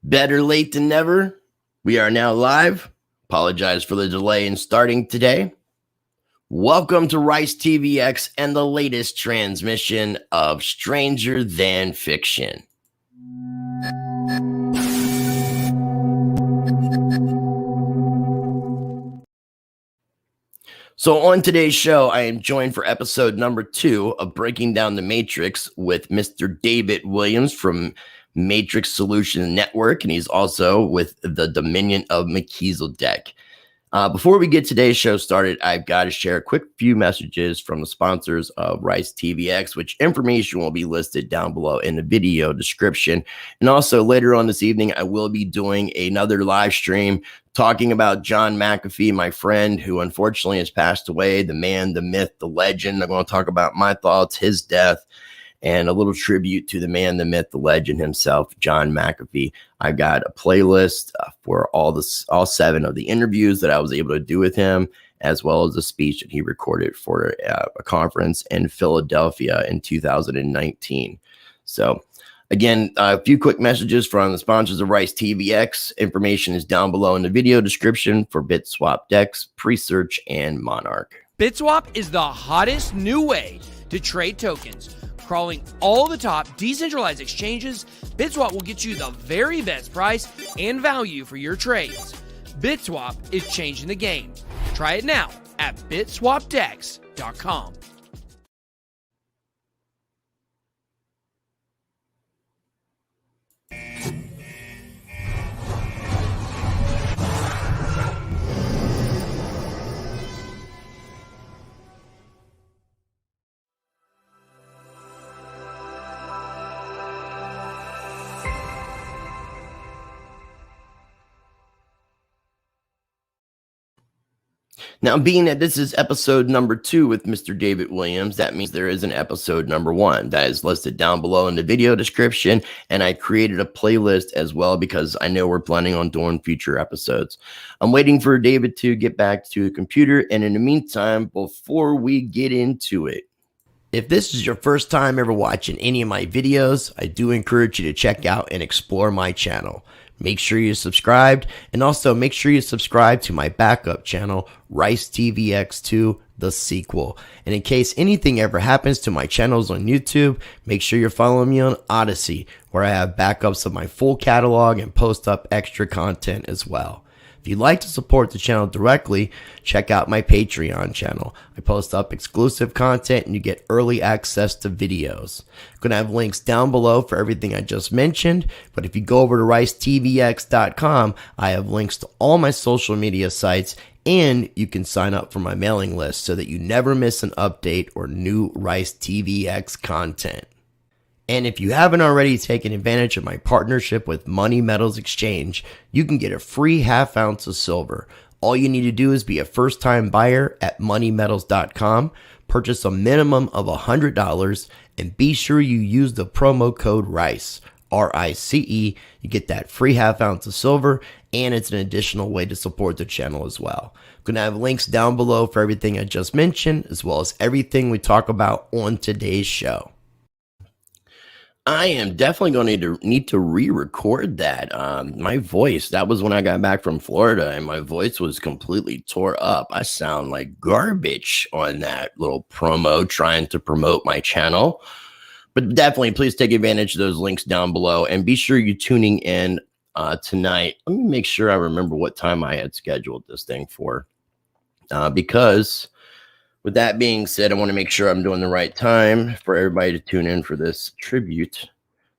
Better late than never. We are now live. Apologize for the delay in starting today. Welcome to Rice TVX and the latest transmission of Stranger Than Fiction. So on today's show, I am joined for episode number 2 of Breaking Down the Matrix with Mr. David Williams from Matrix Solution Network, and he's also with the Dominion of Melchizedek. Before we get today's show started, I've got to share a quick few messages from the sponsors of Rice TVX, which information will be listed down below in the video description. And also later on this evening, I will be doing another live stream talking about John McAfee, my friend, who unfortunately has passed away, the man, the myth, the legend. I'm going to talk about my thoughts, his death, and a little tribute to the man, the myth, the legend himself, John McAfee. I've got a playlist for all 7 of the interviews that I was able to do with him, as well as a speech that he recorded for a conference in Philadelphia in 2019. So again, a few quick messages from the sponsors of Rice TVX. Information is down below in the video description for BitSwap DEX, Presearch, and Monarch. BitSwap is the hottest new way to trade tokens. Crawling all the top decentralized exchanges, BitSwap will get you the very best price and value for your trades. BitSwap is changing the game. Try it now at bitswapdex.com. Now, being that this is episode number 2 with Mr. David Williams, that means there is an episode number 1 that is listed down below in the video description. And I created a playlist as well because I know we're planning on doing future episodes. I'm waiting for David to get back to the computer. And in the meantime, before we get into it, if this is your first time ever watching any of my videos, I do encourage you to check out and explore my channel. Make sure you're subscribed, and also make sure you subscribe to my backup channel, Rice TVX2, the sequel. And in case anything ever happens to my channels on YouTube, make sure you're following me on Odyssey, where I have backups of my full catalog and post up extra content as well. If you'd like to support the channel directly, check out my Patreon channel. I post up exclusive content and you get early access to videos. I'm going to have links down below for everything I just mentioned, but if you go over to ricecrypto.crypto, I have links to all my social media sites, and you can sign up for my mailing list so that you never miss an update or new Rice TVX content. And if you haven't already taken advantage of my partnership with Money Metals Exchange, you can get a free half ounce of silver. All you need to do is be a first-time buyer at moneymetals.com, purchase a minimum of $100, and be sure you use the promo code RICE, R-I-C-E. You get that free half ounce of silver, and it's an additional way to support the channel as well. I'm going to have links down below for everything I just mentioned, as well as everything we talk about on today's show. I am definitely going to need to re-record that. My voice, that was when I got back from Florida, and my voice was completely tore up. I sound like garbage on that little promo trying to promote my channel. But definitely, please take advantage of those links down below, and be sure you're tuning in tonight. Let me make sure I remember what time I had scheduled this thing for, because with that being said, I want to make sure I'm doing the right time for everybody to tune in for this tribute,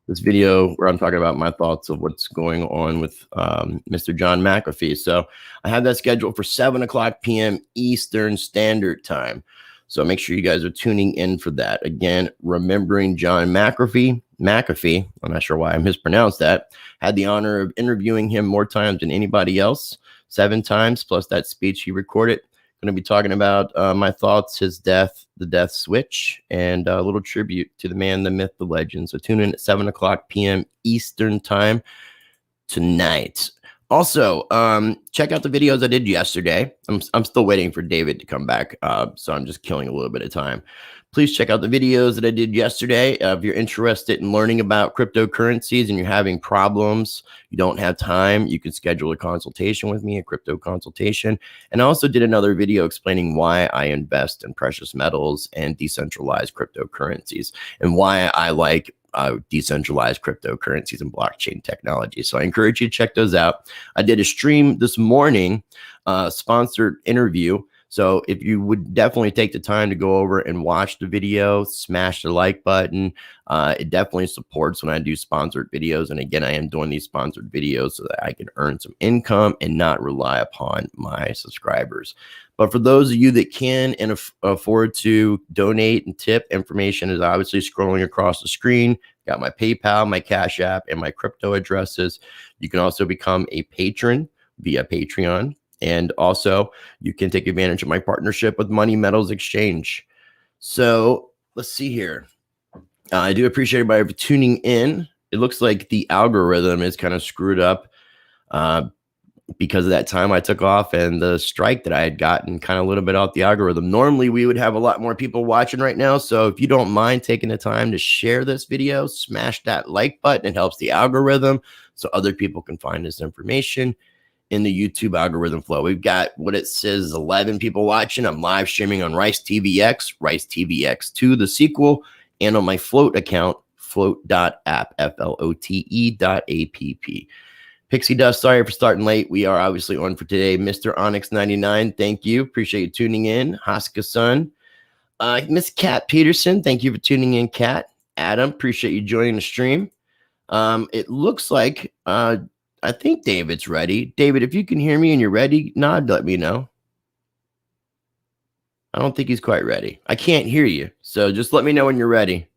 this video where I'm talking about my thoughts of what's going on with Mr. John McAfee. So I have that scheduled for 7:00 p.m. Eastern Standard Time. So make sure you guys are tuning in for that. Again, remembering John McAfee, I'm not sure why I mispronounced that, had the honor of interviewing him more times than anybody else, 7 times, plus that speech he recorded. Going to be talking about my thoughts, his death, the death switch, and a little tribute to the man, the myth, the legend. So tune in at 7:00 p.m. Eastern Time tonight. Also, check out the videos I did yesterday. I'm still waiting for David to come back, so I'm just killing a little bit of time. Please check out the videos that I did yesterday. If you're interested in learning about cryptocurrencies and you're having problems, you don't have time, you can schedule a consultation with me, a crypto consultation. And I also did another video explaining why I invest in precious metals and decentralized cryptocurrencies and why I like decentralized cryptocurrencies and blockchain technology. So I encourage you to check those out. I did a stream this morning, sponsored interview. So if you would definitely take the time to go over and watch the video, smash the like button. It definitely supports when I do sponsored videos. And again, I am doing these sponsored videos so that I can earn some income and not rely upon my subscribers. But for those of you that can and afford to donate and tip, information is obviously scrolling across the screen. Got my PayPal, my Cash App, and my crypto addresses. You can also become a patron via Patreon. And also, you can take advantage of my partnership with Money Metals Exchange. So let's see here. I do appreciate everybody for tuning in. It looks like the algorithm is kind of screwed up because of that time I took off and the strike that I had gotten kind of a little bit off the algorithm. Normally, we would have a lot more people watching right now. So if you don't mind taking the time to share this video, smash that like button. It helps the algorithm so other people can find this information in the YouTube algorithm flow. We've got what it says 11 people watching. I'm live streaming on Rice TVX, Rice TVX2, the sequel, and on my Float account, float.app, flote.app. Pixie Dust, sorry for starting late. We are obviously on for today. Mr. Onyx99, thank you. Appreciate you tuning in. Haska Sun. Miss Kat Peterson, thank you for tuning in, Kat. Adam, appreciate you joining the stream. It looks like I think David's ready. David, if you can hear me and you're ready, nod, let me know. I don't think he's quite ready. I can't hear you. So just let me know when you're ready.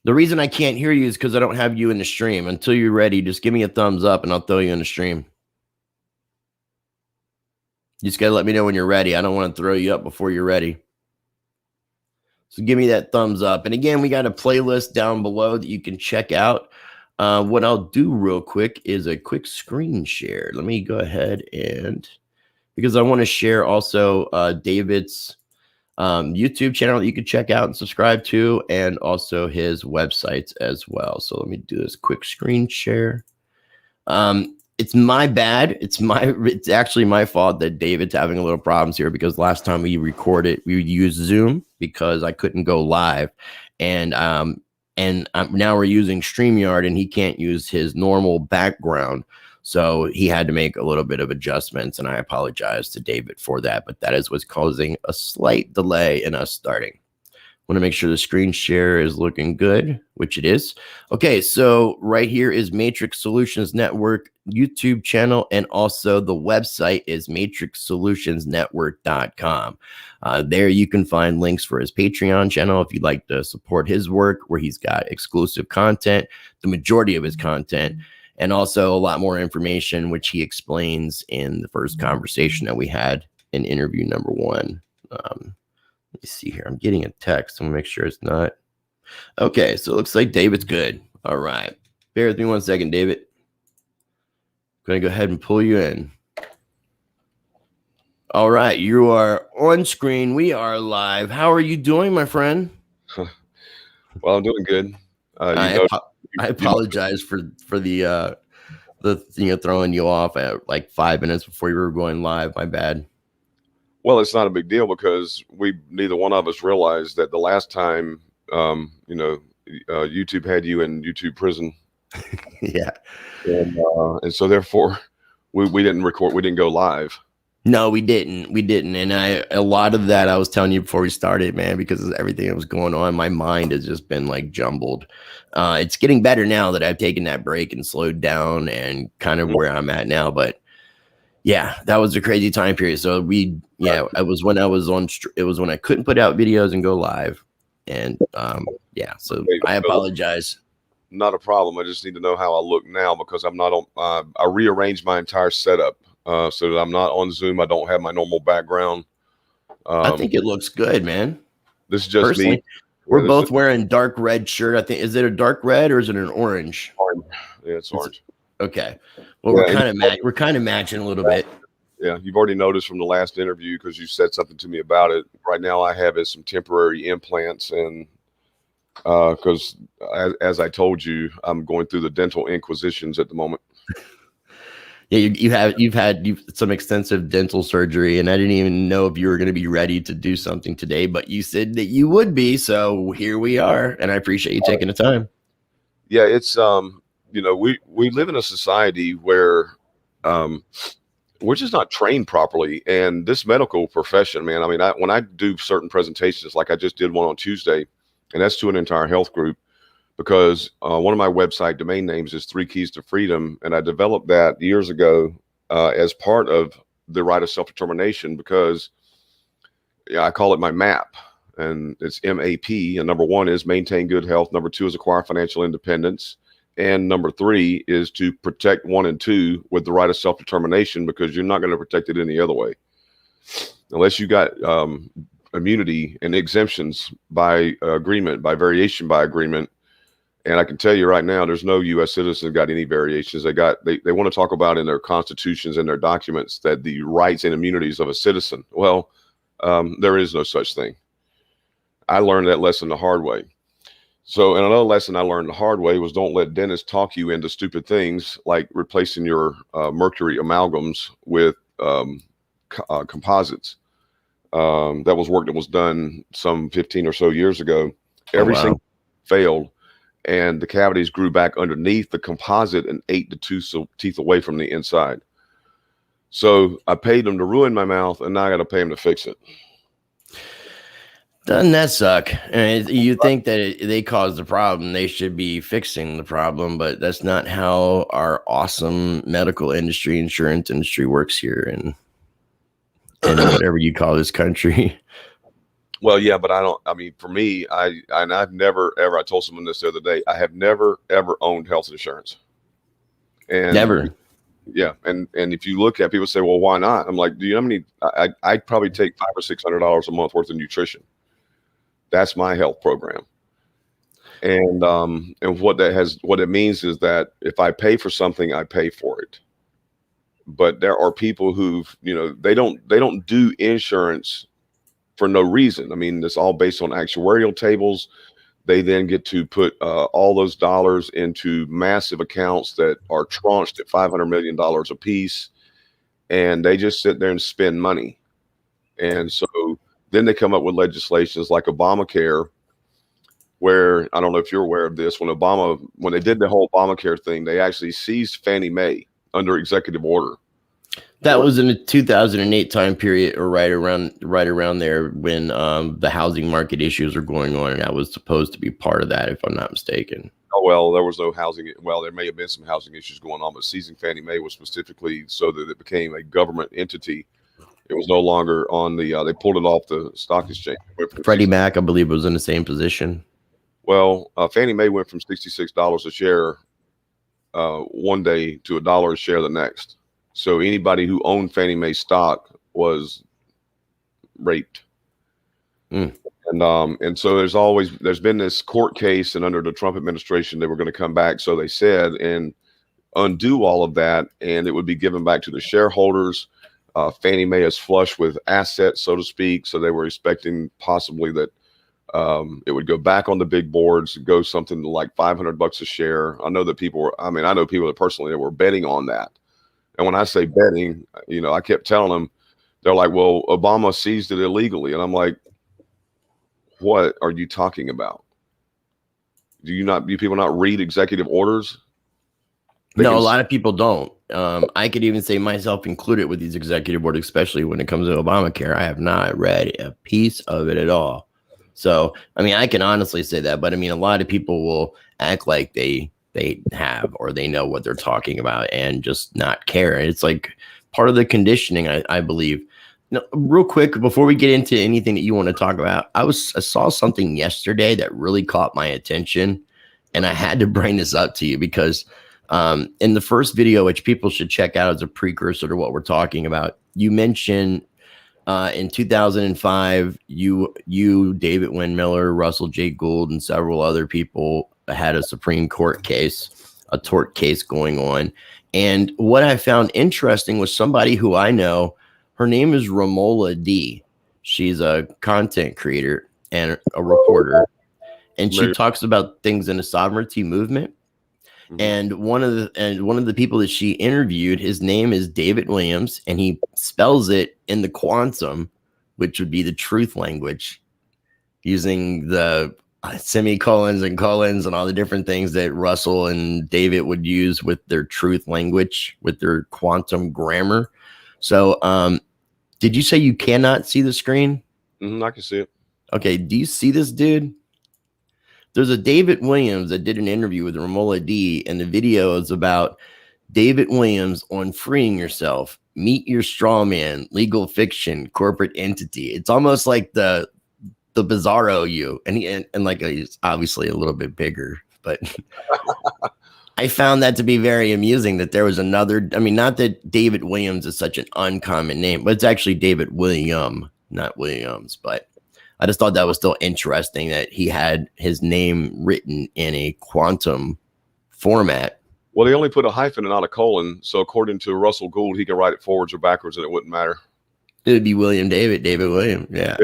The reason I can't hear you is because I don't have you in the stream. Until you're ready, just give me a thumbs up and I'll throw you in the stream. You just got to let me know when you're ready. I don't want to throw you up before you're ready. So give me that thumbs up. And again, we got a playlist down below that you can check out. What I'll do real quick is a quick screen share. Let me go ahead and, because I want to share also David's YouTube channel that you can check out and subscribe to, and also his websites as well. So let me do this quick screen share. It's my bad. It's actually my fault that David's having a little problems here, because last time we recorded, we used Zoom because I couldn't go live. And now we're using StreamYard and he can't use his normal background. So he had to make a little bit of adjustments, and I apologize to David for that. But that is what's causing a slight delay in us starting. Want to make sure the screen share is looking good, which it is. Okay, so right here is Matrix Solutions Network YouTube channel, and also the website is matrixsolutionsnetwork.com. There you can find links for his Patreon channel if you'd like to support his work, where he's got exclusive content, the majority of his content, and also a lot more information, which he explains in the first conversation that we had in interview number 1. Let me see here. I'm getting a text. I'm going to make sure it's not. Okay, so it looks like David's good. All right. Bear with me 1 second, David. I'm going to go ahead and pull you in. All right. You are on screen. We are live. How are you doing, my friend? Well, I'm doing good. I apologize for the throwing you off at like 5 minutes before you were going live. My bad. Well, it's not a big deal because neither one of us realized that the last time, YouTube had you in YouTube prison. Yeah. And so therefore we didn't record. We didn't go live. No, we didn't. And a lot of that I was telling you before we started, man, because of everything that was going on, my mind has just been like jumbled. It's getting better now that I've taken that break and slowed down and kind of where I'm at now. But yeah, that was a crazy time period. So it was when I couldn't put out videos and go live. And so I apologize. Not a problem. I just need to know how I look now, because I'm not on. I rearranged my entire setup so that I'm not on Zoom. I don't have my normal background. I think it looks good, man. This is just personally, me. We're both wearing dark red shirt. I think, is it a dark red or is it an orange? Orange. Yeah, it's orange. Okay. Well, Yeah, we're kind of matching a little bit. yeah, you've already noticed from the last interview because you said something to me about it. Right now, I have is some temporary implants, and because as I told you, I'm going through the dental inquisitions at the moment. Yeah, you've had some extensive dental surgery, and I didn't even know if you were going to be ready to do something today, but you said that you would be, so here we are, and I appreciate you taking the time. Yeah, it's we live in a society where we're just not trained properly, and this medical profession, man. I mean, when I do certain presentations, like I just did one on Tuesday, and that's to an entire health group. Because one of my website domain names is 3 Keys to Freedom, and I developed that years ago as part of the right of self-determination because I call it my map, and it's MAP. And number 1 is maintain good health. Number 2 is acquire financial independence. And number 3 is to protect 1 and 2 with the right of self-determination because you're not going to protect it any other way. Unless you got immunity and exemptions by agreement, by variation by agreement. And I can tell you right now, there's no U.S. citizen got any variations. They want to talk about in their constitutions and their documents that the rights and immunities of a citizen. Well, there is no such thing. I learned that lesson the hard way. So, and another lesson I learned the hard way was don't let dentists talk you into stupid things like replacing your mercury amalgams with composites. That was work that was done some 15 or so years ago. Every single failed. And the cavities grew back underneath the composite and ate the teeth away from the inside. So I paid them to ruin my mouth, and now I got to pay them to fix it. Doesn't that suck? And you think that they caused the problem, they should be fixing the problem, but that's not how our awesome medical industry, insurance industry works here in whatever you call this country. Well, yeah, but for me, I've never, ever, I told someone this the other day, I have never, ever owned health insurance. And never. Yeah. And if you look at people say, well, why not? I'm like, do you know how many, I'd probably take $500 or $600 a month worth of nutrition. That's my health program. And what it means is that if I pay for something, I pay for it. But there are people who've, they don't do insurance for no reason. I mean, it's all based on actuarial tables. They then get to put all those dollars into massive accounts that are tranched at $500 million a piece. And they just sit there and spend money. And so then they come up with legislations like Obamacare, where I don't know if you're aware of this. When they did the whole Obamacare thing, they actually seized Fannie Mae under executive order. That was in the 2008 time period, or right around there when the housing market issues were going on, and that was supposed to be part of that, if I'm not mistaken. Oh, well, there was no housing. Well, there may have been some housing issues going on, but seizing Fannie Mae was specifically so that it became a government entity. It was no longer on the. They pulled it off the stock exchange. Freddie Mac, I believe, was in the same position. Well, Fannie Mae went from $66 a share one day to $1 a share the next. So anybody who owned Fannie Mae stock was raped. And so there's been this court case, and under the Trump administration, they were going to come back, so they said, and undo all of that, and it would be given back to the shareholders. Fannie Mae is flush with assets, so to speak, so they were expecting possibly that it would go back on the big boards, go something like $500 a share. I know that I know people that personally that were betting on that. And when I say betting, I kept telling them, they're like, well, Obama seized it illegally. And I'm like, what are you talking about? Do people not read executive orders? No, a lot of people don't. I could even say myself included with these executive orders, especially when it comes to Obamacare. I have not read a piece of it at all. So, I mean, I can honestly say that, but I mean, a lot of people will act like they have, or they know what they're talking about and just not care. It's like part of the conditioning, I believe. Real quick, before we get into anything that you want to talk about, I saw something yesterday that really caught my attention, and I had to bring this up to you because in the first video, which people should check out as a precursor to what we're talking about, you mentioned in 2005, you, David Wynn Miller, Russell J. Gould, and several other people had a Supreme Court case a tort case going on. And what I found interesting was somebody who I know, her name is Romola D. She's a content creator and a reporter, and she talks about things in the sovereignty movement. Mm-hmm. And one of the people that she interviewed, his name is David Williams, and he spells it in the quantum, which would be the truth language, using the semicolons and colons and all the different things that Russell and David would use with their truth language, with their quantum grammar. So, did you say you cannot see the screen? Mm-hmm, I can see it. Okay. Do you see this dude? There's a David Williams that did an interview with Romola D, and the video is about David Williams on freeing yourself, meet your straw man, legal fiction, corporate entity. It's almost like the Bizarro you, and like he's obviously a little bit bigger, but I found that to be very amusing that there was another. I mean, not that David Williams is such an uncommon name, but it's actually David William, not Williams. But I just thought that was still interesting that he had his name written in a quantum format. Well, they only put a hyphen and not a colon, so according to Russell Gould, he can write it forwards or backwards, and it wouldn't matter. It would be William David William. Yeah.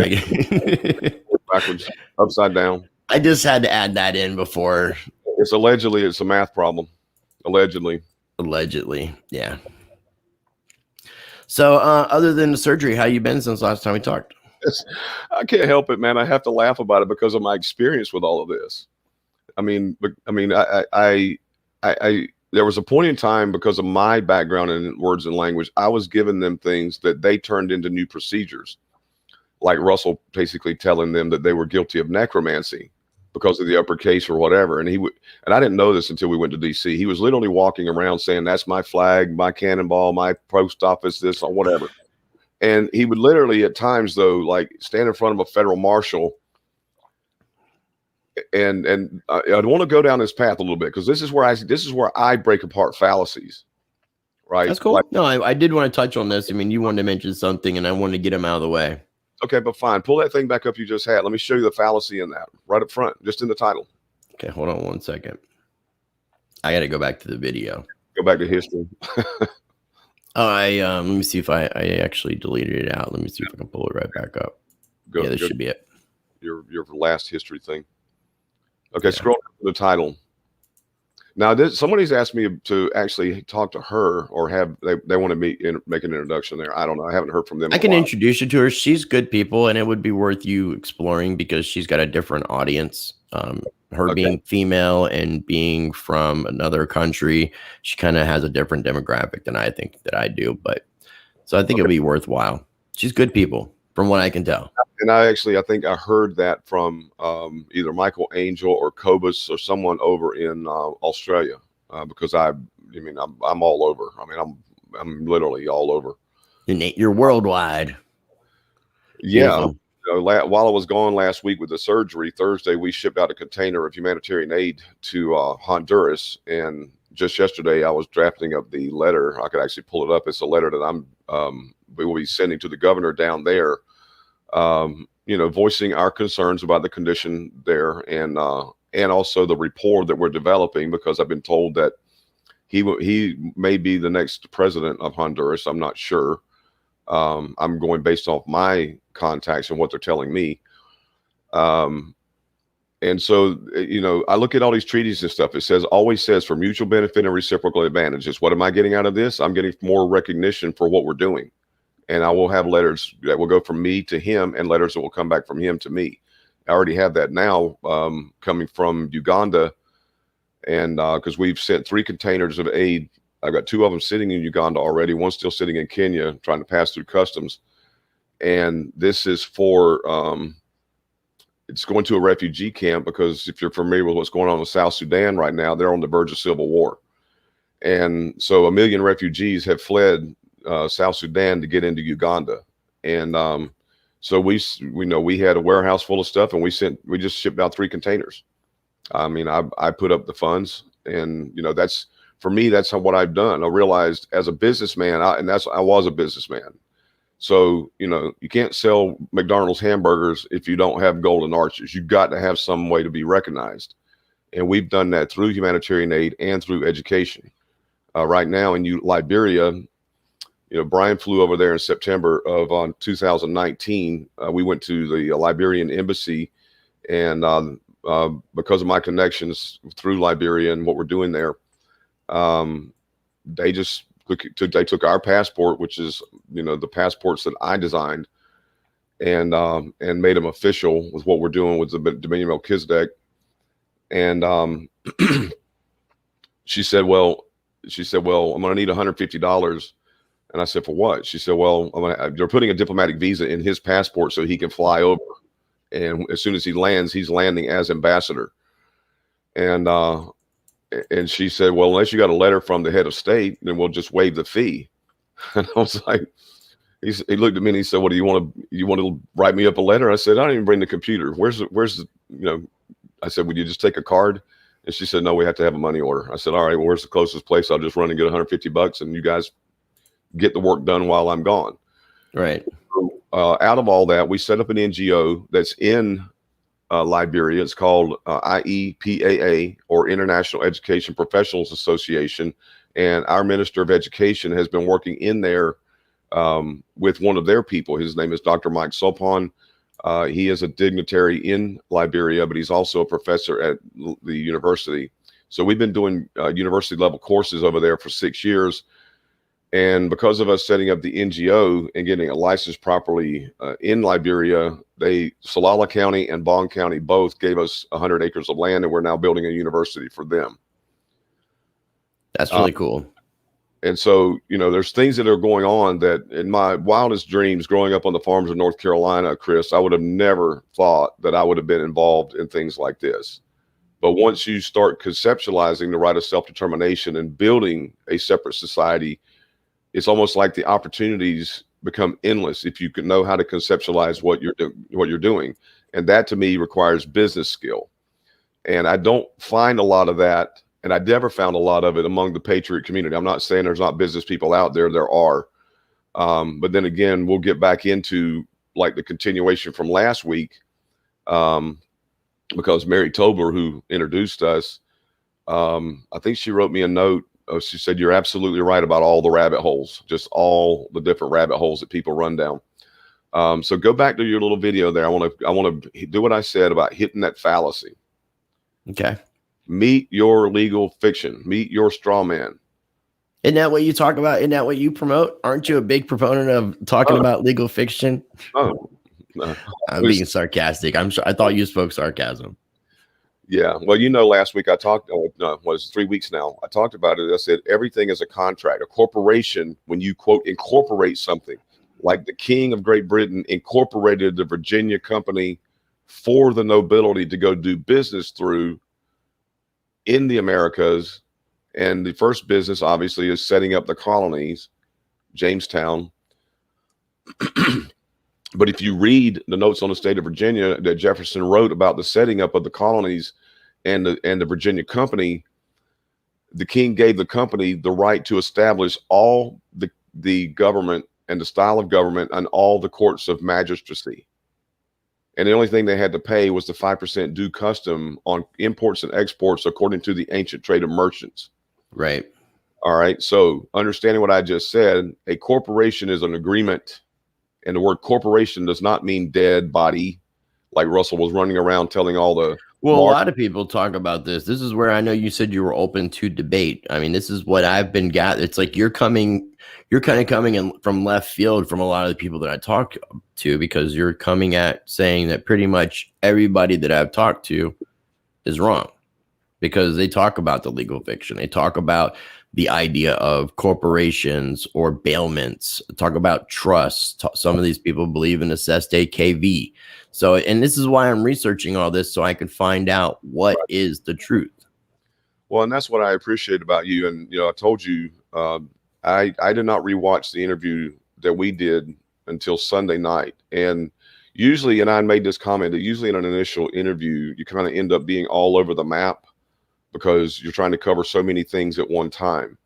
Backwards, upside down. I just had to add that in before. It's a math problem. Allegedly. Yeah. So other than the surgery, how you been since last time we talked? I can't help it, man. I have to laugh about it because of my experience with all of this. I there was a point in time, because of my background in words and language, I was giving them things that they turned into new procedures, like Russell basically telling them that they were guilty of necromancy because of the uppercase or whatever. And I didn't know this until we went to DC. He was literally walking around saying, "That's my flag, my cannonball, my post office, this or whatever." And he would literally at times, though, like stand in front of a federal marshal. And I want to go down this path a little bit, because this is where I break apart fallacies. Right. That's cool. No, I did want to touch on this. I mean, you wanted to mention something and I wanted to get him out of the way. Okay, but fine. Pull that thing back up you just had. Let me show you the fallacy in that right up front, just in the title. Okay, hold on 1 second. I got to go back to the video. Go back to history. Let me see if I actually deleted it out. Let me see if I can pull it right back up. Yeah, this should be it. Your last history thing. Okay, yeah. Scroll to the title. Now, somebody's asked me to actually talk to her, or they want to make an introduction there. I don't know. I haven't heard from them. I can introduce you to her. She's good people, and it would be worth you exploring because she's got a different audience. Her being female and being from another country, she kind of has a different demographic than I think that I do. But so I think it'll be worthwhile. She's good people, from what I can tell. And I think I heard that from either Michael Angel or Cobus or someone over in Australia, because I'm all over. I mean, I'm literally all over. You're worldwide. Yeah. Beautiful. While I was gone last week with the surgery, Thursday we shipped out a container of humanitarian aid to Honduras, and just yesterday I was drafting up the letter. I could actually pull it up. It's a letter that we will be sending to the governor down there. Voicing our concerns about the condition there, and also the rapport that we're developing, because I've been told that he may be the next president of Honduras. I'm not sure. I'm going based off my contacts and what they're telling me. And so, I look at all these treaties and stuff. It always says for mutual benefit and reciprocal advantages. What am I getting out of this? I'm getting more recognition for what we're doing. And I will have letters that will go from me to him, and letters that will come back from him to me. I already have that now, coming from Uganda. And because we've sent 3 containers of aid. I've got 2 of them sitting in Uganda already. One's still sitting in Kenya trying to pass through customs. And this is for, it's going to a refugee camp, because if you're familiar with what's going on in South Sudan right now, they're on the verge of civil war. And so 1 million refugees have fled South Sudan to get into Uganda. And so we had a warehouse full of stuff, and we just shipped out 3 containers. I mean, I put up the funds, and that's, for me, that's what I've done. I realized as a businessman, I was a businessman. So, you can't sell McDonald's hamburgers if you don't have golden arches. You've got to have some way to be recognized. And we've done that through humanitarian aid and through education. Right now in Liberia, Brian flew over there in September of 2019. We went to the Liberian embassy, and because of my connections through Liberia and what we're doing there, they took our passport, which is the passports that I designed, and made them official with what we're doing with the Dominion of Melchizedek. And she said, well, I'm going to need $150. And I said, for what? She said, well, they're putting a diplomatic visa in his passport so he can fly over. And as soon as he lands, he's landing as ambassador. And she said, well, unless you got a letter from the head of state, then we'll just waive the fee. And I was like, he looked at me and he said, what do you want to write me up a letter? I said, I don't even bring the computer. Where's I said, would you just take a card? And she said, no, we have to have a money order. I said, all right, well, where's the closest place? I'll just run and get $150 and you guys get the work done while I'm gone. Right. So, out of all that, we set up an NGO that's in Liberia. It's called IEPAA, or International Education Professionals Association. And our Minister of Education has been working in there with one of their people. His name is Dr. Mike Sopon. He is a dignitary in Liberia, but he's also a professor at the university. So we've been doing university level courses over there for 6 years. And because of us setting up the NGO and getting a license properly in Liberia, Solala County and Bong County both gave us 100 acres of land, and we're now building a university for them. That's really cool. And so, there's things that are going on that in my wildest dreams growing up on the farms of North Carolina, Chris, I would have never thought that I would have been involved in things like this. But once you start conceptualizing the right of self-determination and building a separate society, it's almost like the opportunities become endless if you can know how to conceptualize what you're doing. And that to me requires business skill. And I don't find a lot of that. And I never found a lot of it among the Patriot community. I'm not saying there's not business people out there. There are. But then again, we'll get back into like the continuation from last week, because Mary Tobler, who introduced us, I think she wrote me a note. She said, you're absolutely right about all the rabbit holes, just all the different rabbit holes that people run down. So go back to your little video there. I want to do what I said about hitting that fallacy. Okay. Meet your legal fiction. Meet your straw man. Isn't that what you talk about? Isn't that what you promote? Aren't you a big proponent of talking about legal fiction? Oh, no. I'm being sarcastic. I'm sure. I thought you spoke sarcasm. Yeah. Well, last week I talked, was 3 weeks now. I talked about it. I said, everything is a contract. A corporation, when you quote, incorporate something, like the King of Great Britain incorporated the Virginia Company for the nobility to go do business through in the Americas. And the first business obviously is setting up the colonies, Jamestown. But if you read the notes on the state of Virginia that Jefferson wrote about the setting up of the colonies and the Virginia Company, the king gave the company the right to establish all the government and the style of government and all the courts of magistracy. And the only thing they had to pay was the 5% due custom on imports and exports, according to the ancient trade of merchants. Right. All right. So understanding what I just said, a corporation is an agreement. And the word corporation does not mean dead body, like Russell was running around telling all the. Well, a lot of people talk about this. This is where I know you said you were open to debate. I mean, this is what I've been gathered. It's like you're kind of coming in from left field from a lot of the people that I talk to, because you're coming at saying that pretty much everybody that I've talked to is wrong, because they talk about the legal fiction. They talk about the idea of corporations or bailments, talk about trusts. Some of these people believe in assessed AKV. So, and this is why I'm researching all this, so I can find out what is the truth. Well, and that's what I appreciate about you. And, I told you, I did not rewatch the interview that we did until Sunday night. And usually, and I made this comment, that usually in an initial interview, you kind of end up being all over the map because you're trying to cover so many things at one time.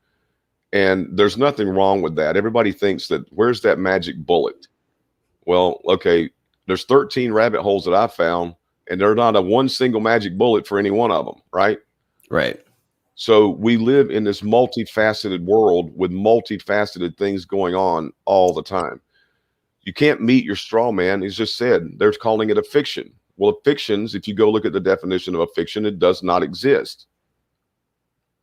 And there's nothing wrong with that. Everybody thinks that, where's that magic bullet? Well, okay, there's 13 rabbit holes that I found. and there's not a one single magic bullet for any one of them, right? Right. So we live in this multifaceted world with multifaceted things going on all the time. You can't meet your straw man. He's just said they're calling it a fiction. Well, fictions, if you go look at the definition of a fiction, it does not exist.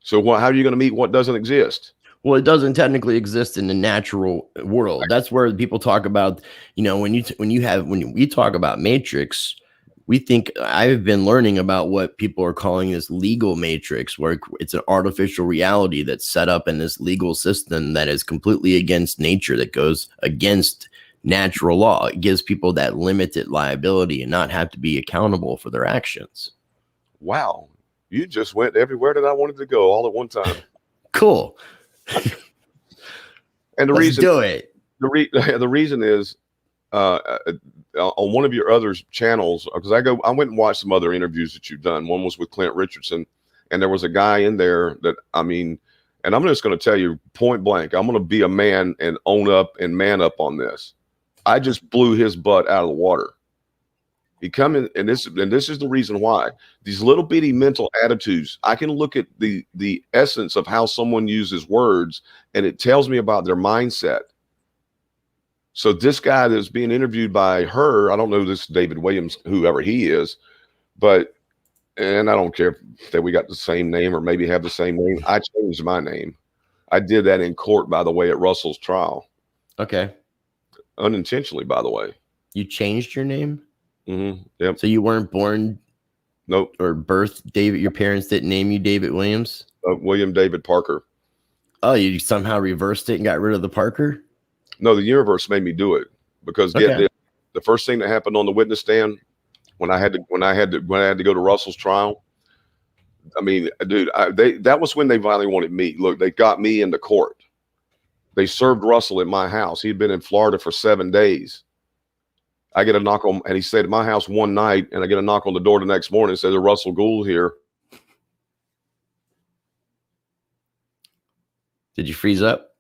So how are you going to meet what doesn't exist? Well, it doesn't technically exist in the natural world. That's where people talk about, when we talk about matrix, we think I've been learning about what people are calling this legal matrix, where it's an artificial reality that's set up in this legal system that is completely against nature, that goes against natural law. It gives people that limited liability and not have to be accountable for their actions. Wow. You just went everywhere that I wanted to go all at one time. Cool. And the Let's reason do it. The reason is on one of your other channels, because I went and watched some other interviews that you've done. One was with Clint Richardson, and there was a guy in there that, and I'm just going to tell you point blank, I'm going to be a man and own up and man up on this. I just blew his butt out of the water. He come in, and this is the reason why. These little bitty mental attitudes, I can look at the essence of how someone uses words, and it tells me about their mindset. So this guy that's being interviewed by her, I don't know this David Williams, whoever he is, and I don't care that we got the same name or maybe have the same name. I changed my name. I did that in court, by the way, at Russell's trial. Okay. Unintentionally, by the way. You changed your name? Mm-hmm. Yep. So you weren't born? Nope. Or birthed David? Your parents didn't name you David Williams? William David Parker. Oh, you somehow reversed it and got rid of the Parker? No, the universe made me do it, because get this, the first thing that happened on the witness stand when I had to go to Russell's trial. I mean, dude, that was when they finally wanted me. Look, they got me into court. They served Russell at my house. He'd been in Florida for 7 days. I get a knock on, and he stayed at my house one night, and I get a knock on the door the next morning. It says, Russell Gould here. Did you freeze up?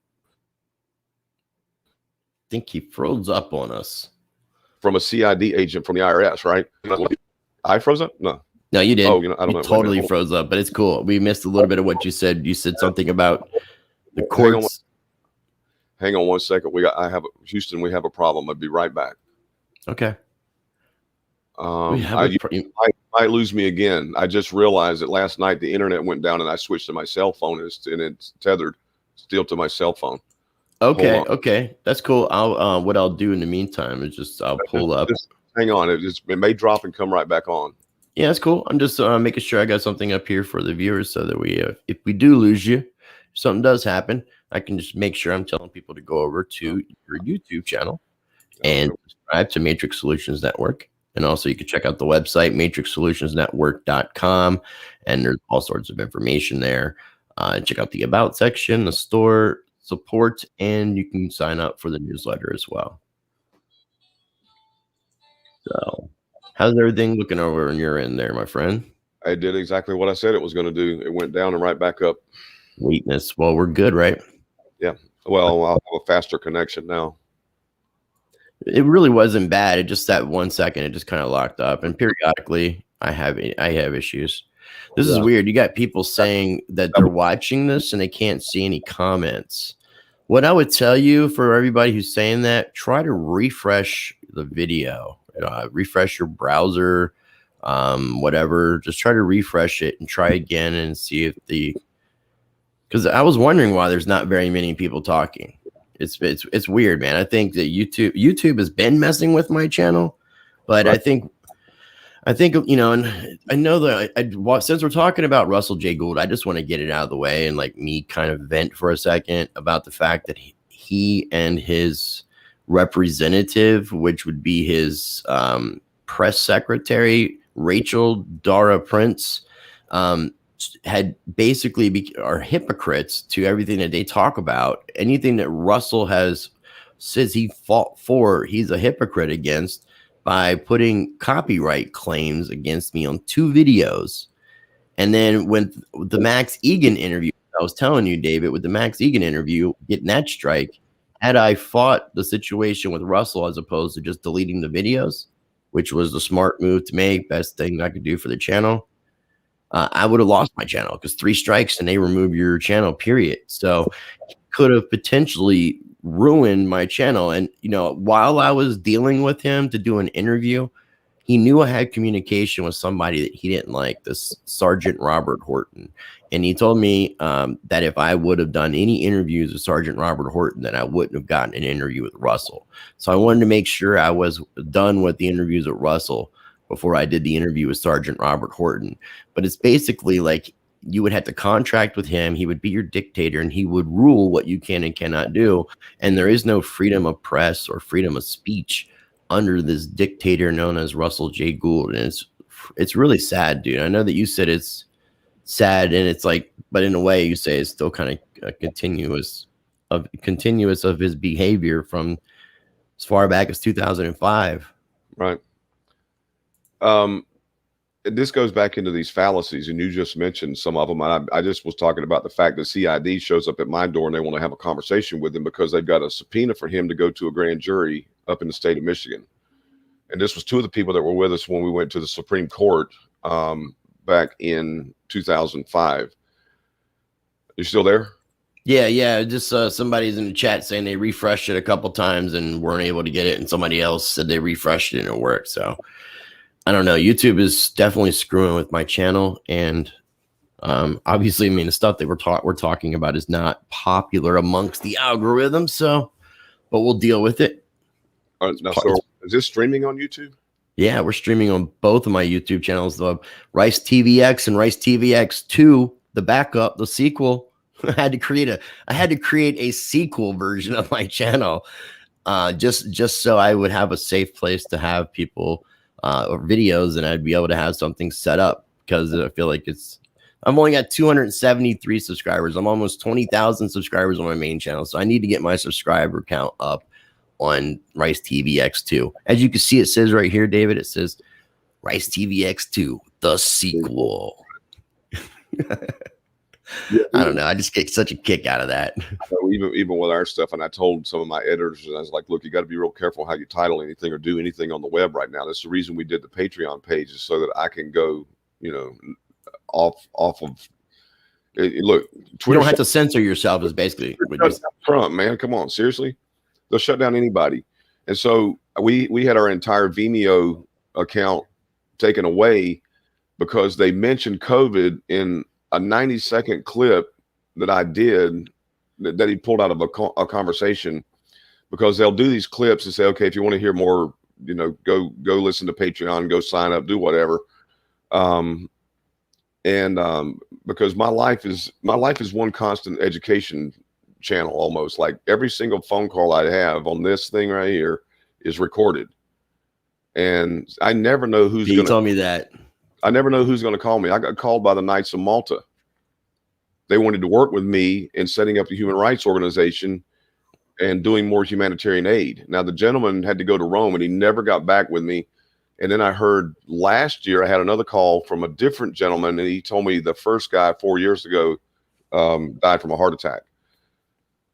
I think he froze up on us. From a CID agent from the IRS, right? I froze up? No. No, you did. Oh, I don't know. Totally froze up, but it's cool. We missed a little bit of what you said. You said something about the courts. Hang on one second. Houston, we have a problem. I'll be right back. Okay. You might lose me again. I just realized that last night the internet went down and I switched to my cell phone, and it's tethered still to my cell phone. Okay. That's cool. What I'll do in the meantime is I'll pull up. Just hang on. It may drop and come right back on. Yeah, that's cool. I'm just making sure I got something up here for the viewers so that if we do lose you, if something does happen, I can just make sure I'm telling people to go over to your YouTube channel and subscribe to Matrix Solutions Network. And also you can check out the website, matrixsolutionsnetwork.com, and there's all sorts of information there. Check out the About section, the store, support, and you can sign up for the newsletter as well. So how's everything looking over on your end there, my friend? I did exactly what I said it was going to do. It went down and right back up. Weakness. Well, we're good, right? Yeah. Well, I'll have a faster connection now. It really wasn't bad. It just that 1 second, it just kind of locked up. And periodically, I have issues. This is weird. You got people saying that they're watching this and they can't see any comments. What I would tell you for everybody who's saying that, try to refresh the video. Refresh your browser, whatever. Just try to refresh it and try again and see if because I was wondering why there's not very many people talking. It's weird, man. I think that YouTube has been messing with my channel, but right. I think and I know that since we're talking about Russell J. Gould, I just want to get it out of the way and like me kind of vent for a second about the fact that he and his representative, which would be his press secretary, Rachel Dara Prince, had basically are hypocrites to everything that they talk about. Anything that Russell says he fought for, he's a hypocrite against by putting copyright claims against me on 2 videos. And then when the Max Egan interview, I was telling you, David, with the Max Egan interview, getting that strike, had I fought the situation with Russell as opposed to just deleting the videos, which was the smart move to make, best thing I could do for the channel, I would have lost my channel because 3 strikes and they remove your channel, period. So could have potentially ruined my channel. And, you know, while I was dealing with him to do an interview, he knew I had communication with somebody that he didn't like, this Sergeant Robert Horton. And he told me that if I would have done any interviews with Sergeant Robert Horton, then I wouldn't have gotten an interview with Russell. So I wanted to make sure I was done with the interviews with Russell before I did the interview with Sergeant Robert Horton. But it's basically like you would have to contract with him. He would be your dictator and he would rule what you can and cannot do. And there is no freedom of press or freedom of speech under this dictator known as Russell J. Gould. And it's really sad, dude. I know that you said it's sad and it's like, but in a way you say it's still kind of continuous of his behavior from as far back as 2005. Right. This goes back into these fallacies, and you just mentioned some of them. I just was talking about the fact that CID shows up at my door and they want to have a conversation with him because they've got a subpoena for him to go to a grand jury up in the state of Michigan. And this was 2 of the people that were with us when we went to the Supreme Court back in 2005. You still there? Yeah. Just somebody's in the chat saying they refreshed it a couple times and weren't able to get it, and somebody else said they refreshed it and it worked. So I don't know. YouTube is definitely screwing with my channel, and obviously, I mean, the stuff that we're talking about is not popular amongst the algorithm. So, but we'll deal with it. Now, so is this streaming on YouTube? Yeah, we're streaming on both of my YouTube channels, the Rice TVX and Rice TVX2, the backup, the sequel. I had to create a sequel version of my channel, just so I would have a safe place to have people or videos, and I'd be able to have something set up, because I feel like I've only got 273 subscribers. I'm almost 20,000 subscribers on my main channel. So I need to get my subscriber count up on Rice TVX2. As you can see, it says right here, David, it says Rice TVX2, the sequel. I don't know. I just get such a kick out of that. Even with our stuff, and I told some of my editors, and I was like, look, you got to be real careful how you title anything or do anything on the web right now. That's the reason we did the Patreon pages, so that I can go, you know, off of look, Twitter. You don't have to censor yourself, is basically what Trump, man. Come on, seriously. They'll shut down anybody. And so we had our entire Vimeo account taken away because they mentioned COVID in a 90-second clip that I did that he pulled out of a conversation, because they'll do these clips and say, okay, if you want to hear more, you know, go listen to Patreon, go sign up, do whatever. Because my life is one constant education channel, almost. Like every single phone call I have on this thing right here is recorded, and I never know who's going to tell me that. I never know who's going to call me. I got called by the Knights of Malta. They wanted to work with me in setting up a human rights organization and doing more humanitarian aid. Now, the gentleman had to go to Rome and he never got back with me. And then I heard last year, I had another call from a different gentleman, and he told me the first guy 4 years ago died from a heart attack.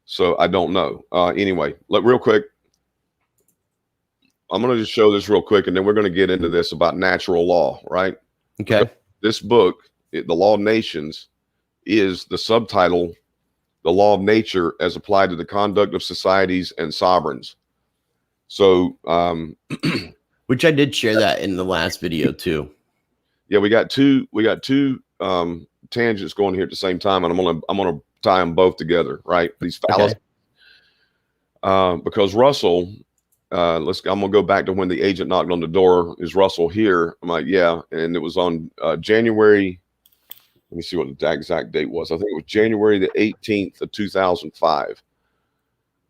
So I don't know. Anyway, real quick, I'm going to just show this real quick, and then we're going to get into this about natural law, right? Okay. This book, The Law of Nations, is the subtitle, The Law of Nature as Applied to the Conduct of Societies and Sovereigns. So, which I did share that in the last video too. Yeah, we got two tangents going here at the same time, and I'm gonna tie them both together, right? These fallacies. Okay. Because Russell, I'm gonna go back to when the agent knocked on the door. Is Russell here? I'm like, yeah, and it was on January. Let me see what the exact date was. I think it was January the 18th of 2005.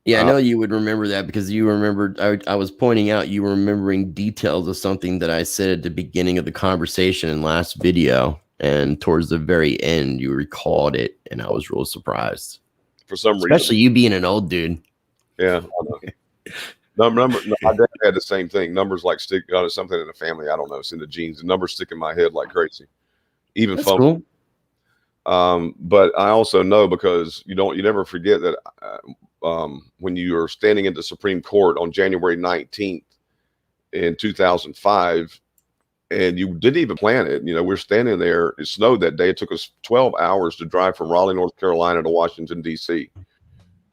Yeah, I know you would remember that, because you remembered. I was pointing out you were remembering details of something that I said at the beginning of the conversation in last video, and towards the very end, you recalled it, and I was real surprised. For some reason, especially you being an old dude. Yeah, I know. My dad had the same thing. Numbers like stick something in the family. I don't know. It's in the genes. The numbers stick in my head like crazy. Even that's phone. Cool. But I also know, because you never forget that when you are standing at the Supreme Court on January 19th, in 2005, and you didn't even plan it. You know, we're standing there. It snowed that day. It took us 12 hours to drive from Raleigh, North Carolina to Washington, D.C.,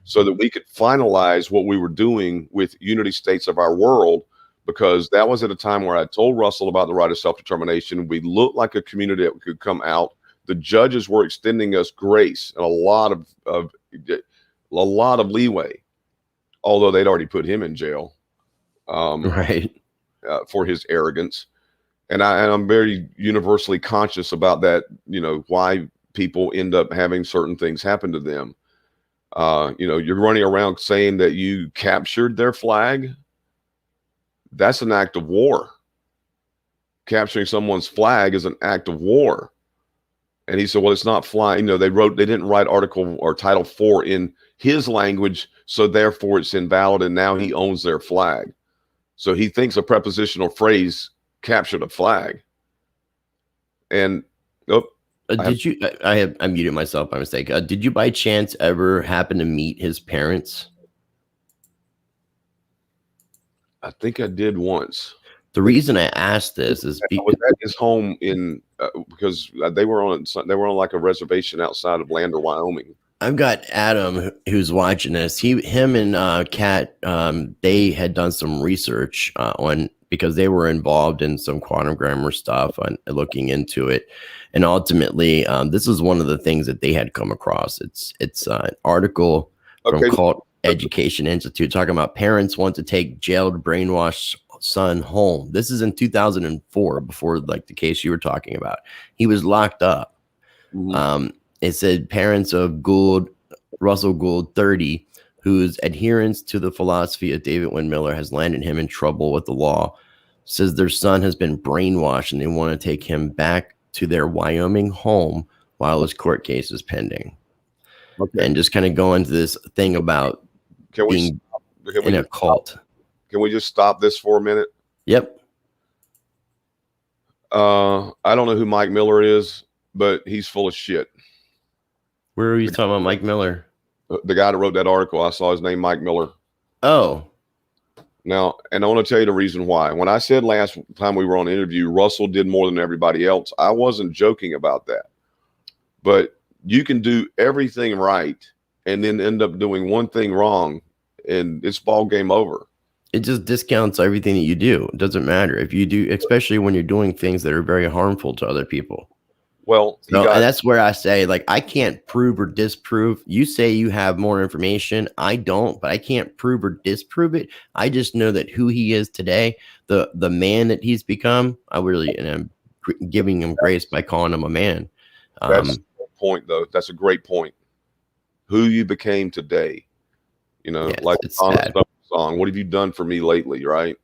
so that we could finalize what we were doing with unity states of our world, because that was at a time where I told Russell about the right of self-determination. We looked like a community that could come out. The judges were extending us grace and a lot of leeway, although they'd already put him in jail Right. For his arrogance. And I'm very universally conscious about that, you know, why people end up having certain things happen to them. You know, you're running around saying that you captured their flag. That's an act of war. Capturing someone's flag is an act of war. And he said, well, it's not flying. You know, they didn't write Article or Title 4 in his language, so therefore it's invalid, and now he owns their flag. So he thinks a prepositional phrase captured a flag. And I muted myself by mistake. Did you by chance ever happen to meet his parents? I think I did once. The reason I asked this is I was at his home in because they were on like a reservation outside of Lander, Wyoming. I've got Adam who's watching this. Him and Kat, they had done some research on, because they were involved in some quantum grammar stuff and looking into it. And ultimately, this is one of the things that they had come across. It's an article from Cult Education Institute talking about parents want to take jailed, brainwashed son home. This is in 2004, before like the case you were talking about. He was locked up. Mm-hmm. It said parents of Russell Gould, 30, whose adherence to the philosophy of David Williams Miller has landed him in trouble with the law, says their son has been brainwashed and they want to take him back to their Wyoming home while his court case is pending. Okay. And just kind of go into this thing about being in a cult. Can we just stop this for a minute? Yep. I don't know who Mike Miller is, but he's full of shit. Where are you talking about, Mike Miller? The guy that wrote that article, I saw his name, Mike Miller. Oh. Now, and I want to tell you the reason why. When I said last time we were on the interview, Russell did more than everybody else, I wasn't joking about that. But you can do everything right and then end up doing one thing wrong, and it's ball game over. It just discounts everything that you do. It doesn't matter if you do, especially when you're doing things that are very harmful to other people. Well, and that's where I say, like, I can't prove or disprove. You say you have more information. I don't, but I can't prove or disprove it. I just know that who he is today, the man that he's become, I really, and I'm giving him grace by calling him a man. That's a point, though. That's a great point. Who you became today, you know, like the song, what have you done for me lately, right?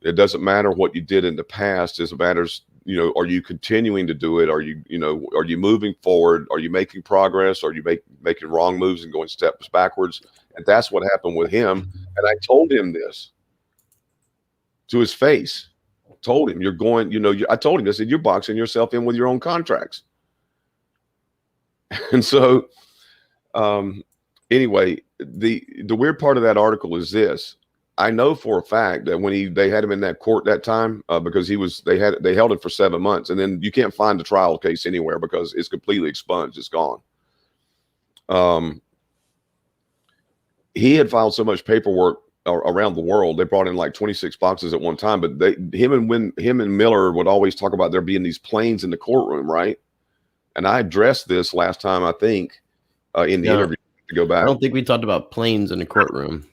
It doesn't matter what you did in the past. It matters, you know, are you continuing to do it? Are you moving forward? Are you making progress? Are you making wrong moves and going steps backwards? And that's what happened with him. And I told him this to his face. Told him, you're going, you know, I told him, I said, you're boxing yourself in with your own contracts. And so, anyway, the weird part of that article is this. I know for a fact that when they had him in that court that time, because they held it for 7 months, and then you can't find the trial case anywhere because it's completely expunged. It's gone. He had filed so much paperwork around the world. They brought in like 26 boxes at one time, but him and Miller would always talk about there being these planes in the courtroom, right? And I addressed this last time, I think, in the interview. To go back, I don't think we talked about planes in the courtroom.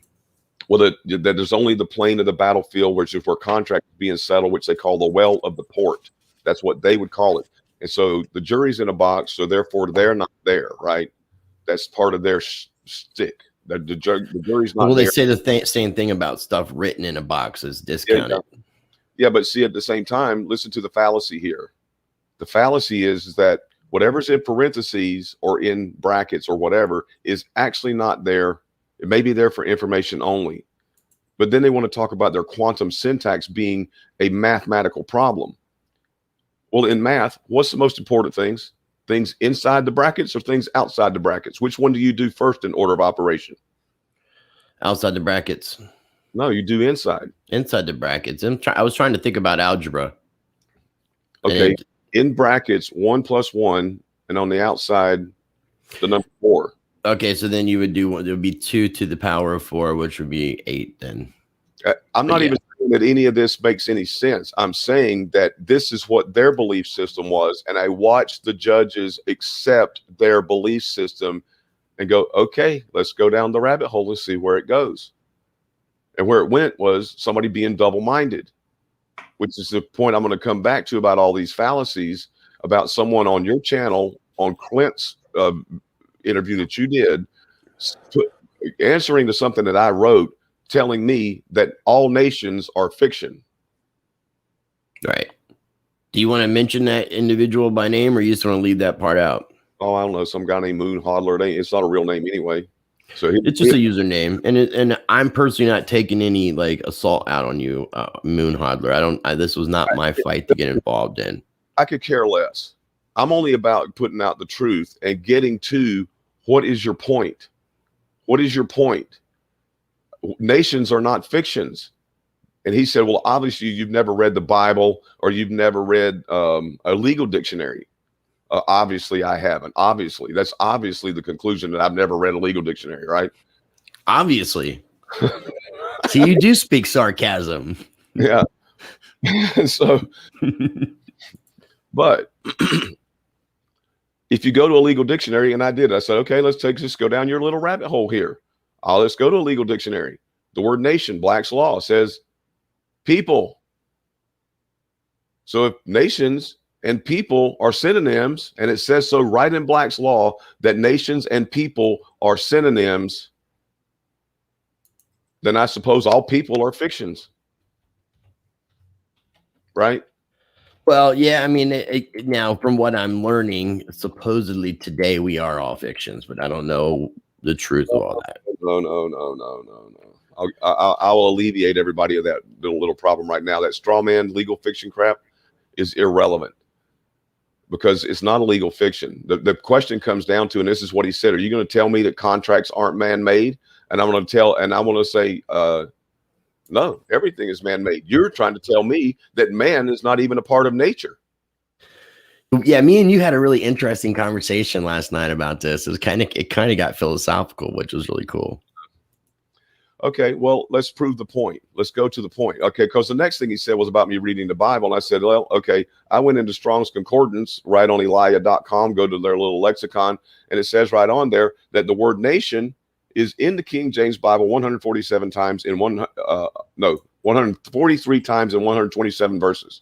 Well, there's only the plane of the battlefield, which is where contracts being settled, which they call the well of the port. That's what they would call it. And so the jury's in a box, so therefore they're not there, right? That's part of their shtick. The jury's not. Well, they there. say the same thing about stuff written in a box is discounted. Yeah, but see, at the same time, listen to the fallacy here. The fallacy is that whatever's in parentheses or in brackets or whatever is actually not there. It may be there for information only, but then they want to talk about their quantum syntax being a mathematical problem. Well, in math, what's the most important things? Things inside the brackets or things outside the brackets? Which one do you do first in order of operation? Outside the brackets. No, you do inside. Inside the brackets. I was trying to think about algebra. Okay. In brackets, 1 plus 1, and on the outside, the number 4. Okay, so then you would do it would be 2 to the power of 4, which would be 8 then. I'm not even saying that any of this makes any sense. I'm saying that this is what their belief system was, and I watched the judges accept their belief system and go, okay, let's go down the rabbit hole and see where it goes. And where it went was somebody being double-minded, which is the point I'm going to come back to about all these fallacies about someone on your channel, on Clint's interview that you did, answering to something that I wrote, telling me that all nations are fiction. Right. Do you want to mention that individual by name, or you just want to leave that part out? Oh, I don't know. Some guy named Moon Hodler. It's not a real name anyway. So it's just a username, and I'm personally not taking any like assault out on you, Moon Hodler. This was not my fight to get involved in. I could care less. I'm only about putting out the truth and getting to what is your point. What is your point? Nations are not fictions. And he said, well, obviously you've never read the Bible, or you've never read a legal dictionary. Obviously I haven't. Obviously, that's obviously the conclusion, that I've never read a legal dictionary, right? Obviously. So you do speak sarcasm. Yeah. So, but if you go to a legal dictionary, and I did, I said, okay, let's go down your little rabbit hole here. Let's go to a legal dictionary. The word nation, Black's Law, says people. So if nations and people are synonyms, and it says so right in Black's Law that nations and people are synonyms, then I suppose all people are fictions. Right? Well, yeah, I mean, now from what I'm learning, supposedly today we are all fictions, but I don't know the truth of all that. No. I will alleviate everybody of that little problem right now. That straw man legal fiction crap is irrelevant, because it's not a legal fiction. The question comes down to, and this is what he said, are you going to tell me that contracts aren't man-made? And I'm going to say, no, everything is man-made. You're trying to tell me that man is not even a part of nature. Yeah, me and you had a really interesting conversation last night about this. It kind of got philosophical, which was really cool. Okay, well, let's prove the point. Let's go to the point. Okay, because the next thing he said was about me reading the Bible. And I said, well, okay, I went into Strong's Concordance, right on Elia.com, go to their little lexicon, and it says right on there that the word nation is in the King James Bible 147 times in 143 times in 127 verses.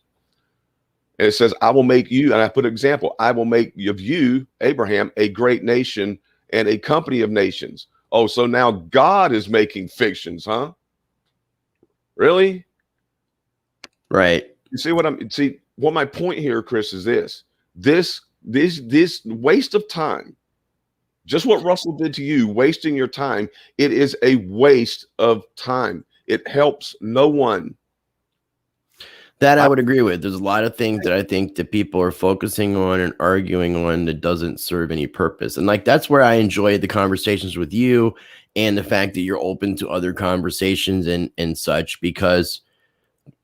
And it says, I will make you, and I put an example, I will make of you, Abraham, a great nation and a company of nations. Oh, so now God is making fictions, huh? Really? Right. You see what my point here, Chris, is this waste of time. Just what Russell did to you, wasting your time. It is a waste of time. It helps no one. That I would agree with. There's a lot of things that I think that people are focusing on and arguing on that doesn't serve any purpose. And like, that's where I enjoy the conversations with you, and the fact that you're open to other conversations and such, because,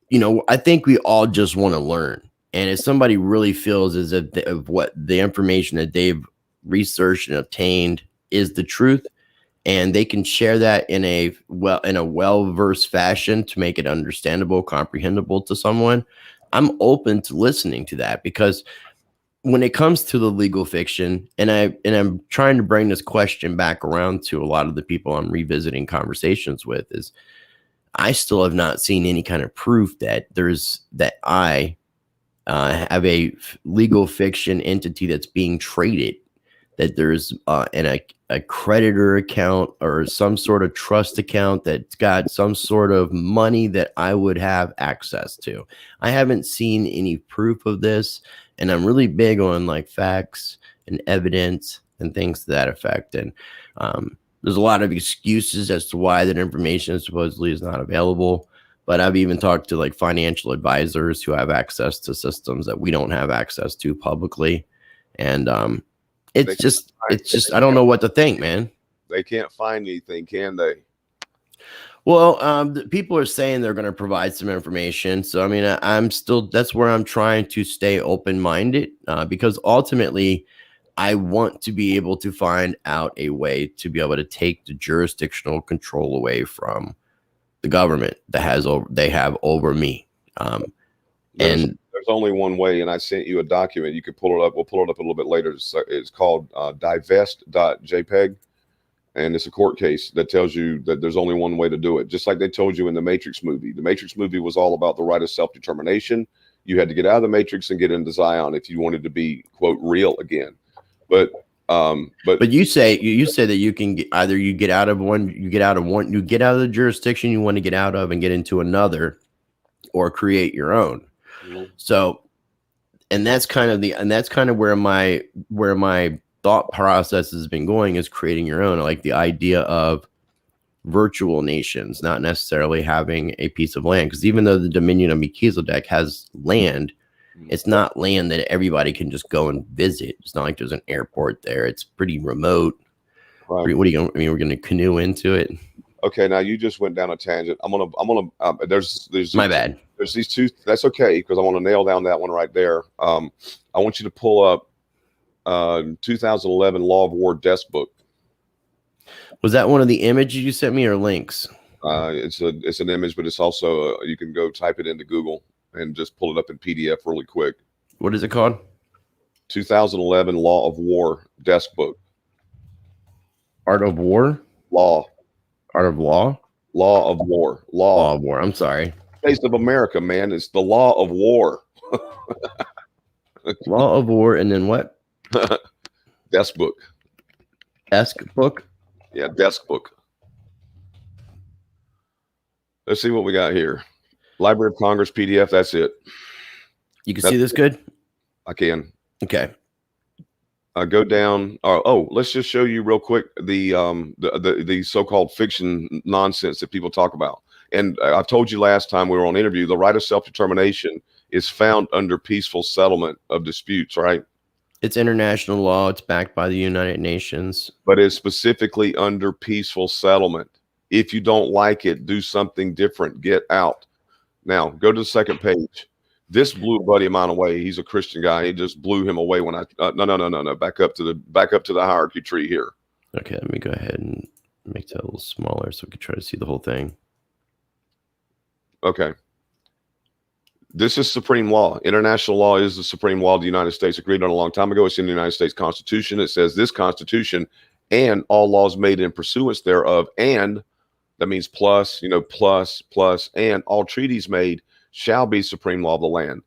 you know, I think we all just want to learn. And if somebody really feels as if what the information that they've researched and obtained is the truth, and they can share that in a well-versed fashion to make it understandable, comprehensible to someone, I'm open to listening to that. Because when it comes to the legal fiction, and I'm trying to bring this question back around to a lot of the people I'm revisiting conversations with, is I still have not seen any kind of proof that I have a legal fiction entity that's being traded, that there's a creditor account or some sort of trust account that's got some sort of money that I would have access to. I haven't seen any proof of this, and I'm really big on like facts and evidence and things to that effect. And there's a lot of excuses as to why that information supposedly is not available. But I've even talked to like financial advisors who have access to systems that we don't have access to publicly. And it's just, I don't know what to think, man. They can't find anything, can they? Well, people are saying they're going to provide some information. So, I mean, I'm still, that's where I'm trying to stay open-minded, because ultimately I want to be able to find out a way to be able to take the jurisdictional control away from the government they have over me. There's only one way, and I sent you a document. You can pull it up. We'll pull it up a little bit later. It's called divest.jpg. And it's a court case that tells you that there's only one way to do it. Just like they told you in the Matrix movie. The Matrix movie was all about the right of self-determination. You had to get out of the Matrix and get into Zion if you wanted to be, quote, real again. But you say that you can either you get out of the jurisdiction you want to get out of and get into another, or create your own. Mm-hmm. So, and that's kind of where my thought process has been going, is creating your own. I like the idea of virtual nations, not necessarily having a piece of land, because even though the Dominion of Melchizedek has land, it's not land that everybody can just go and visit. It's not like there's an airport there. It's pretty remote. Right. What are you going? I mean, we're going to canoe into it. Okay, now you just went down a tangent. I'm gonna. There's my bad. There's these two. That's okay, because I want to nail down that one right there. I want you to pull up 2011 Law of War desk book. Was that one of the images you sent me, or links? It's an image, but it's also you can go type it into Google and just pull it up in PDF really quick. What is it called? 2011 Law of War desk book. Art of War? Law. Art of Law? Law of War. Law of War. I'm sorry. States of America, man. It's the Law of War. Law of War, and then what? Desk book. Desk book? Yeah, desk book. Let's see what we got here. Library of Congress PDF. That's it. You can see this good? I can. Okay. Go down. Let's just show you real quick the so-called fiction nonsense that people talk about. And I've told you last time we were on interview, the right of self-determination is found under peaceful settlement of disputes, right? It's international law. It's backed by the United Nations. But it's specifically under peaceful settlement. If you don't like it, do something different. Get out. Now, go to the second page. This blew a buddy of mine away. He's a Christian guy. It just blew him away when I no. Back up to the hierarchy tree here. Okay, let me go ahead and make that a little smaller so we can try to see the whole thing. Okay. This is supreme law. International law is the supreme law of the United States, agreed on a long time ago. It's in the United States Constitution. It says this Constitution and all laws made in pursuance thereof, and that means plus, and all treaties made shall be supreme law of the land.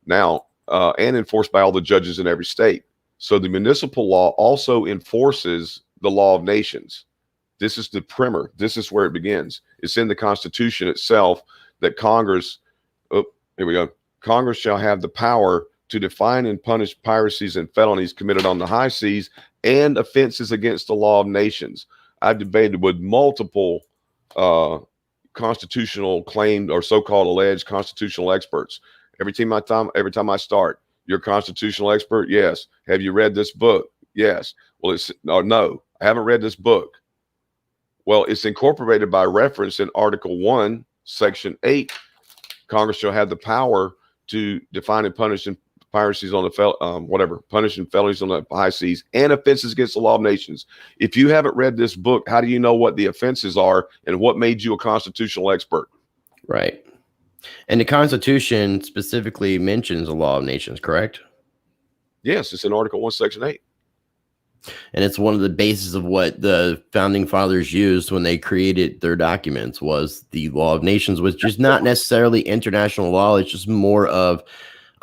Now, and enforced by all the judges in every state. So the municipal law also enforces the law of nations. This is the primer. This is where it begins. It's in the Constitution itself that Congress, here we go. Congress shall have the power to define and punish piracies and felonies committed on the high seas and offenses against the law of nations. I've debated with multiple constitutional claimed or so-called alleged constitutional experts. Every time I start, you're a constitutional expert? Yes. Have you read this book? Yes. Well, no, I haven't read this book. Well, it's incorporated by reference in Article 1, Section 8. Congress shall have the power to define and punish piracies on the punishing felonies on the high seas and offenses against the law of nations. If you haven't read this book, how do you know what the offenses are and what made you a constitutional expert? Right. And the Constitution specifically mentions the law of nations, correct? Yes, it's in Article 1, Section 8. And it's one of the bases of what the founding fathers used when they created their documents was the law of nations, which is not necessarily international law. It's just more of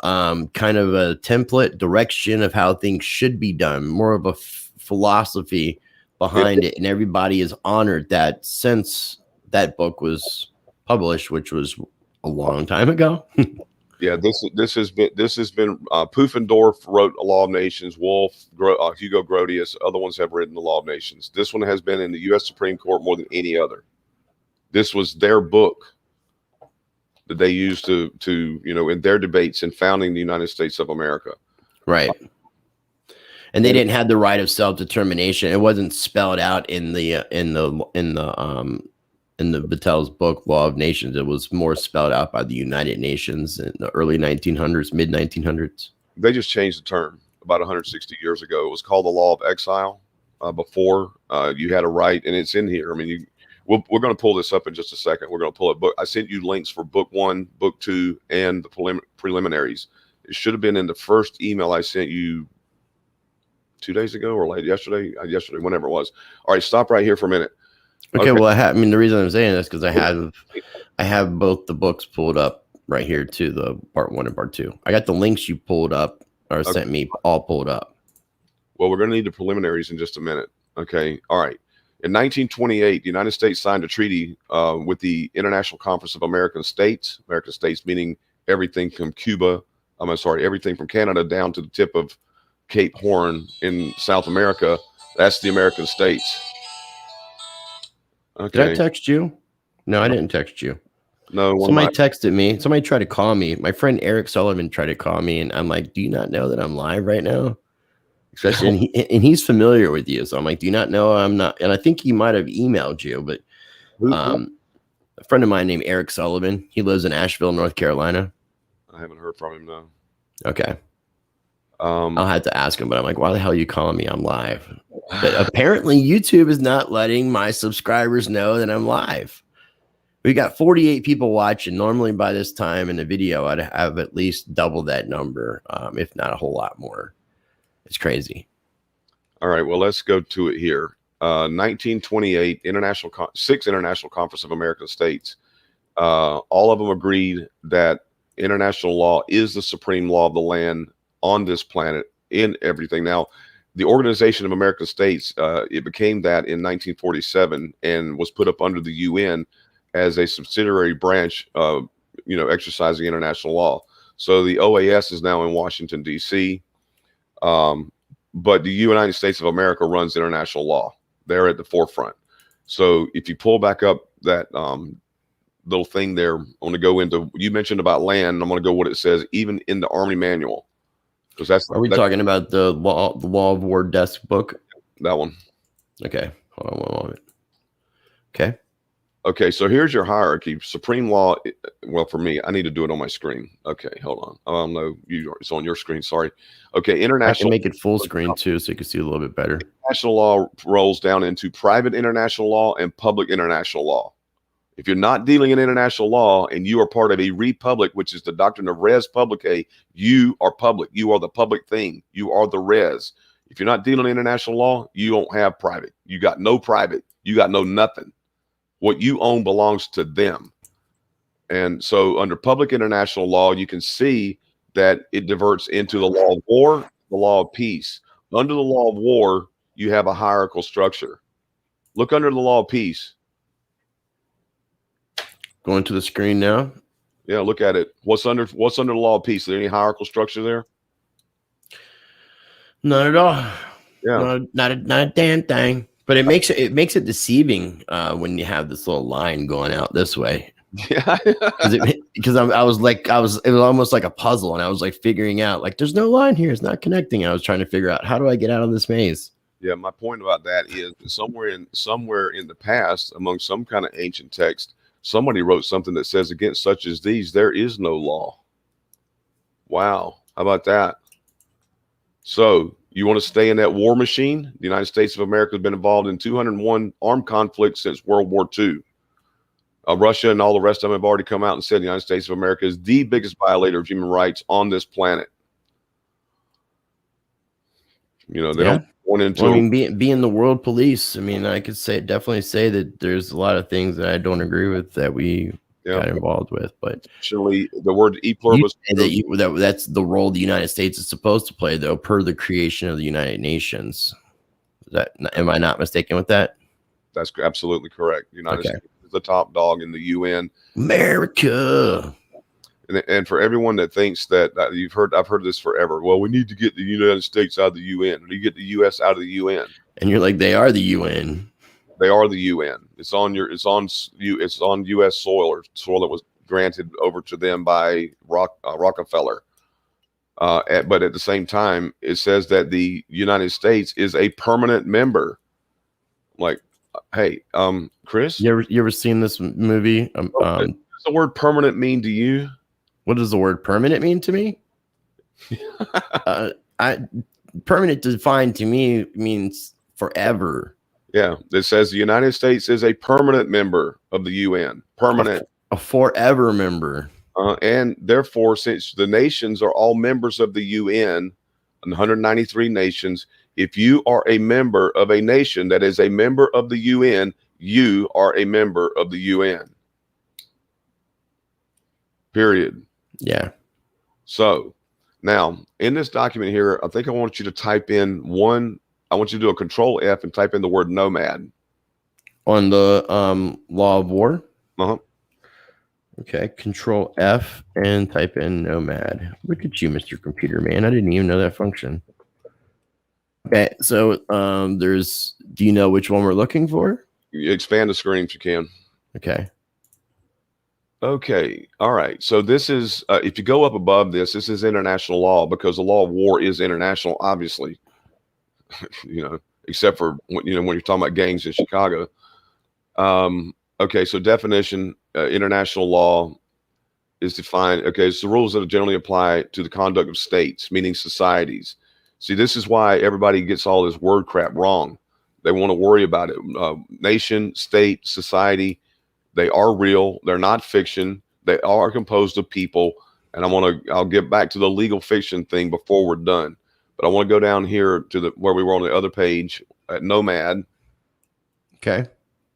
kind of a template direction of how things should be done, more of a philosophy behind it. And everybody is honored that since that book was published, which was a long time ago. Yeah, this has been Pufendorf wrote A Law of Nations. Wolf, Hugo Grotius, other ones have written The Law of Nations. This one has been in the U.S. Supreme Court more than any other. This was their book that they used to in their debates in founding the United States of America. Right. And they didn't have the right of self-determination. It wasn't spelled out in the in the Vattel's book, Law of Nations, it was more spelled out by the United Nations in the early 1900s, mid 1900s. They just changed the term about 160 years ago. It was called the Law of Exile. Before you had a right, and it's in here. I mean, we're going to pull this up in just a second. We're going to pull it. I sent you links for book 1, book 2, and the preliminaries. It should have been in the first email I sent you 2 days ago or late yesterday, whenever it was. All right, stop right here for a minute. Okay. Well, I mean, the reason I'm saying this because I have both the books pulled up right here too, the part 1 and part 2. I got the links you pulled up or sent me all pulled up. Well, we're going to need the preliminaries in just a minute. Okay. All right. In 1928, the United States signed a treaty with the International Conference of American States meaning everything from everything from Canada down to the tip of Cape Horn in South America. That's the American states. Okay. Did I text you? No, I didn't text you. No. Somebody texted me. Somebody tried to call me. My friend Eric Sullivan tried to call me, and I'm like, do you not know that I'm live right now? Especially, and he's familiar with you. So I'm like, do you not know I'm not? And I think he might have emailed you, but a friend of mine named Eric Sullivan, he lives in Asheville, North Carolina. I haven't heard from him, no. Okay. I'll have to ask him, but I'm like, why the hell are you calling me? I'm live. But apparently YouTube is not letting my subscribers know that I'm live. We got 48 people watching. Normally by this time in the video, I'd have at least double that number, if not a whole lot more. It's crazy. All right, well, let's go to it here. 1928, six International Conference of American States. All of them agreed that international law is the supreme law of the land on this planet in everything. Now, the Organization of American States, it became that in 1947 and was put up under the UN as a subsidiary branch of, exercising international law. So the OAS is now in Washington, D.C., but the United States of America runs international law. They're at the forefront. So if you pull back up that little thing there, I'm going to go into, you mentioned about land. I'm going to go what it says, even in the Army manual. Are we talking about the Law of War desk book? That one. Okay. Hold on one moment. Okay. Okay, so here's your hierarchy. Supreme law. Well, for me, I need to do it on my screen. Okay, hold on. I don't know. It's on your screen. Sorry. Okay, international. I can make it full screen too, so you can see a little bit better. International law rolls down into private international law and public international law. If you're not dealing in international law and you are part of a republic, which is the doctrine of res publicae, you are public. You are the public thing. You are the res. If you're not dealing in international law, you don't have private. You got no private. You got no nothing. What you own belongs to them. And so under public international law, you can see that it diverts into the law of war, the law of peace. Under the law of war, you have a hierarchical structure. Look under the law of peace. Going to the screen now. Yeah, look at it. What's under the law of peace? Is there any hierarchical structure there? Not at all. Yeah, not a damn thing. But it makes it deceiving when you have this little line going out this way. Yeah, because it was almost like a puzzle, and I was like figuring out like there's no line here, it's not connecting. I was trying to figure out how do I get out of this maze. Yeah, my point about that is somewhere in the past, among some kind of ancient text, somebody wrote something that says, against such as these, there is no law. Wow. How about that? So you want to stay in that war machine? The United States of America has been involved in 201 armed conflicts since World War II. Russia and all the rest of them have already come out and said the United States of America is the biggest violator of human rights on this planet. They don't want into. Well, I mean, being the world police, I mean, I could definitely say that there's a lot of things that I don't agree with that we got involved with, but actually, the word e pluribus. That's the role the United States is supposed to play, though, per the creation of the United Nations. Am I not mistaken with that? That's absolutely correct. United States is the top dog in the UN. America. And for everyone that thinks that I've heard this forever. Well, we need to get the United States out of the UN. We get the U.S. out of the UN. And you're like, they are the UN. They are the UN. It's on U.S. soil, or soil that was granted over to them by Rockefeller. But at the same time, it says that the United States is a permanent member. Like, Hey, Chris, You ever seen this movie? what does the word permanent mean to you? What does the word permanent mean to me? I permanent defined to me means forever. Yeah, it says the United States is a permanent member of the UN. Permanent. A forever member. And therefore, since the nations are all members of the UN, 193 nations, if you are a member of a nation that is a member of the UN, you are a member of the UN. Period. Yeah. So now in this document here, I think I want you to type in I want you to do a control F and type in the word nomad. On the law of war? Uh-huh. Okay, control F and type in nomad. Look at you, Mr. Computer Man. I didn't even know that function. Okay, so do you know which one we're looking for? You expand the screen if you can. Okay. Okay. All right. So this is, if you go up above this is international law, because the law of war is international, obviously, except for, when you're talking about gangs in Chicago. Okay. So definition, international law is defined. Okay. It's the rules that generally apply to the conduct of states, meaning societies. See, this is why everybody gets all this word crap wrong. They want to worry about it. Nation, state, society. They are real. They're not fiction. They are composed of people. And I'll get back to the legal fiction thing before we're done. But I want to go down here to where we were on the other page at Nomad. Okay.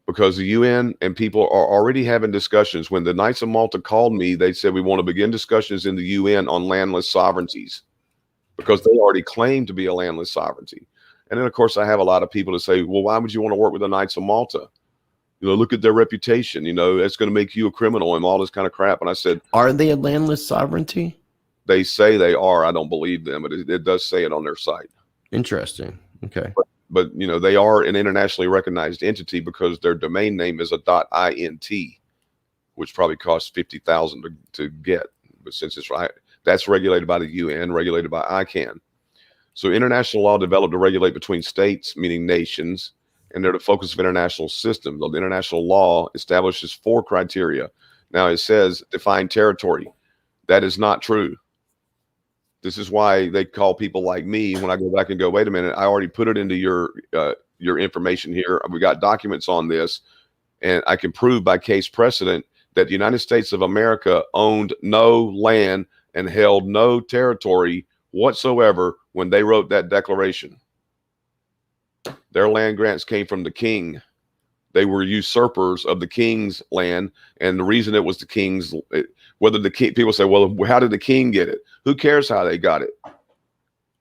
Because the UN and people are already having discussions. When the Knights of Malta called me, they said, we want to begin discussions in the UN on landless sovereignties, because they already claim to be a landless sovereignty. And then, of course, I have a lot of people that say, well, why would you want to work with the Knights of Malta? Look at their reputation. It's going to make you a criminal and all this kind of crap. And I said, are they a landless sovereignty? They say they are. I don't believe them, but it does say it on their site. Interesting. Okay. But they are an internationally recognized entity because their domain name is a .int, which probably costs $50,000 to get. But since it's right, that's regulated by the UN, regulated by ICANN. So international law developed to regulate between states, meaning nations, and they're the focus of international system. The international law establishes 4 criteria. Now it says define territory. That is not true. This is why they call people like me, when I go back and go, wait a minute, I already put it into your information here. We got documents on this, and I can prove by case precedent that the United States of America owned no land and held no territory whatsoever when they wrote that declaration. Their land grants came from the king. They were usurpers of the king's land. And the reason it was the king's, whether the king, people say, well, how did the king get it? Who cares how they got it?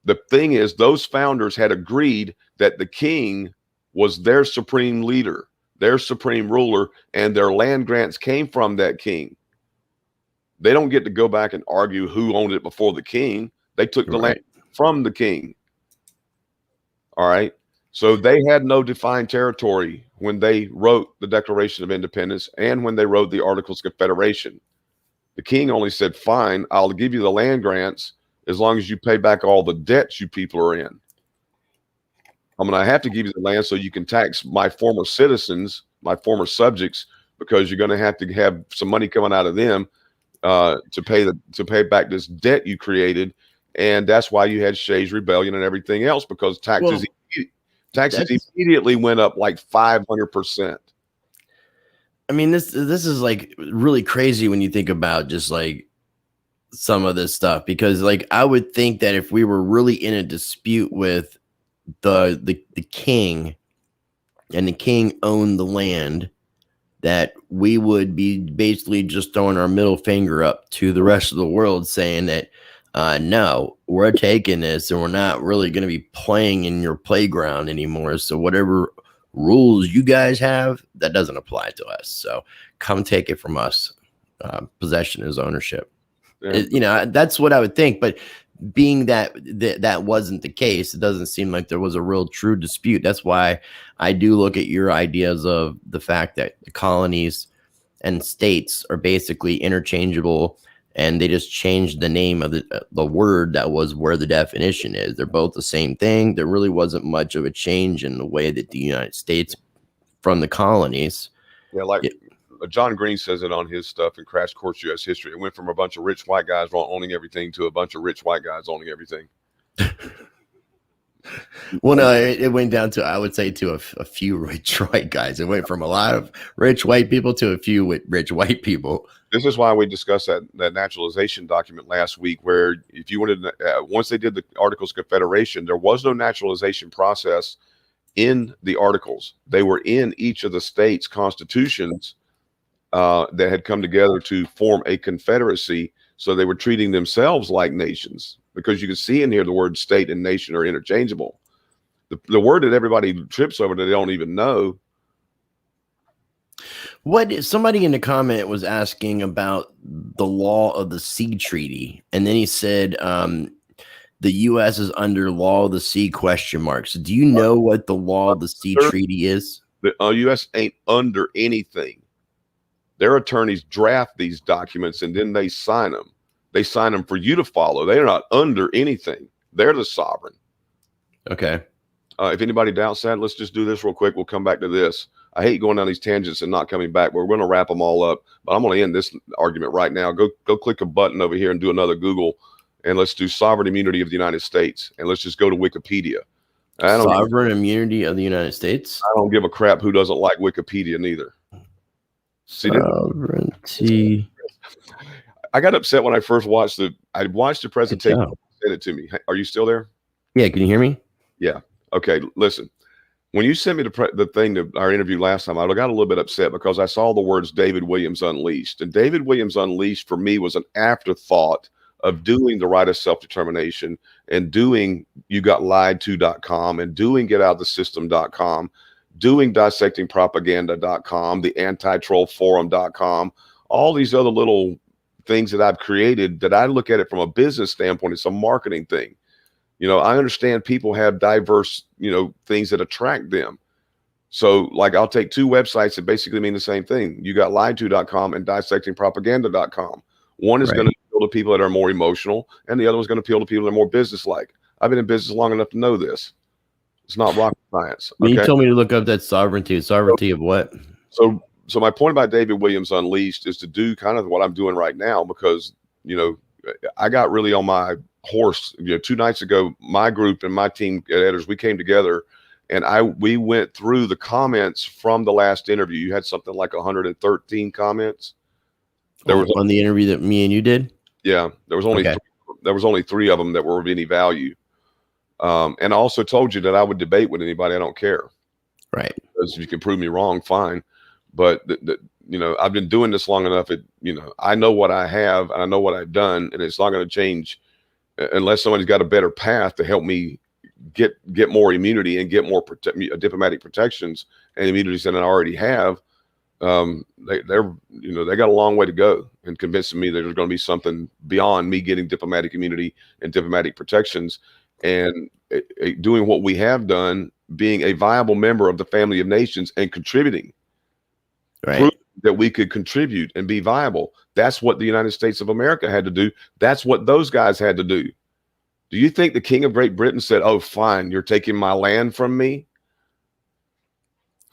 The thing is, those founders had agreed that the king was their supreme leader, their supreme ruler, and their land grants came from that king. They don't get to go back and argue who owned it before the king. They took the land from the king. All right. So they had no defined territory when they wrote the Declaration of Independence and when they wrote the Articles of Confederation. The king only said, fine, I'll give you the land grants as long as you pay back all the debts you people are in. I'm going to have to give you the land so you can tax my former citizens, my former subjects, because you're going to have some money coming out of them to pay back this debt you created. And that's why you had Shays' Rebellion and everything else, because taxes immediately went up like 500%. I mean, this is like really crazy when you think about just like some of this stuff, because like I would think that if we were really in a dispute with the king and the king owned the land, that we would be basically just throwing our middle finger up to the rest of the world saying that no, we're taking this and we're not really going to be playing in your playground anymore. So whatever rules you guys have, that doesn't apply to us. So come take it from us. Possession is ownership. Yeah. That's what I would think. But being that wasn't the case, it doesn't seem like there was a real true dispute. That's why I do look at your ideas of the fact that the colonies and states are basically interchangeable, and they just changed the name of the word that was where the definition is. They're both the same thing. There really wasn't much of a change in the way that the United States from the colonies. Yeah, like John Green says it on his stuff in Crash Course U.S. History. It went from a bunch of rich white guys owning everything to a bunch of rich white guys owning everything. Well, no, it went down to, I would say, to a few rich white guys. It went from a lot of rich white people to a few rich white people. This is why we discussed that naturalization document last week, where if you wanted, once they did the Articles of Confederation, there was no naturalization process in the Articles. They were in each of the states' constitutions that had come together to form a confederacy. So they were treating themselves like nations, because you can see in here the word state and nation are interchangeable. The word that everybody trips over that they don't even know. What somebody in the comment was asking about the law of the sea treaty, and then he said the U.S. is under law of the sea question marks. Do you know what the law of the sea treaty is? The U.S. ain't under anything. Their attorneys draft these documents and then they sign them. They sign them for you to follow. They're not under anything. They're the sovereign. Okay. If anybody doubts that, let's just do this real quick. We'll come back to this. I hate going down these tangents and not coming back, but we're going to wrap them all up. But I'm going to end this argument right now. Go click a button over here and do another Google, and let's do sovereign immunity of the United States. And let's just go to Wikipedia. Sovereign immunity of the United States? I don't give a crap who doesn't like Wikipedia neither. Sovereignty. I got upset when I first watched the presentation. Sent it to me. Are you still there? Yeah. Can you hear me? Yeah. Okay. Listen, when you sent me the thing to our interview last time, I got a little bit upset because I saw the words David Williams Unleashed, and David Williams Unleashed for me was an afterthought of doing the right of self-determination and doing YouGotLiedTo.com and doing GetOutTheSystem.com, doing DissectingPropaganda.com, the AntiTrollForum.com, all these other little things that I've created that I look at it from a business standpoint. It's a marketing thing. You know, I understand people have diverse, things that attract them. So like I'll take two websites that basically mean the same thing. YouGotLiedTo.com and DissectingPropaganda.com. One is going to appeal to people that are more emotional, and the other one's going to appeal to people that are more business-like. I've been in business long enough to know this. It's not rocket science. Okay? You told me to look up that sovereignty. Sovereignty of what? So my point about David Williams Unleashed is to do kind of what I'm doing right now, because, I got really on my horse. 2 nights ago, my group and my team editors, we came together and we went through the comments from the last interview. You had something like 113 comments. There was on the interview that me and you did. Yeah, there was only 3 of them that were of any value. And I also told you that I would debate with anybody. I don't care. Right. Because if you can prove me wrong, fine. But I've been doing this long enough. I know what I have and I know what I've done, and it's not going to change unless somebody's got a better path to help me get more immunity and get more diplomatic protections and immunities than I already have. They got a long way to go in convincing me that there's going to be something beyond me getting diplomatic immunity and diplomatic protections and doing what we have done, being a viable member of the family of nations and contributing. Right. Prove that we could contribute and be viable. That's what the United States of America had to do. That's what those guys had to do. Do you think the King of Great Britain said, "Oh, fine, you're taking my land from me"?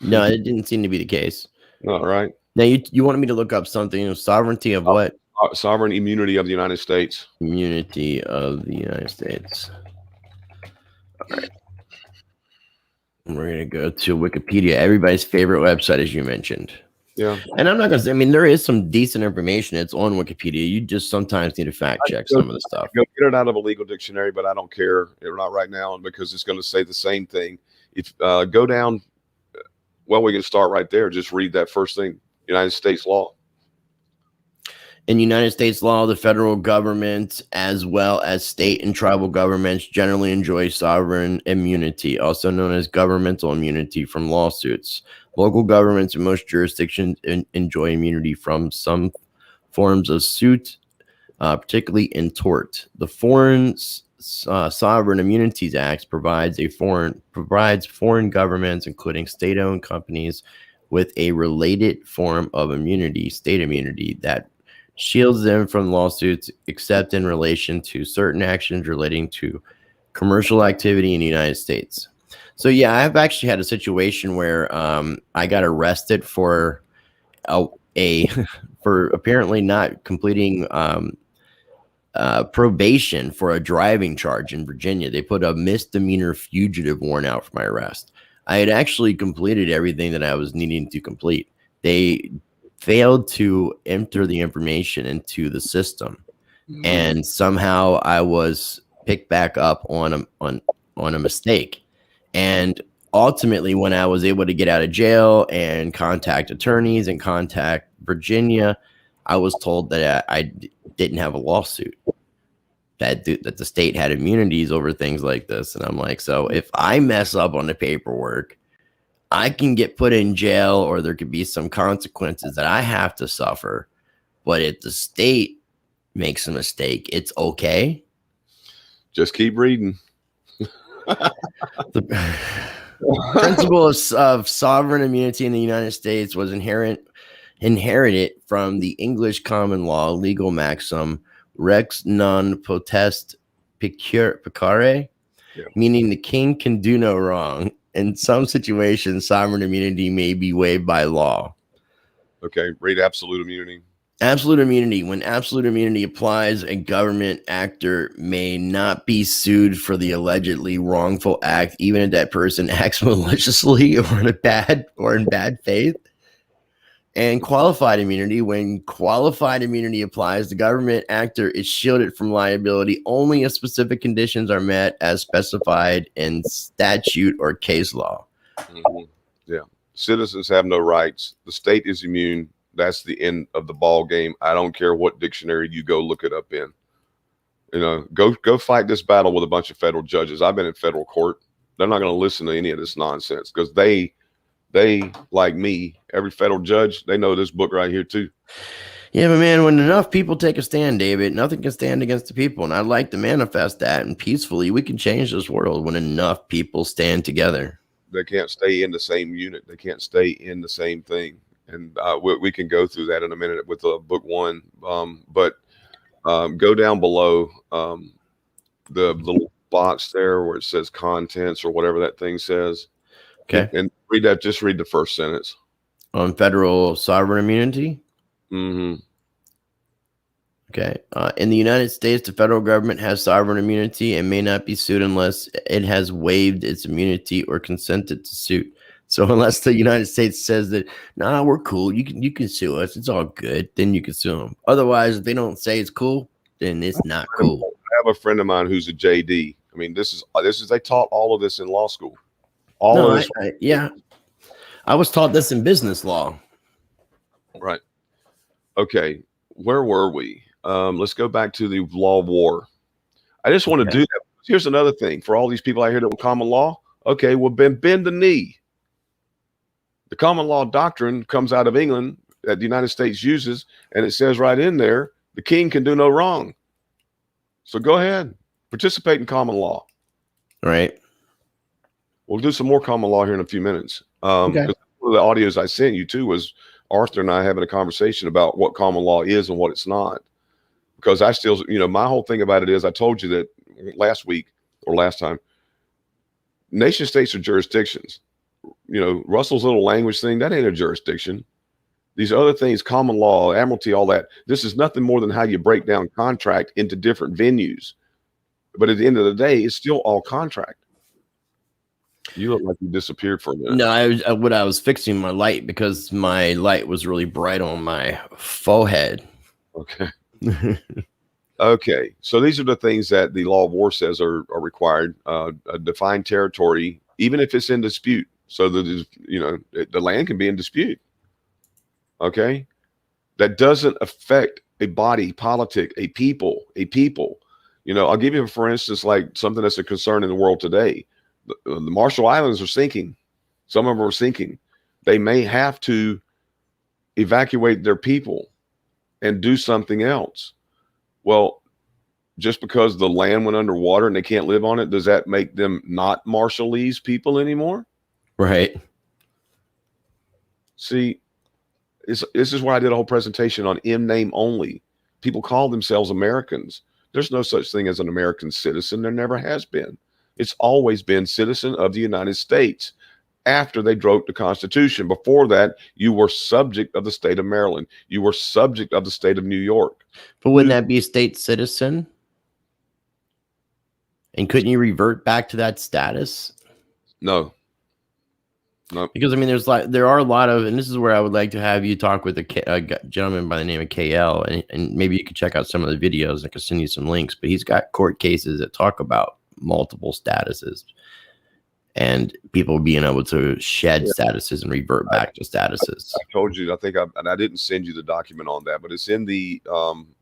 No, it didn't seem to be the case. All right. Now you wanted me to look up something. Sovereignty of what? Sovereign immunity of the United States. Immunity of the United States. All right. We're going to go to Wikipedia, everybody's favorite website, as you mentioned. Yeah. And I'm not going to say, there is some decent information. It's on Wikipedia. You just sometimes need to fact check some of the stuff. Go get it out of a legal dictionary, but I don't care. Not right now, because it's going to say the same thing. If go down, we can start right there. Just read that first thing. United States law. In United States law, the federal government, as well as state and tribal governments, generally enjoy sovereign immunity, also known as governmental immunity from lawsuits. Local governments in most jurisdictions enjoy immunity from some forms of suit, particularly in tort. The Foreign Sovereign Immunities Act provides foreign governments, including state-owned companies, with a related form of immunity, state immunity, that shields them from lawsuits except in relation to certain actions relating to commercial activity in the United States. So yeah, I've actually had a situation where I got arrested for a for apparently not completing probation for a driving charge in Virginia. They put a misdemeanor fugitive warrant out for my arrest. I had actually completed everything that I was needing to complete. They failed to enter the information into the system, and somehow I was picked back up on a mistake. And ultimately, when I was able to get out of jail and contact attorneys and contact Virginia, I was told that I didn't have a lawsuit, that the state had immunities over things like this. And I'm like, so if I mess up on the paperwork, I can get put in jail, or there could be some consequences that I have to suffer. But if the state makes a mistake, it's okay. Just keep reading. The principle of sovereign immunity in the United States was inherited from the English common law legal maxim rex non potest pecare, meaning the king can do no wrong. In some situations, sovereign immunity may be waived by law. Okay, read absolute immunity. Absolute immunity. When absolute immunity applies, a government actor may not be sued for the allegedly wrongful act, even if that person acts maliciously or in bad faith. And qualified immunity. When qualified immunity applies, the government actor is shielded from liability only if specific conditions are met as specified in statute or case law. Yeah. Citizens have no rights. The state is immune. That's the end of the ball game. I don't care what dictionary you go look it up in. You know, go fight this battle with a bunch of federal judges. I've been in federal court. They're not going to listen to any of this nonsense, because they like me, every federal judge, they know this book right here too. Yeah, but man, when enough people take a stand, David, nothing can stand against the people. And I'd like to manifest that, and peacefully we can change this world when enough people stand together. They can't stay in the same unit. They can't stay in the same thing. And we can go through that in a minute with book one. But go down below the little box there where it says contents or whatever that thing says. Okay. And read that. Just read the first sentence. On federal sovereign immunity? Mm-hmm. Okay. In the United States, the federal government has sovereign immunity and may not be sued unless it has waived its immunity or consented to suit. So unless the United States says that, nah, we're cool, you can sue us, it's all good, then you can sue them. Otherwise, if they don't say it's cool, then it's not cool. I have a friend of mine who's a JD. I mean, this is they taught all of this in law school. Yeah. I was taught this in business law. Right. Okay. Where were we? Let's go back to the law of war. I just want to do that. Here's another thing for all these people out here that were common law. Okay, well, bend the knee. The common law doctrine comes out of England that the United States uses, and it says right in there, the king can do no wrong. So go ahead, participate in common law. Right. We'll do some more common law here in a few minutes. Okay. One of the audios I sent you too was Arthur and I having a conversation about what common law is and what it's not. Because I still, my whole thing about it is, I told you that last week or last time, nation states are jurisdictions. Russell's little language thing, that ain't a jurisdiction. These other things, common law, admiralty, all that, this is nothing more than how you break down contract into different venues. But at the end of the day, it's still all contract. You look like you disappeared for a minute. No, I was fixing my light because my light was really bright on my forehead. Okay. Okay. So these are the things that the law of war says are required. A defined territory, even if it's in dispute. So that the land can be in dispute. Okay. That doesn't affect a body politic, a people. I'll give you, for instance, like something that's a concern in the world today. The Marshall Islands are sinking. Some of them are sinking. They may have to evacuate their people and do something else. Well, just because the land went underwater and they can't live on it, does that make them not Marshallese people anymore? Right. See, this is why I did a whole presentation on in name only. People call themselves Americans. There's no such thing as an American citizen. There never has been. It's always been citizen of the United States. After they wrote the Constitution, before that, you were subject of the state of Maryland. You were subject of the state of New York. But wouldn't that be a state citizen? And couldn't you revert back to that status? No. No. Because I mean, there are a lot of, and this is where I would like to have you talk with a gentleman by the name of KL, and maybe you could check out some of the videos. I can send you some links, but he's got court cases that talk about multiple statuses and people being able to shed statuses and revert back to statuses. I told you, I didn't send you the document on that, but it's in the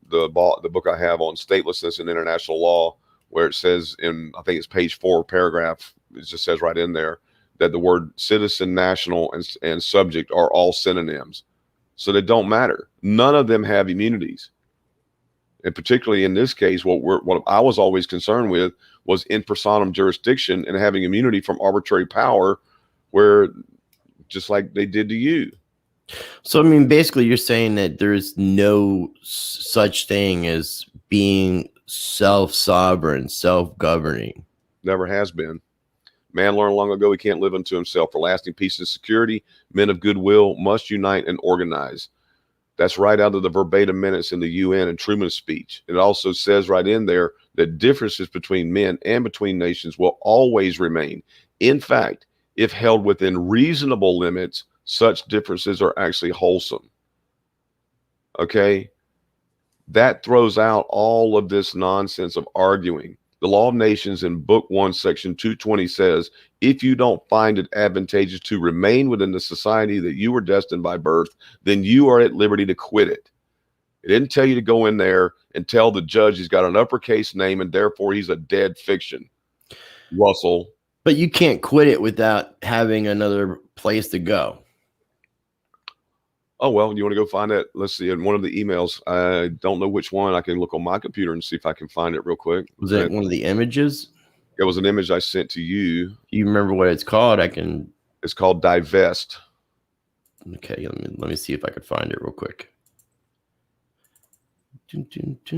book I have on statelessness and international law, where it says I think it's page 4, paragraph, it just says right in there that the word citizen, national, and subject are all synonyms. So they don't matter. None of them have immunities. And particularly in this case, what I was always concerned with was in personam jurisdiction and having immunity from arbitrary power, where just like they did to you. So, I mean, basically you're saying that there's no such thing as being self-sovereign, self-governing. Never has been. Man learned long ago he can't live unto himself. For lasting peace and security, men of goodwill must unite and organize. That's right out of the verbatim minutes in the UN and Truman's speech. It also says right in there that differences between men and between nations will always remain. In fact, if held within reasonable limits, such differences are actually wholesome. Okay? That throws out all of this nonsense of arguing. The Law of Nations in Book 1, Section 220 says, if you don't find it advantageous to remain within the society that you were destined by birth, then you are at liberty to quit it. It didn't tell you to go in there and tell the judge he's got an uppercase name and therefore he's a dead fiction. Russell. But you can't quit it without having another place to go. Oh, well, you want to go find it? Let's see. In one of the emails, I don't know which one. I can look on my computer and see if I can find it real quick. Was it one of the images? It was an image I sent to you. Do you remember what it's called? It's called Divest. Okay, let me see if I could find it real quick. Everything's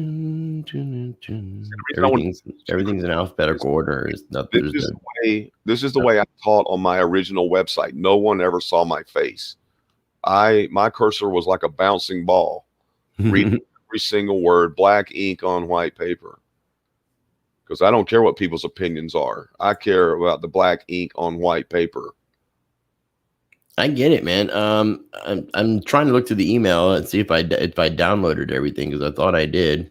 in alphabetical order. This is the way I taught on my original website. No one ever saw my face. My cursor was like a bouncing ball, reading every single word, black ink on white paper. Because I don't care what people's opinions are. I care about the black ink on white paper. I get it, man. I'm trying to look through the email and see if I downloaded everything, because I thought I did.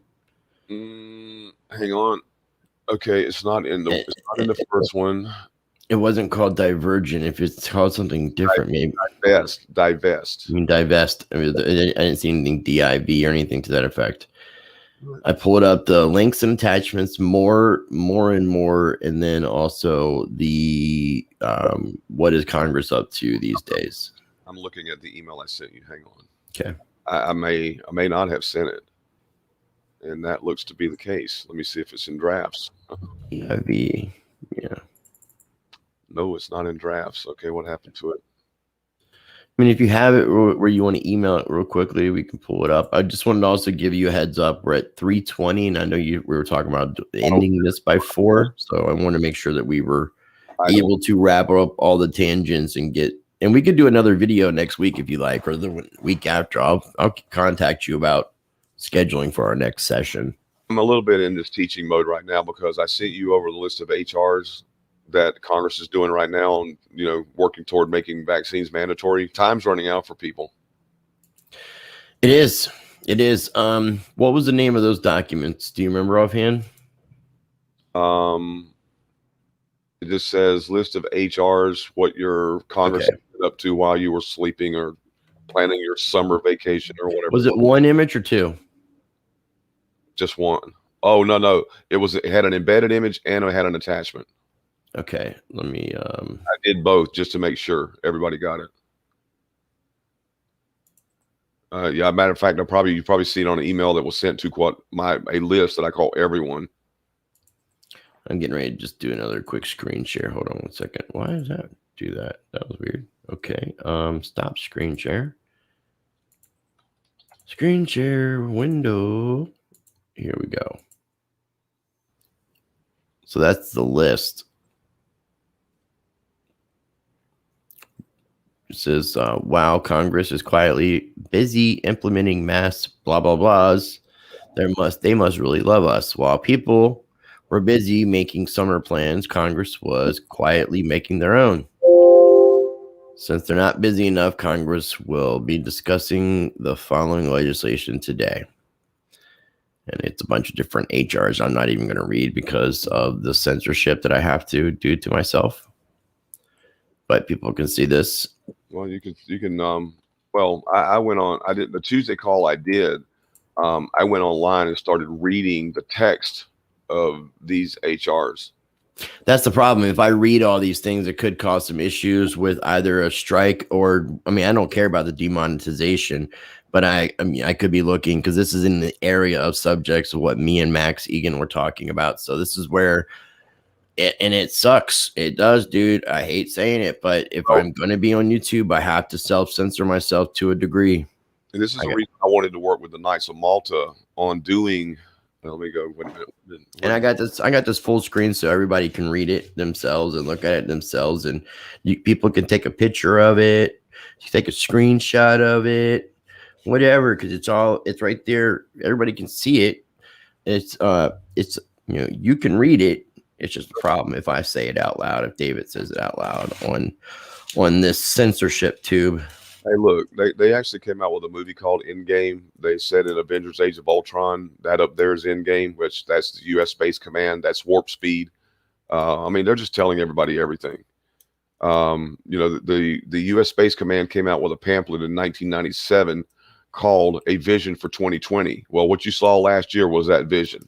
Hang on. Okay, it's not in the first one. It wasn't called Divergent. If it's called something different, maybe Divest. I mean, divest. I didn't see anything DIV or anything to that effect. I pulled up the links and attachments, more and more, and then also the what is Congress up to these days? I'm looking at the email I sent you. Hang on. Okay. I may not have sent it, and that looks to be the case. Let me see if it's in drafts. DIV. Yeah. No, it's not in drafts. Okay, what happened to it? I mean, if you have it where you want to email it real quickly, we can pull it up. I just wanted to also give you a heads up. We're at 3:20, and I know we were talking about ending this by 4, so I want to make sure that we were able to wrap up all the tangents and we could do another video next week if you like, or the week after. I'll contact you about scheduling for our next session. I'm a little bit in this teaching mode right now because I sent you over the list of HRs that Congress is doing right now, and working toward making vaccines mandatory. Time's running out for people. It is. What was the name of those documents? Do you remember offhand? It just says list of HRs, what your Congress has been up to while you were sleeping or planning your summer vacation or whatever. Was it one image or two? Just one. Oh, no. It had an embedded image and it had an attachment. Okay, let me I did both just to make sure everybody got it. Yeah, matter of fact, you've probably seen on an email that was sent to a list that I call everyone. I'm getting ready to just do another quick screen share. Hold on one second. Why does that do that? That was weird. Okay, stop screen share. Screen share window. Here we go. So that's the list It says, while Congress is quietly busy implementing mass blah blah blahs, they must really love us. While people were busy making summer plans, Congress was quietly making their own. Since they're not busy enough, Congress will be discussing the following legislation today. And it's a bunch of different HRs I'm not even going to read because of the censorship that I have to do to myself. But people can see this. Well, you can. Well, I went on. I did the Tuesday call. I did. I went online and started reading the text of these HRs. That's the problem. If I read all these things, it could cause some issues with either a strike or, I mean, I don't care about the demonetization, but I mean, I could be looking because this is in the area of subjects of what me and Max Egan were talking about. So this is where, and it sucks. It does, dude. I hate saying it, but if I'm going to be on YouTube, I have to self-censor myself to a degree. And this is the reason I wanted to work with the Knights of Malta on doing. Let me go. Wait a minute. And I got this full screen so everybody can read it themselves and look at it themselves, and people can take a picture of it, take a screenshot of it, whatever, because it's right there. Everybody can see it. It's you can read it. It's just a problem if I say it out loud. If David says it out loud on this censorship tube. Hey, look, they actually came out with a movie called Endgame. They said in Avengers Age of Ultron, that up there is Endgame, which that's the U.S. Space Command. That's warp speed. I mean, they're just telling everybody everything. The U.S. Space Command came out with a pamphlet in 1997 called A Vision for 2020. Well, what you saw last year was that vision.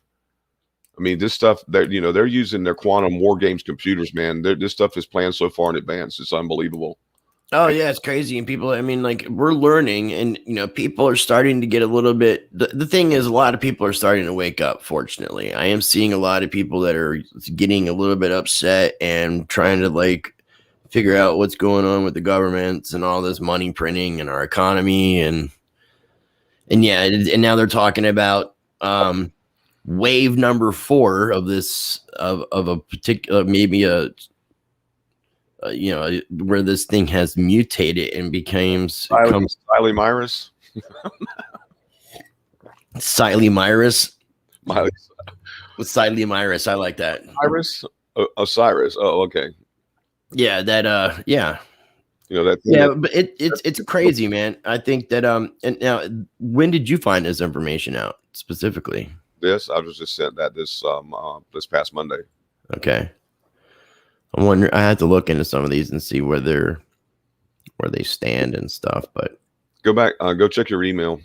I mean, this stuff, they're using their quantum war games computers, man. This stuff is planned so far in advance. It's unbelievable. Oh yeah, it's crazy. And people, I mean, like, we're learning, and people are starting to get a little bit, the thing is, a lot of people are starting to wake up. Fortunately, I am seeing a lot of people that are getting a little bit upset and trying to figure out what's going on with the governments and all this money printing and our economy. And yeah, and now they're talking about wave number 4 of this, of a particular, maybe where this thing has mutated and becomes Silemyrus. Silemyrus. Silemyrus. I like that. Iris. Osiris. Oh, okay. Yeah, that. Yeah. That. Yeah, but it's crazy, man. I think that and now, when did you find this information out specifically? I was just sent that this past Monday. Okay. I wonder. I had to look into some of these and see where they stand and stuff. But go back, go check your email.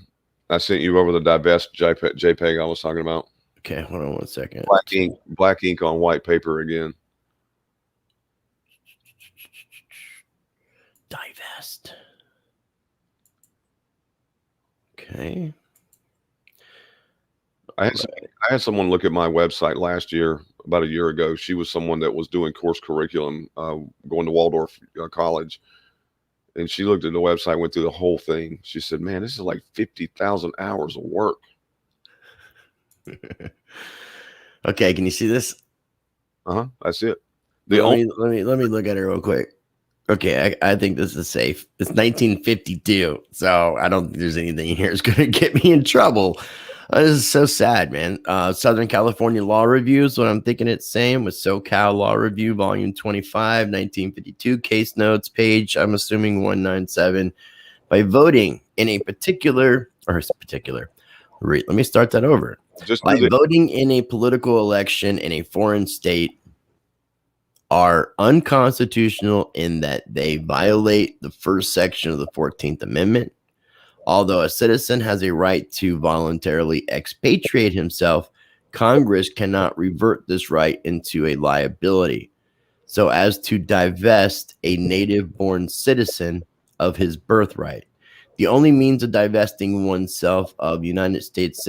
I sent you over the divest JPEG I was talking about. Okay, hold on one second. Black ink on white paper again. Divest. Okay. I had someone look at my website last year, about a year ago. She was someone that was doing course curriculum, going to Waldorf College. And she looked at the website, went through the whole thing. She said, man, this is like 50,000 hours of work. Okay, can you see this? That's it. Let me look at it real quick. Okay, I think this is safe. It's 1952, so I don't think there's anything here that's going to get me in trouble. This is so sad, man. Southern California Law Review is what I'm thinking it's saying, with SoCal Law Review, Volume 25, 1952, case notes, page, I'm assuming 197. By voting in a particular, let me start that over. By voting in a political election in a foreign state are unconstitutional in that they violate the first section of the 14th Amendment. Although a citizen has a right to voluntarily expatriate himself, Congress cannot revert this right into a liability, so as to divest a native-born citizen of his birthright. The only means of divesting oneself of United States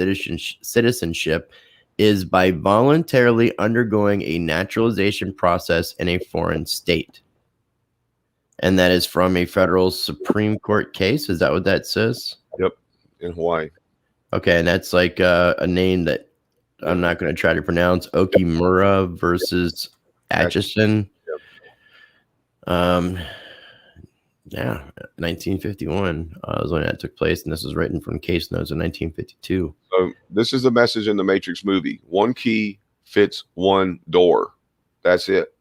citizenship is by voluntarily undergoing a naturalization process in a foreign state. And that is from a federal Supreme Court case. Is that what that says? Yep, in Hawaii. Okay, and that's like a name that I'm not going to try to pronounce. Okimura versus Atchison. Yep. Yeah, 1951 was when that took place, and this was written from case notes in 1952. So this is the message in the Matrix movie. One key fits one door. That's it.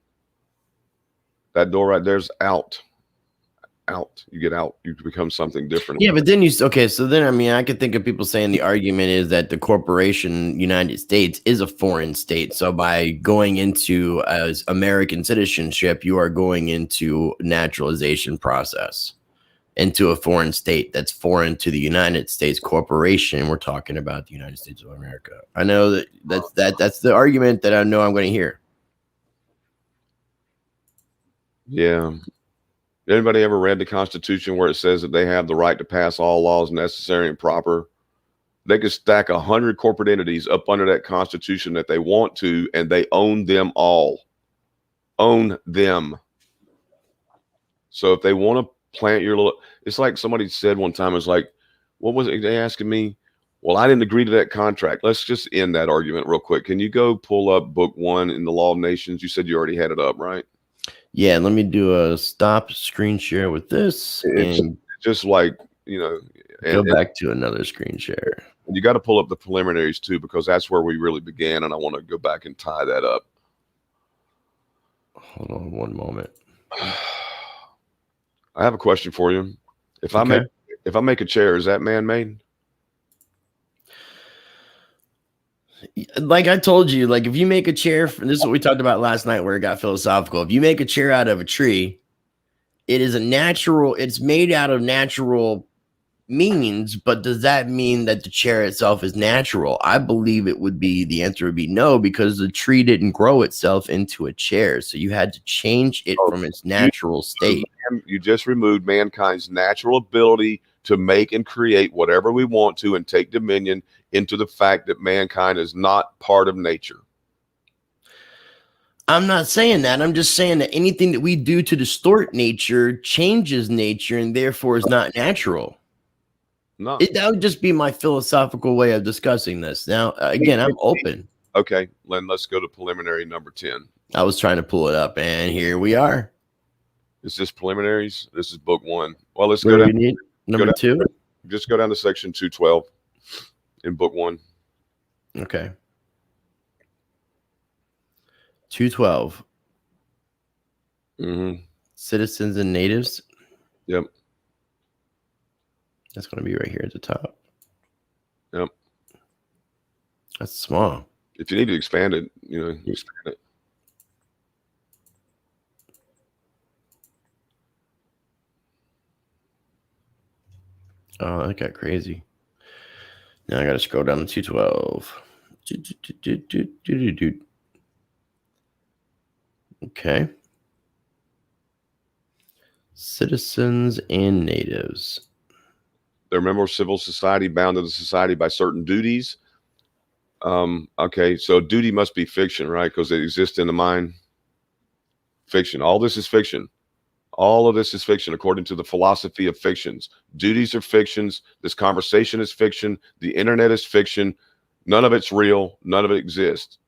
That door right there's out. You get out, you become something different. Yeah, but then so then I mean, I could think of people saying the argument is that the corporation United States is a foreign state. So by going into as American citizenship, you are going into naturalization process into a foreign state that's foreign to the United States corporation. We're talking about the United States of America. I know that's the argument that I know I'm going to hear. Yeah. Anybody ever read the Constitution where it says that they have the right to pass all laws necessary and proper? They could stack 100 corporate entities up under that Constitution that they want to, and they own them all. Own them. So if they want to plant your little, it's like somebody said one time, it's like, what was it? They asking me, well, I didn't agree to that contract. Let's just end that argument real quick. Can you go pull up book 1 in the Law of Nations? You said you already had it up, right? Yeah, let me do a stop screen share with this. It's and just like, you know, go back to another screen share. And you got to pull up the preliminaries too, because that's where we really began. And I want to go back and tie that up. Hold on one moment. I have a question for you. If I make a chair, is that man-made? Like I told you, like if you make a chair, this is what we talked about last night where it got philosophical. If you make a chair out of a tree, it is it's made out of natural means, but does that mean that the chair itself is natural? I believe the answer would be no, because the tree didn't grow itself into a chair. So you had to change it from its natural state. You just removed mankind's natural ability to make and create whatever we want to and take dominion into the fact that mankind is not part of nature. I'm not saying that. I'm just saying that anything that we do to distort nature changes nature and therefore is not natural. No, that would just be my philosophical way of discussing this. Now, again, I'm open. Okay, Len, let's go to preliminary number 10. I was trying to pull it up, and here we are. Is this preliminaries? This is book 1. Well, let's go down. Number 2. Just go down to section 212 in book 1. Okay. 212. Citizens and natives. Yep. That's going to be right here at the top. Yep. That's small. If you need to expand it, expand it. Oh, that got crazy. Now I got to scroll down to 212. Okay. Citizens and natives. They're a member of civil society bound to the society by certain duties. Okay, so duty must be fiction, right? Because it exists in the mind. Fiction. All this is fiction. All of this is fiction according to the philosophy of fictions. Duties are fictions. This conversation is fiction. The internet is fiction. None of it's real. None of it exists.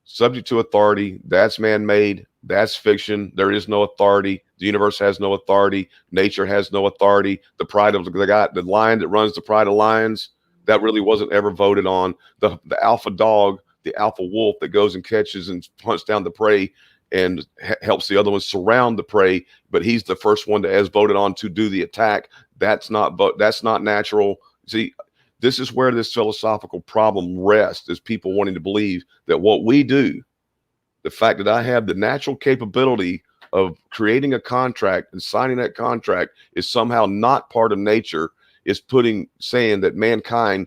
Subject to authority, that's man-made. That's fiction. There is no authority. The universe has no authority. Nature has no authority. The pride of the lion that runs the pride of lions, that really wasn't ever voted on. The alpha dog, the alpha wolf that goes and catches and hunts down the prey and helps the other ones surround the prey, but he's the first one that has voted on to do the attack. That's not natural. See, this is where this philosophical problem rests, is people wanting to believe that what we do, the fact that I have the natural capability of creating a contract and signing that contract, is somehow not part of nature, is saying that mankind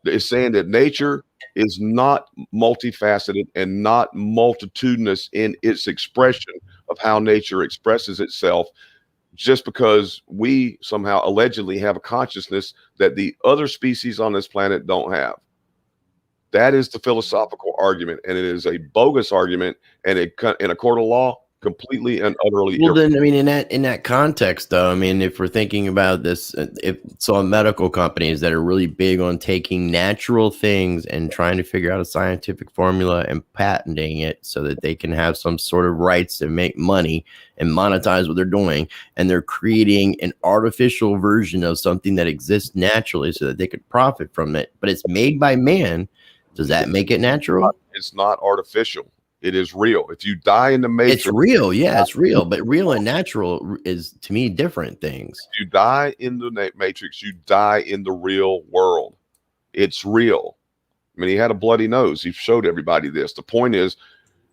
is saying that nature is not multifaceted and not multitudinous in its expression of how nature expresses itself, just because we somehow allegedly have a consciousness that the other species on this planet don't have. That is the philosophical argument, and it is a bogus argument, and in a court of law, completely and utterly. Well, then, I mean, in that context, though, I mean, if we're thinking about this, if so, medical companies that are really big on taking natural things and trying to figure out a scientific formula and patenting it so that they can have some sort of rights to make money and monetize what they're doing, and they're creating an artificial version of something that exists naturally so that they could profit from it, but it's made by man. Does that make it natural? It's not artificial. It is real. If you die in the matrix, It's real. Yeah, it's real. But real and natural is, to me, different things. if you die in the matrix, you die in the real world. It's real. I mean, he had a bloody nose. He showed everybody this. The point is,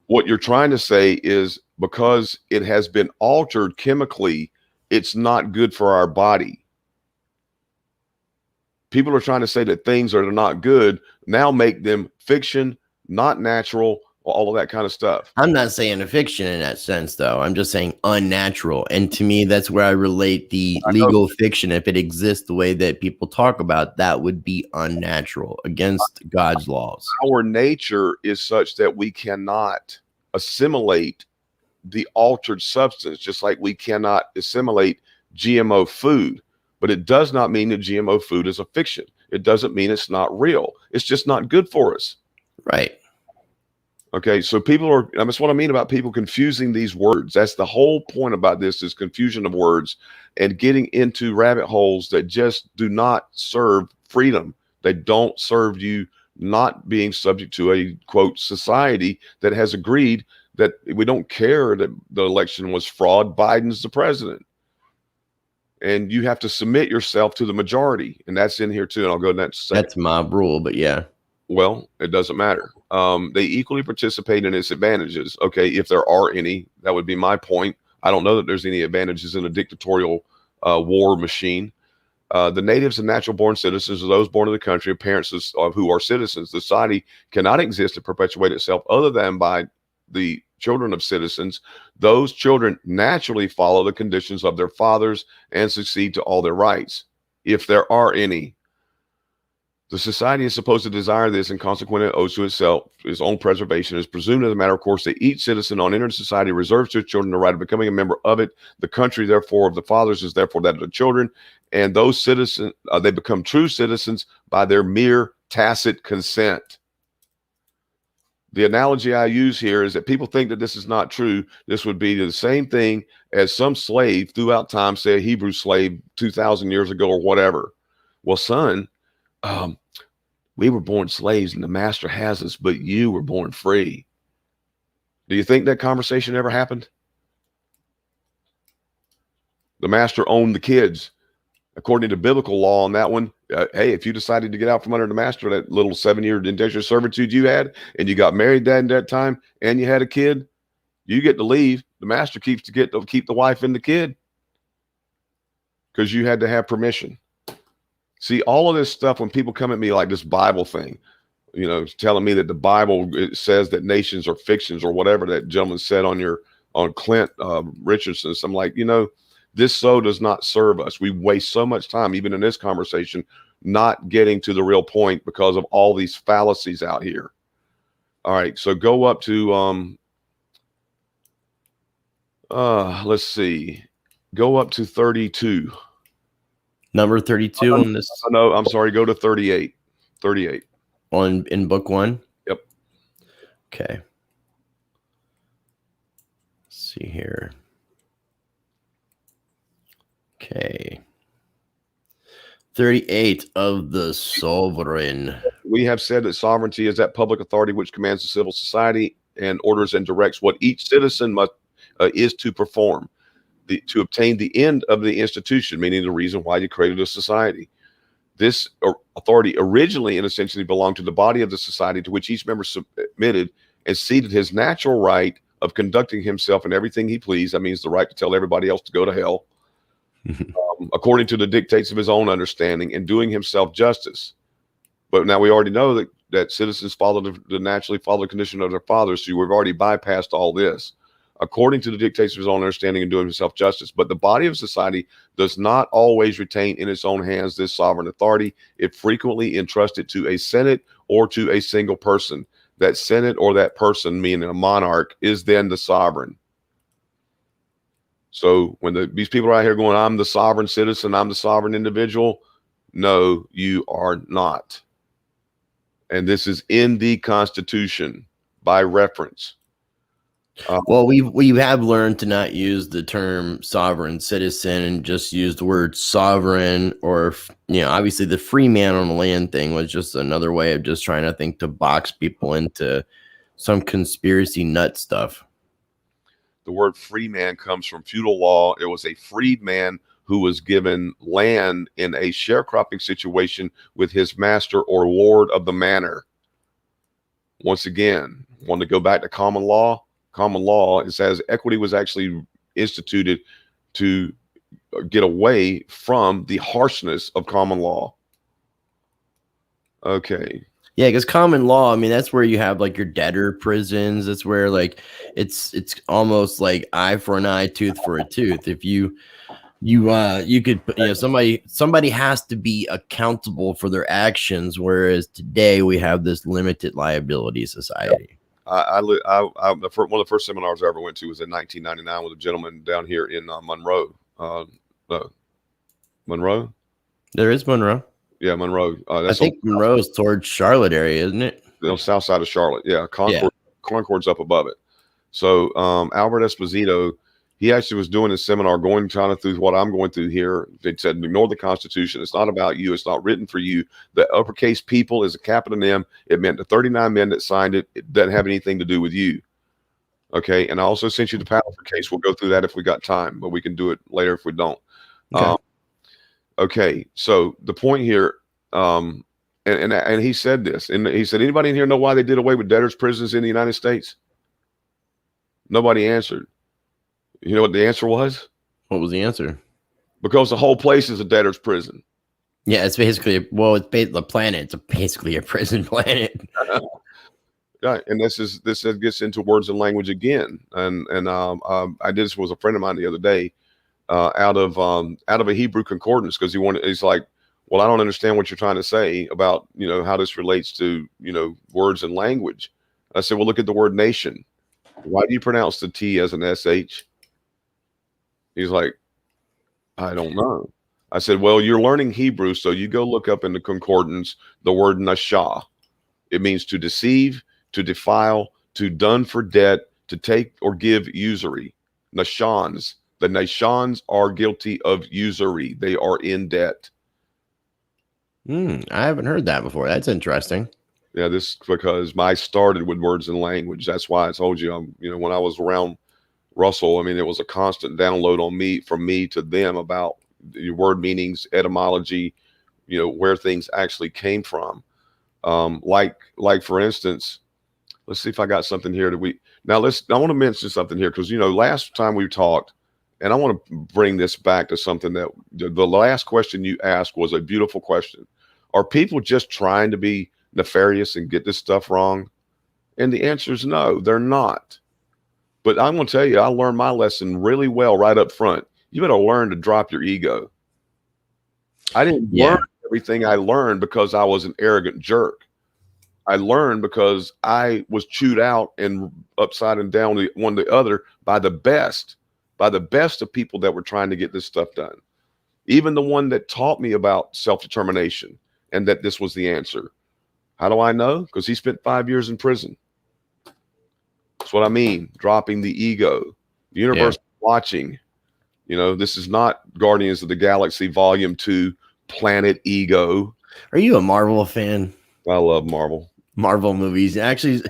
what you're trying to say is because it has been altered chemically, it's not good for our body. People are trying to say that things that are not good now make them fiction, not natural, all of that kind of stuff. I'm not saying a fiction in that sense, though. I'm just saying unnatural. And to me, that's where I relate the legal fiction. If it exists the way that people talk about, that would be unnatural against God's laws. Our nature is such that we cannot assimilate the altered substance, just like we cannot assimilate GMO food. But it does not mean that GMO food is a fiction. It doesn't mean it's not real. It's just not good for us. Right. Okay, so that's what I mean about people confusing these words. That's the whole point about this, is confusion of words and getting into rabbit holes that just do not serve freedom. They don't serve you not being subject to a, quote, society that has agreed that we don't care that the election was fraud. Biden's the president. And you have to submit yourself to the majority. And that's in here too. And I'll go to that second. That's mob rule, but yeah. Well, it doesn't matter. They equally participate in its advantages. Okay, if there are any, that would be my point. I don't know that there's any advantages in a dictatorial war machine. The natives and natural born citizens are those born in the country of parents who are citizens. The society cannot exist and perpetuate itself other than by the children of citizens. Those children naturally follow the conditions of their fathers and succeed to all their rights, if there are any. The society is supposed to desire this and consequently owes to itself its own preservation. It is presumed as a matter of course that each citizen on entering society reserves to its children the right of becoming a member of it. The country, therefore, of the fathers is therefore that of the children. And those citizens, they become true citizens by their mere tacit consent. The analogy I use here is that people think that this is not true. This would be the same thing as some slave throughout time, say a Hebrew slave 2,000 years ago or whatever. Well, son, we were born slaves and the master has us, but you were born free. Do you think that conversation ever happened? The master owned the kids. According to biblical law on that one, hey, if you decided to get out from under the master, that little 7-year indentured servitude you had, and you got married in that time, and you had a kid, you get to leave. The master keep the wife and the kid because you had to have permission. See, all of this stuff, when people come at me like this Bible thing, you know, telling me that the Bible it says that nations are fictions or whatever that gentleman said on Clint Richardson, I'm like, you know, this so does not serve us. We waste so much time, even in this conversation, not getting to the real point because of all these fallacies out here. All right, so go up to let's see, go up to 32. Number 32 on this. No, I'm sorry. Go to 38. 38. In book 1? Yep. Okay. Let's see here. Okay. 38 of the sovereign. We have said that sovereignty is that public authority which commands the civil society and orders and directs what each citizen must is to perform. To obtain the end of the institution, meaning the reason why you created a society. This authority originally and essentially belonged to the body of the society to which each member submitted and ceded his natural right of conducting himself in everything he pleased. That means the right to tell everybody else to go to hell, according to the dictates of his own understanding and doing himself justice. But now we already know that citizens naturally follow the condition of their fathers. So we've already bypassed all this. According to the dictates of his own understanding and doing himself justice. But the body of society does not always retain in its own hands this sovereign authority. It frequently entrusts it to a senate or to a single person. That senate or that person, meaning a monarch, is then the sovereign. So when these people are out here going, I'm the sovereign citizen, I'm the sovereign individual. No, you are not. And this is in the Constitution by reference. Well, we have learned to not use the term sovereign citizen and just use the word sovereign, or obviously the free man on the land thing was just another way of just trying to box people into some conspiracy nut stuff. The word free man comes from feudal law. It was a freed man who was given land in a sharecropping situation with his master or lord of the manor. Once again, want to go back to common law? Common law, it says equity was actually instituted to get away from the harshness of common law. Okay. Yeah, because common law, I mean, that's where you have like your debtor prisons. That's where like it's almost like eye for an eye, tooth for a tooth. If you could, somebody has to be accountable for their actions, whereas today we have this limited liability society. One of the first seminars I ever went to was in 1999 with a gentleman down here in Monroe. Monroe? There is Monroe. Yeah, Monroe. I think Monroe is towards Charlotte area, isn't it? South side of Charlotte. Yeah, Concord's up above it. So Albert Esposito, he actually was doing his seminar, trying through what I'm going through here. They said, ignore the Constitution. It's not about you. It's not written for you. The uppercase people is a capital M. It meant the 39 men that signed it. It doesn't have anything to do with you. Okay. And I also sent you the Palaver case. We'll go through that if we got time, but we can do it later if we don't. Okay. Okay. So the point here, and he said this, and he said, anybody in here know why they did away with debtors' prisons in the United States? Nobody answered. You know what the answer was? What was the answer? Because the whole place is a debtor's prison. Yeah, it's basically the planet. It's basically a prison planet. Yeah, and this gets into words and language again. And I did this with a friend of mine the other day, out of a Hebrew concordance, because he's like, well, I don't understand what you're trying to say about how this relates to words and language. I said, well, look at the word nation. Why do you pronounce the T as an SH? He's like, I don't know. I said, well, you're learning Hebrew, so you go look up in the concordance the word nashah. It means to deceive, to defile, to done for debt, to take or give usury. Nashans. The Nashans are guilty of usury. They are in debt. I haven't heard that before. That's interesting. Yeah, this because I started with words and language. That's why I told you, when I was around Russell, I mean, it was a constant download from me to them about your word meanings, etymology, where things actually came from. Like for instance, let's see if I got something here I want to mention something here, because last time we talked, and I want to bring this back to something that the last question you asked was a beautiful question. Are people just trying to be nefarious and get this stuff wrong? And the answer is no, they're not. But I'm going to tell you, I learned my lesson really well right up front. You better learn to drop your ego. I didn't learn everything I learned because I was an arrogant jerk. I learned because I was chewed out and upside and down one to the other by the best of people that were trying to get this stuff done. Even the one that taught me about self-determination and that this was the answer. How do I know? Because he spent 5 years in prison. That's what I mean. Dropping the ego. The universe watching. This is not Guardians of the Galaxy Volume 2, Planet Ego. Are you a Marvel fan? I love Marvel movies. Actually,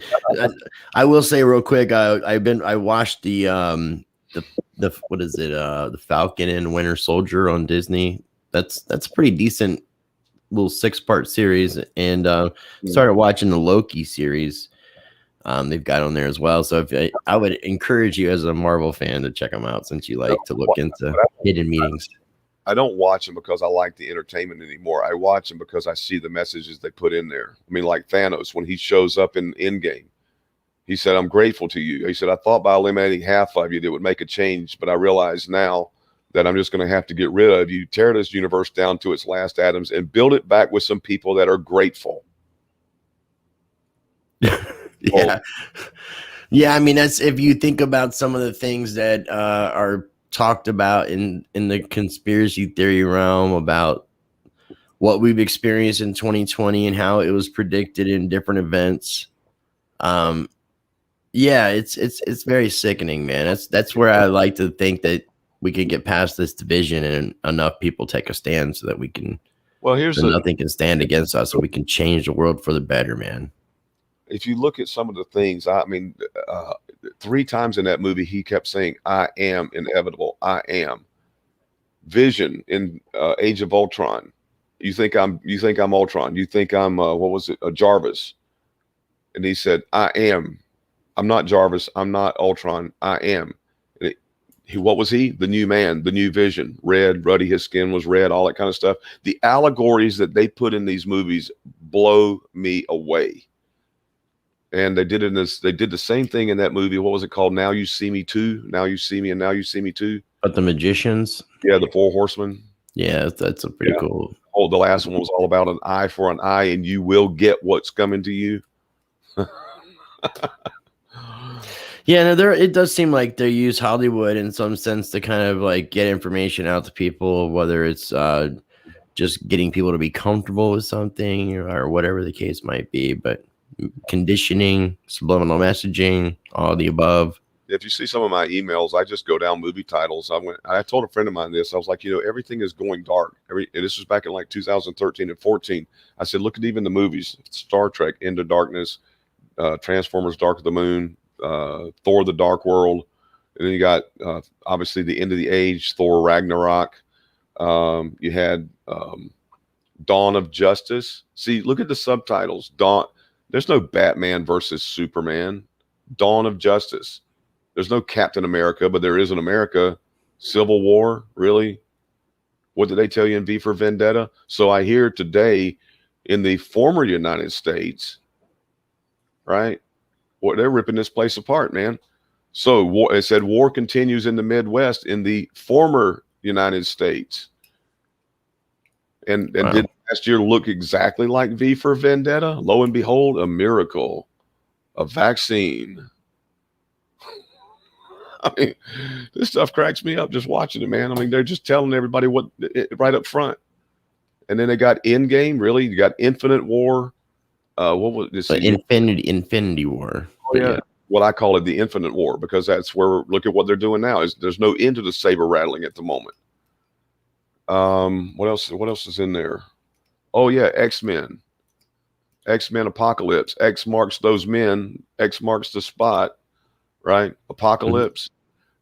I will say real quick, I watched the what is it? The Falcon and Winter Soldier on Disney. That's a pretty decent little 6-part series, and started watching the Loki series. They've got on there as well. So I would encourage you as a Marvel fan to check them out, since you like to look into hidden meanings. I don't watch them because I like the entertainment anymore. I watch them because I see the messages they put in there. I mean, like Thanos, when he shows up in Endgame, he said, I'm grateful to you. He said, I thought by eliminating half of you that would make a change, but I realize now that I'm just going to have to get rid of you, tear this universe down to its last atoms, and build it back with some people that are grateful. Yeah. I mean, that's, if you think about some of the things that are talked about in the conspiracy theory realm about what we've experienced in 2020 and how it was predicted in different events. Yeah, it's very sickening, man. That's where I like to think that we can get past this division and enough people take a stand so that we can. Well, nothing can stand against us, and we can change the world for the better, man. If you look at some of the things, I mean, 3 times in that movie, he kept saying, "I am inevitable. I am." Vision in Age of Ultron. You think I'm Ultron. You think I'm what was it? Jarvis. And he said, "I am. I'm not Jarvis. I'm not Ultron. I am." What was he? The new man, the new Vision. Red, ruddy, his skin was red, all that kind of stuff. The allegories that they put in these movies blow me away. And they did the same thing in that movie. What was it called? Now You See Me Too. Now You See Me, and Now You See Me Too. But the magicians. Yeah, the 4 horsemen. Yeah, that's a pretty cool. Oh, the last one was all about an eye for an eye, and you will get what's coming to you. Yeah, no, it does seem like they use Hollywood in some sense to kind of like get information out to people, whether it's just getting people to be comfortable with something or whatever the case might be. But conditioning, subliminal messaging, all the above. If you see some of my emails, I just go down movie titles. I told a friend of mine this. I was like, everything is going dark. This was back in like 2013 and 14. I said, look at even the movies: Star Trek, Into Darkness, Transformers, Dark of the Moon, Thor: The Dark World, and then you got obviously the End of the Age, Thor: Ragnarok. You had Dawn of Justice. See, look at the subtitles. Dawn. There's no Batman versus Superman. Dawn of Justice. There's no Captain America, but there is an America. Civil War, really? What did they tell you in V for Vendetta? So I hear today in the former United States, right? Well, they're ripping this place apart, man. So it said war continues in the Midwest in the former United States. And wow. Did last year look exactly like V for Vendetta? Lo and behold, a miracle, a vaccine. I mean, this stuff cracks me up just watching it, man. I mean, they're just telling everybody what right up front. And then they got Endgame, really? You got Infinite War. What was this? Infinity War. Oh, yeah. What I call it the Infinite War, because that's where look at what they're doing now. There's no end to the saber rattling at the moment. What else is in there? Oh yeah, X-Men Apocalypse. X marks those men, X marks the spot, right? Apocalypse.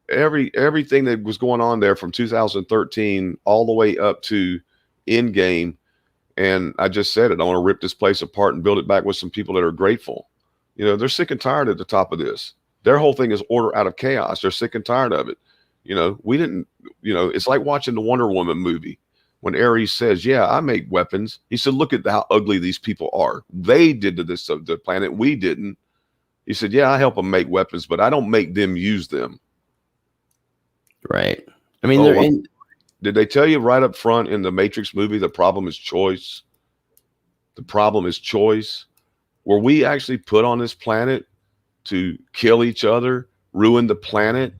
Everything that was going on there from 2013 all the way up to Endgame. And I just said it, I want to rip this place apart and build it back with some people that are grateful. They're sick and tired at the top of this. Their whole thing is order out of chaos. They're sick and tired of it. We didn't, it's like watching the Wonder Woman movie when Ares says, yeah, I make weapons. He said, look at how ugly these people are. They did to this of the planet. We didn't. He said, yeah, I help them make weapons, but I don't make them use them. Right. I mean, did they tell you right up front in the Matrix movie, the problem is choice? The problem is choice. Were we actually put on this planet to kill each other, ruin the planet?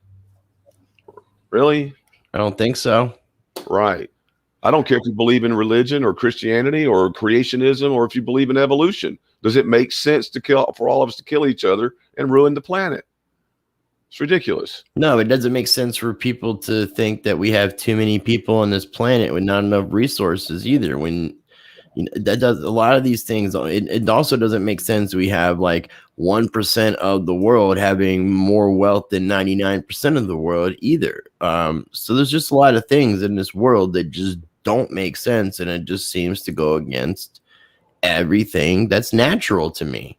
Really? I don't think so. Right. I don't care if you believe in religion or Christianity or creationism or if you believe in evolution. Does it make sense for all of us to kill each other and ruin the planet? It's ridiculous. No, it doesn't make sense for people to think that we have too many people on this planet with not enough resources either. When that does a lot of these things, it also doesn't make sense. We have like 1% of the world having more wealth than 99% of the world either. So there's just a lot of things in this world that just don't make sense, and it just seems to go against everything that's natural to me.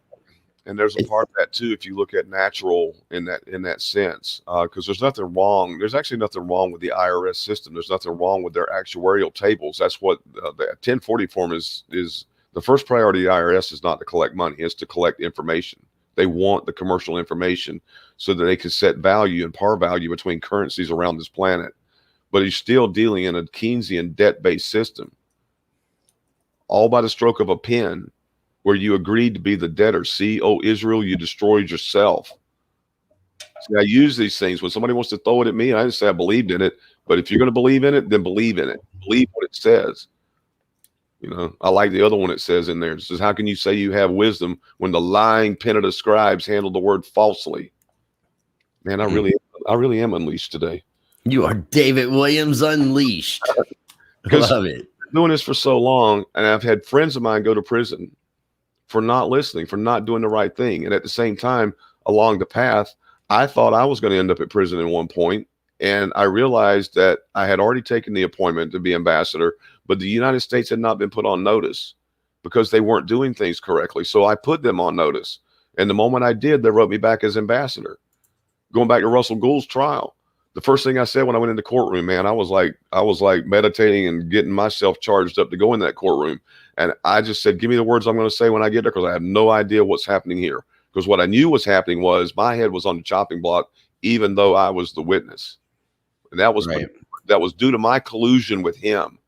And there's a part of that too, if you look at natural in that sense, because there's nothing wrong. There's actually nothing wrong with the IRS system. There's nothing wrong with their actuarial tables. That's what the 1040 form is. The first priority of the IRS is not to collect money; it's to collect information. They want the commercial information so that they can set value and par value between currencies around this planet. But he's still dealing in a Keynesian debt-based system, all by the stroke of a pen, where you agreed to be the debtor. See, oh, Israel, you destroyed yourself. See, I use these things when somebody wants to throw it at me. I didn't say I believed in it, but if you're going to believe in it, then believe in it. Believe what it says. You know, I like the other one it says in there. It says, how can you say you have wisdom when the lying pen of the scribes handle the word falsely? Man, I really am unleashed today. You are David Williams Unleashed. Love it. Doing this for so long, and I've had friends of mine go to prison for not listening, for not doing the right thing. And at the same time, along the path, I thought I was going to end up at prison at one point, and I realized that I had already taken the appointment to be ambassador, but the United States had not been put on notice because they weren't doing things correctly. So I put them on notice. And the moment I did, they wrote me back as ambassador. Going back to Russell Gould's trial, the first thing I said when I went in the courtroom, man, I was like meditating and getting myself charged up to go in that courtroom. And I just said, give me the words I'm going to say when I get there, because I have no idea what's happening here. Because what I knew was happening was my head was on the chopping block, even though I was the witness. And that was right. That was due to my collusion with him.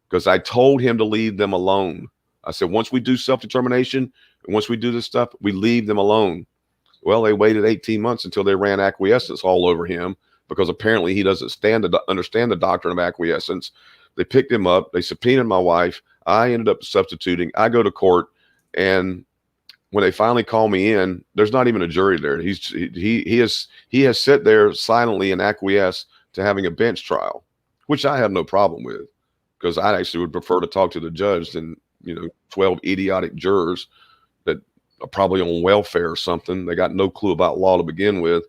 Because I told him to leave them alone. I said, once we do self-determination, and once we do this stuff, we leave them alone. Well, they waited 18 months until they ran acquiescence all over him, because apparently he doesn't understand the doctrine of acquiescence. They picked him up. They subpoenaed my wife. I ended up substituting. I go to court, and when they finally call me in, there's not even a jury there. He has sat there silently and acquiesced to having a bench trial, which I have no problem with, because I actually would prefer to talk to the judge than 12 idiotic jurors that are probably on welfare or something. They got no clue about law to begin with.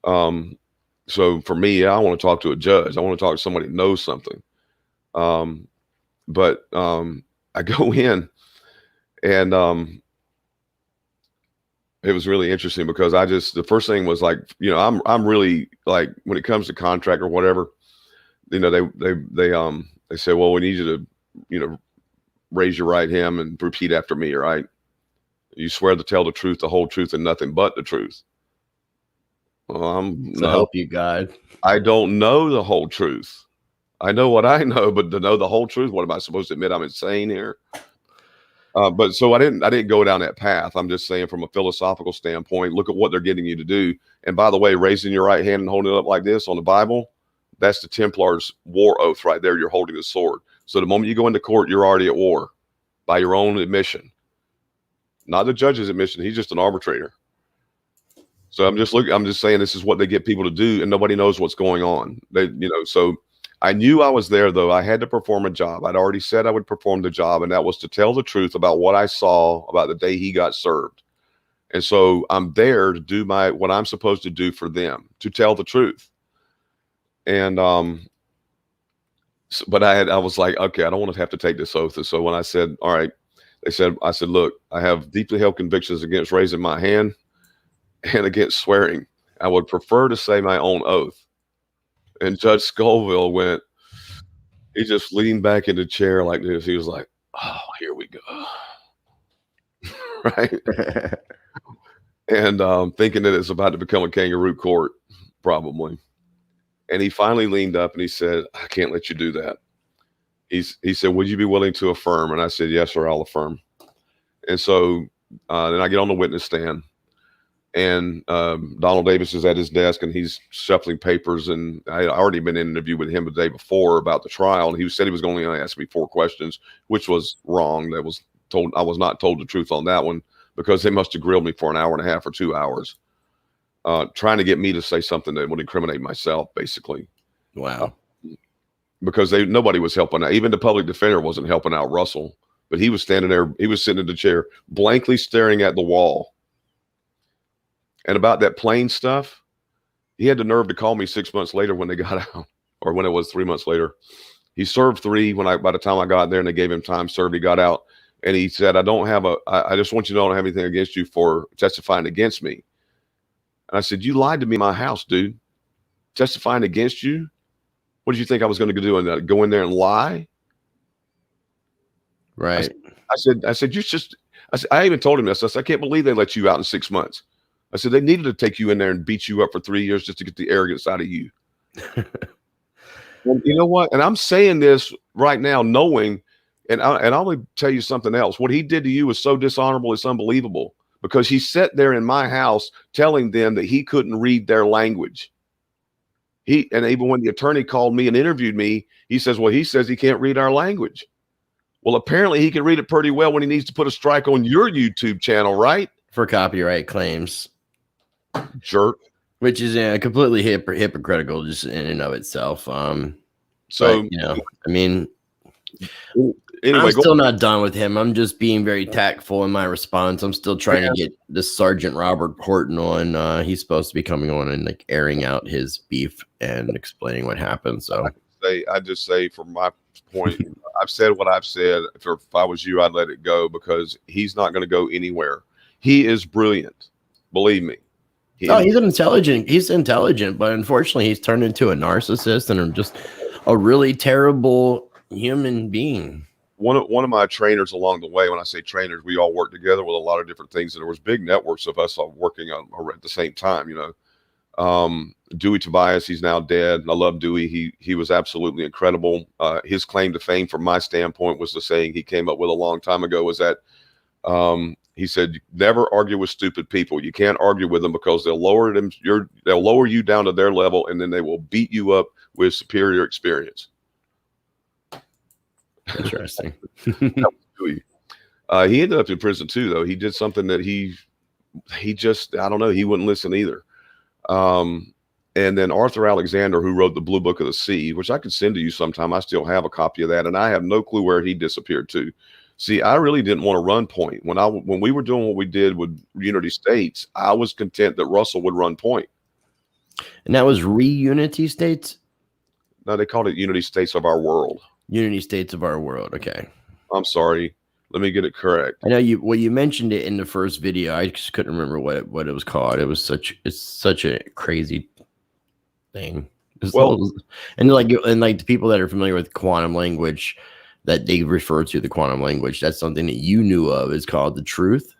So for me, I want to talk to a judge. I want to talk to somebody who knows something. But I go in, and it was really interesting, because the first thing was like, I'm really like, when it comes to contract or whatever, they say, well, we need you to, raise your right hand and repeat after me. All right. You swear to tell the truth, the whole truth, and nothing but the truth. Well, help you, God. I don't know the whole truth. I know what I know, but to know the whole truth, what am I supposed to admit? I'm insane here. But so I didn't go down that path. I'm just saying, from a philosophical standpoint, look at what they're getting you to do. And by the way, raising your right hand and holding it up like this on the Bible, that's the Templars' war oath right there. You're holding the sword. So the moment you go into court, you're already at war by your own admission, not the judge's admission. He's just an arbitrator. So I'm just saying, this is what they get people to do, and nobody knows what's going on. So I knew I was there, though. I had to perform a job. I'd already said I would perform the job, and that was to tell the truth about what I saw about the day he got served. And so I'm there to do what I'm supposed to do for them, to tell the truth. And but I was like, okay, I don't want to have to take this oath. And so when I said, all right, I said, look, I have deeply held convictions against raising my hand and against swearing. I would prefer to say my own oath. And Judge Scoville he just leaned back in the chair like this. He was like, oh, here we go. Right. And thinking that it's about to become a kangaroo court, probably. And he finally leaned up and he said, I can't let you do that. He said, would you be willing to affirm? And I said, yes, sir, I'll affirm. And so then I get on the witness stand, and Donald Davis is at his desk, and he's shuffling papers. And I had already been in an interview with him the day before about the trial. And he said he was going to ask me 4 questions, which was wrong. I was not told the truth on that one, because they must have grilled me for an hour and a half or 2 hours. Trying to get me to say something that would incriminate myself, basically. Wow. Because nobody was helping out. Even the public defender wasn't helping out Russell. But he was standing there. He was sitting in the chair, blankly staring at the wall. And about that plane stuff, he had the nerve to call me 6 months later when they got out, or when it was 3 months later. He served 3 by the time I got there, and they gave him time served. He got out, and he said, I just want you to know I don't have anything against you for testifying against me. And I said, you lied to me in my house, dude. Testifying against you? What did you think I was going to do? And go in there and lie? Right. I said, I even told him this. I said, I can't believe they let you out in 6 months. I said, they needed to take you in there and beat you up for 3 years just to get the arrogance out of you. And you know what? And I'm saying this right now, knowing, and I'm going to tell you something else. What he did to you was so dishonorable, it's unbelievable. because he sat there in my house telling them that he couldn't read their language. And even when the attorney called me and interviewed me, he says, well, he says he can't read our language. Well, apparently he can read it pretty well when he needs to put a strike on your YouTube channel, right? For copyright claims. Jerk. Which is completely hypocritical just in and of itself. But, I mean, anyway, I'm still not done with him. I'm just being very tactful in my response. I'm still trying to get this Sergeant Robert Horton on. He's supposed to be coming on and like airing out his beef and explaining what happened. So I just say from my point, I've said what I've said. If I was you, I'd let it go because he's not going to go anywhere. He is brilliant. Believe me. He's intelligent, but unfortunately he's turned into a narcissist and just a really terrible human being. One of my trainers along the way, when I say trainers, we all work together with a lot of different things, and there was big networks of us all working on at the same time, Dewey Tobias, he's now dead. I love Dewey. He was absolutely incredible. His claim to fame from my standpoint was the saying he came up with a long time ago was that he said, never argue with stupid people. You can't argue with them because they'll lower you down to their level, and then they will beat you up with superior experience. Interesting. He ended up in prison too, though. He did something that he just, I don't know, he wouldn't listen either. And then Arthur Alexander, who wrote the Blue Book of the Sea, which I could send to you sometime. I still have a copy of that, and I have no clue where he disappeared to. See, I really didn't want to run point. When we were doing what we did with Unity States, I was content that Russell would run point. And that was Unity States? No, they called it Unity States of Our World. Unity States of Our World. Okay. I'm sorry. Let me get it correct. I know you mentioned it in the first video. I just couldn't remember what it was called. It's such a crazy thing. And the people that are familiar with quantum language, that they refer to the quantum language, that's something that you knew of, is called the truth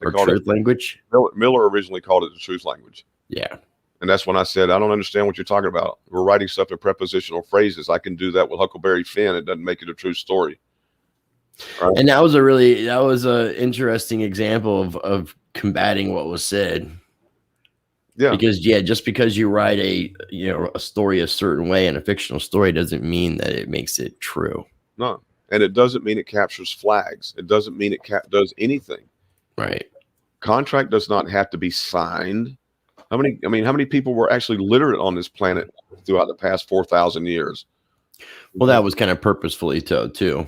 or truth language. Miller originally called it the truth language. Yeah. And that's when I said, I don't understand what you're talking about. We're writing stuff in prepositional phrases. I can do that with Huckleberry Finn. It doesn't make it a true story. Right. And that was a interesting example of combating what was said. Yeah. Because just because you write a story a certain way in a fictional story doesn't mean that it makes it true. No. And it doesn't mean it captures flags. It doesn't mean it does anything. Right. Contract does not have to be signed. How many people were actually literate on this planet throughout the past 4,000 years? Well, that was kind of purposefully too.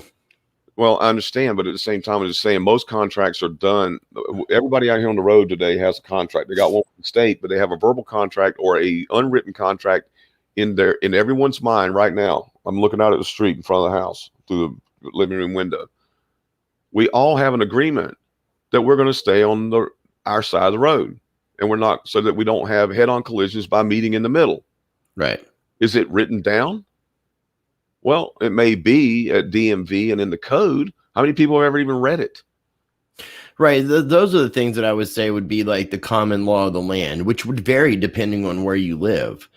Well, I understand, but at the same time, I'm just saying most contracts are done. Everybody out here on the road today has a contract. They got one from the state, but they have a verbal contract or a unwritten contract in everyone's mind right now. I'm looking out at the street in front of the house through the living room window. We all have an agreement that we're going to stay on our side of the road, and we're not, so that we don't have head-on collisions by meeting in the middle. Right. Is it written down? Well, it may be at DMV and in the code. How many people have ever even read it? Right. Those are the things that I would say would be like the common law of the land, which would vary depending on where you live.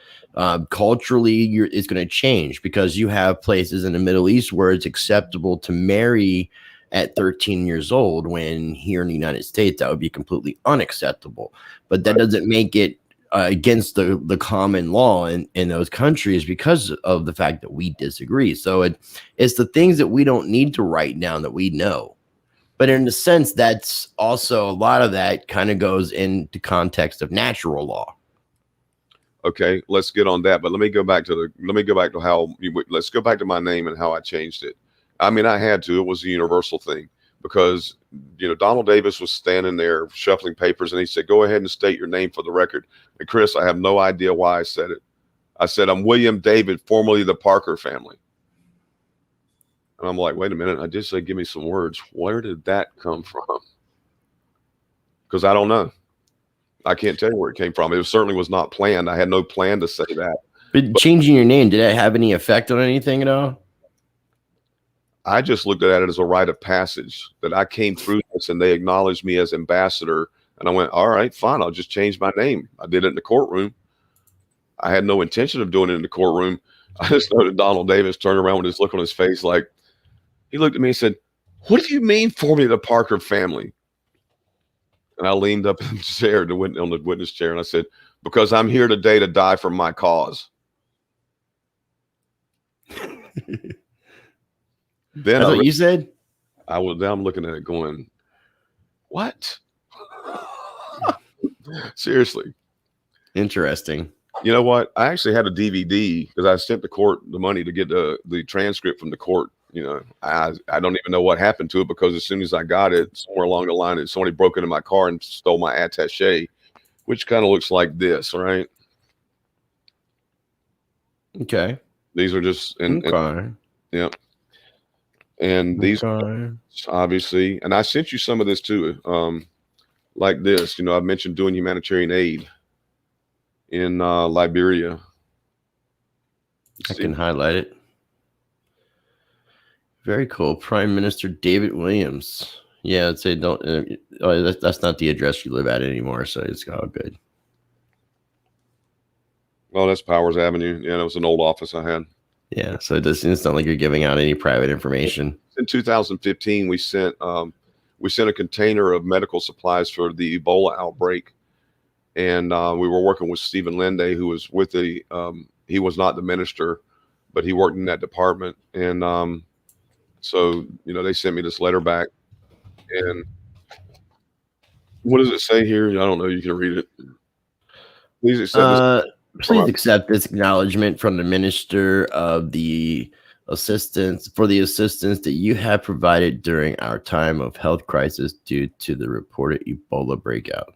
Culturally, it's going to change because you have places in the Middle East where it's acceptable to marry at 13 years old, when here in the United States, that would be completely unacceptable. But that doesn't make it against the common law in those countries because of the fact that we disagree. So it's the things that we don't need to write down that we know. But in a sense, that's also a lot of that kind of goes into context of natural law. Okay, let's get on that. But let's go back to my name and how I changed it. I mean, I had to. It was a universal thing because, Donald Davis was standing there shuffling papers and he said, go ahead and state your name for the record. And Chris, I have no idea why I said it. I said, I'm William David, formerly the Parker family. And I'm like, wait a minute. I just said, give me some words. Where did that come from? Because I don't know. I can't tell you where it came from. It certainly was not planned. I had no plan to say that. But changing your name, did that have any effect on anything at all? I just looked at it as a rite of passage that I came through this and they acknowledged me as ambassador. And I went, all right, fine. I'll just change my name. I did it in the courtroom. I had no intention of doing it in the courtroom. I just know that Donald Davis turned around with this look on his face. Like, he looked at me and said, what do you mean for me, the Parker family? And I leaned up in the chair, on the witness chair, and I said, "Because I'm here today to die for my cause." Then That's what you said? now I'm looking at it going, what? Seriously. Interesting. You know what? I actually had a DVD because I sent the court the money to get the transcript from the court. You know, I don't even know what happened to it, because as soon as I got it, somewhere along the line, somebody broke into my car and stole my attaché, which kind of looks like this, right? Okay. These are just Okay. Yeah. And these Okay. obviously, and I sent you some of this too. Like this, you know, I mentioned doing humanitarian aid in Liberia. I can highlight it. Very cool. Prime Minister David Williams. Yeah, I'd say don't. That's not the address you live at anymore, so it's all good. Oh, that's Powers Avenue. Yeah, that was an old office I had. Yeah, so it's not like you're giving out any private information. In 2015, we sent a container of medical supplies for the Ebola outbreak, and we were working with Stephen Lende, who was with the. He was not the minister, but he worked in that department, and so you know they sent me this letter back, and what does it say here? I don't know. You can read it. Please accept this. Please accept this acknowledgement from the minister of the assistance that you have provided during our time of health crisis due to the reported Ebola breakout.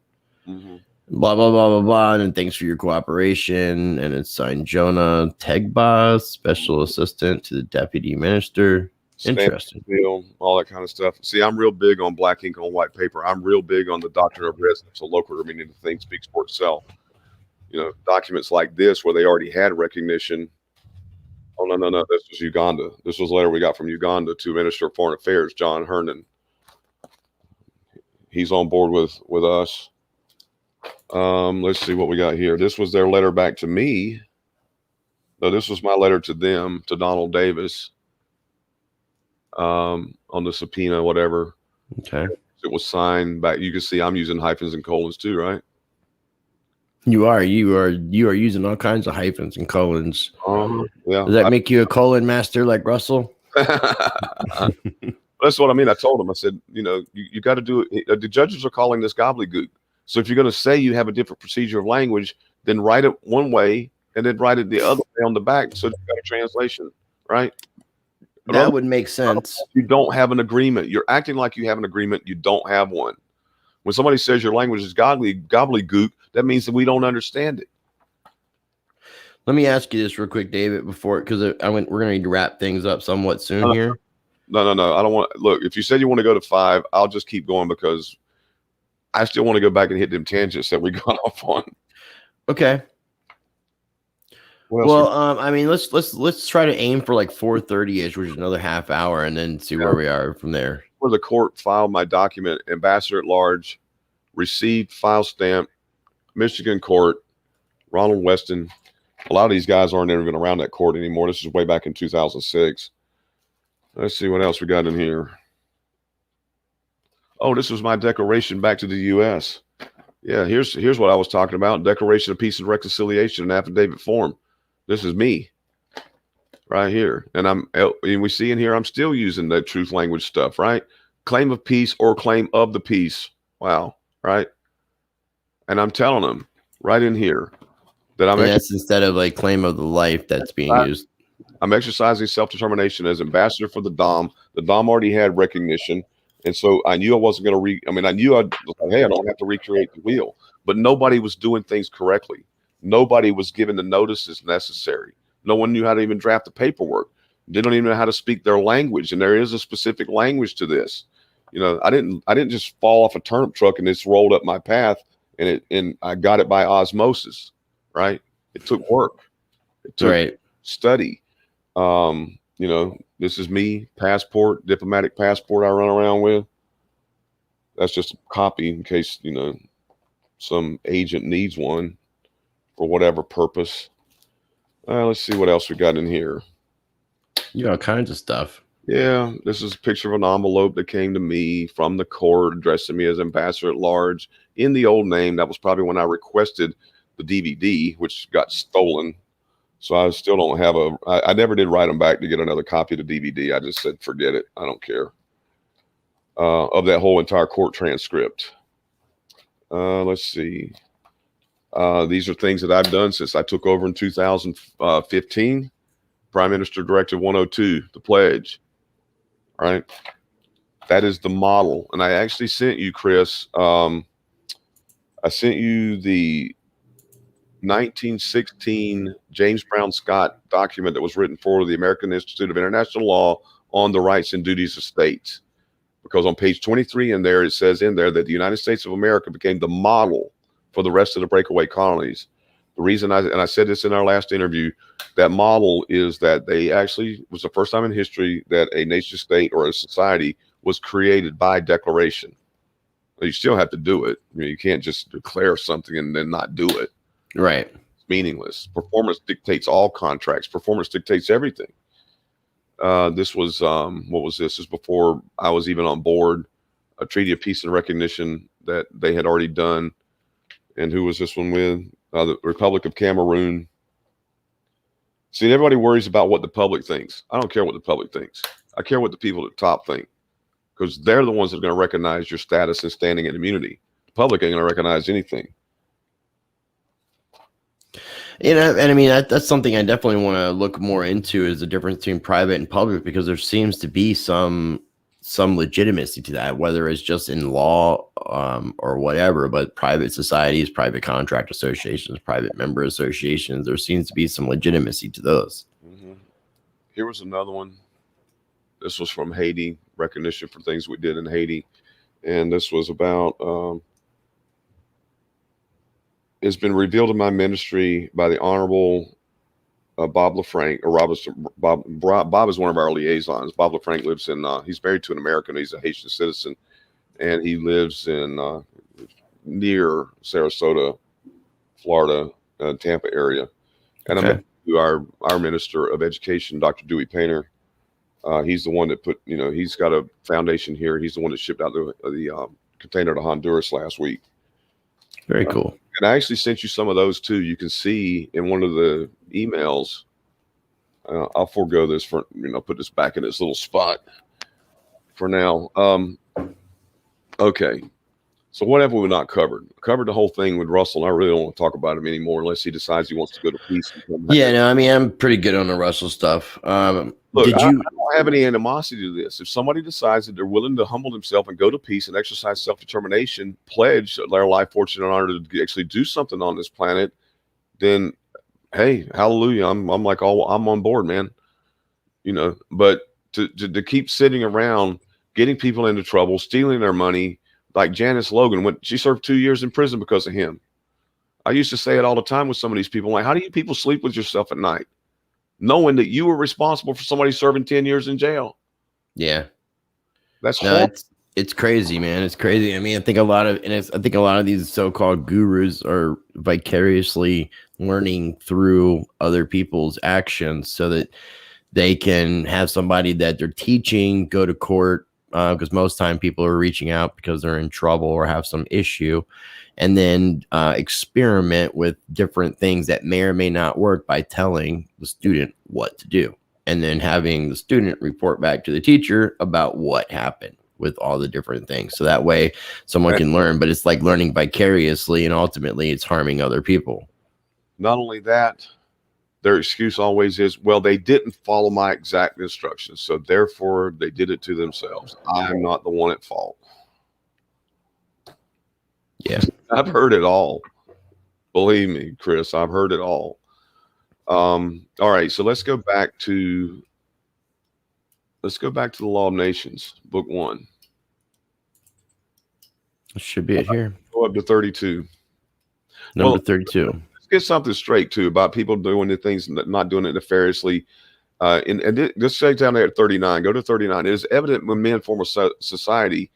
Mm-hmm. Blah, blah, blah, blah, blah. And thanks for your cooperation. And it's signed Jonah Tegba, special assistant to the deputy minister. Interesting. All that kind of stuff. See, I'm real big on black ink on white paper. I'm real big on the doctrine of residence, local, meaning the thing speaks for itself. You know, documents like this where they already had recognition. Oh, no. This was Uganda. This was a letter we got from Uganda to Minister of Foreign Affairs, John Herndon. He's on board with us. Let's see what we got here. This was their letter back to me. No, this was my letter to them, to Donald Davis, on the subpoena, whatever. Okay. It was signed back. You can see I'm using hyphens and colons too, right? You are using all kinds of hyphens and colons. Yeah. Does that make you a colon master like Russell? That's what I mean. I told him, I said, you know, you got to do it. The judges are calling this gobbledygook. So if you're going to say you have a different procedure of language, then write it one way and then write it the other way on the back. So you got a translation, right? That would make sense. You don't have an agreement. You're acting like you have an agreement. You don't have one. When somebody says your language is gobbledygook, that means that we don't understand it. Let me ask you this real quick, David, because we're going to need to wrap things up somewhat soon here. No. I don't want. Look, if you said you want to go to 5, I'll just keep going because I still want to go back and hit them tangents that we got off on. Okay. Well, I mean, let's try to aim for like 4:30ish, which is another half hour, and then see where we are from there. Where the court filed my document, Ambassador at Large, received, file stamp, Michigan court, Ronald Weston. A lot of these guys aren't even around that court anymore. This is way back in 2006. Let's see what else we got in here. Oh, this was my declaration back to the U.S. Yeah, here's what I was talking about. Declaration of Peace and Reconciliation in affidavit form. This is me right here. And we see in here, I'm still using the truth language stuff, right? Claim of peace or claim of the peace. Wow. Right. And I'm telling them right in here that that's instead of like claim of the life that's being used. I'm exercising self-determination as ambassador for the Dom. The Dom already had recognition. And so I knew I wasn't going to I knew I don't have to recreate the wheel, but nobody was doing things correctly. Nobody was given the notices necessary. No one knew how to even draft the paperwork. They don't even know how to speak their language. And there is a specific language to this. You know, I didn't just fall off a turnip truck and it's rolled up my path and I got it by osmosis, right? It took work. It took study. You know, this is me, diplomatic passport I run around with. That's just a copy in case, you know, some agent needs one for whatever purpose. Let's see what else we got in here. You got all kinds of stuff. Yeah, this is a picture of an envelope that came to me from the court addressing me as ambassador at large in the old name. That was probably when I requested the DVD, which got stolen. So I still don't have I never did write them back to get another copy of the DVD. I just said, forget it. I don't care. Of that whole entire court transcript. Let's see. These are things that I've done since I took over in 2015. Prime Minister Directive 102, the pledge. All right. That is the model. And I actually sent you, Chris, I sent you the 1916 James Brown Scott document that was written for the American Institute of International Law on the rights and duties of states. Because on page 23 in there, it says in there that the United States of America became the model for the rest of the breakaway colonies. The reason I said this in our last interview, that model is that they actually was the first time in history that a nation state or a society was created by declaration. You still have to do it. You can't just declare something and then not do it. Right. It's meaningless. Performance dictates all contracts. Performance dictates everything. This was, what was this? This is before I was even on board, a treaty of peace and recognition that they had already done. And who was this one with? The Republic of Cameroon. See, everybody worries about what the public thinks. I don't care what the public thinks. I care what the people at the top think, because they're the ones that are going to recognize your status and standing and immunity. The public ain't going to recognize anything. And I mean, that's something I definitely want to look more into, is the difference between private and public, because there seems to be some legitimacy to that, whether it's just in law or whatever. But private societies, private contract associations, private member associations, there seems to be some legitimacy to those. Mm-hmm. Here was another one. This was from Haiti, recognition for things we did in Haiti. And this was about, it's been revealed in my ministry by the Honorable Bob LaFranc, or Bob is one of our liaisons. Bob LaFranc lives in, he's married to an American. He's a Haitian citizen, and he lives in near Sarasota, Florida, Tampa area. And Okay. I met to our Minister of Education, Dr. Dewey Painter. He's the one that put, he's got a foundation here. He's the one that shipped out the container to Honduras last week. Very cool. And I actually sent you some of those too. You can see in one of the emails. I'll forego this for, put this back in its little spot for now. Okay. So what have we not covered? Covered the whole thing with Russell. And I really don't want to talk about him anymore unless he decides he wants to go to peace. Yeah, no, I mean, I'm pretty good on the Russell stuff. Look, I don't have any animosity to this. If somebody decides that they're willing to humble themselves and go to peace and exercise self-determination, pledge their life, fortune, and honor to actually do something on this planet, then hey, hallelujah. I'm on board, man. But to keep sitting around, getting people into trouble, stealing their money, like Janice Logan, she served 2 years in prison because of him. I used to say it all the time with some of these people, like, how do you people sleep with yourself at night, knowing that you were responsible for somebody serving 10 years in jail? Yeah. That's horrible. It's crazy, man. It's crazy. I mean, I think a lot of these so-called gurus are vicariously learning through other people's actions so that they can have somebody that they're teaching go to court, because most time people are reaching out because they're in trouble or have some issue, and then experiment with different things that may or may not work by telling the student what to do, and then having the student report back to the teacher about what happened with all the different things. So that way someone can learn, but it's like learning vicariously, and ultimately it's harming other people. Not only that, their excuse always is, well, they didn't follow my exact instructions, so therefore they did it to themselves. I'm not the one at fault. Yeah. I've heard it all. Believe me, Chris, I've heard it all. All right, so let's go back to the Law of Nations, book 1. Should be it here. Go up to 32. Number 32. Let's get something straight too about people doing the things, not doing it nefariously. And just say down there at 39. Go to 39. It is evident when men form a society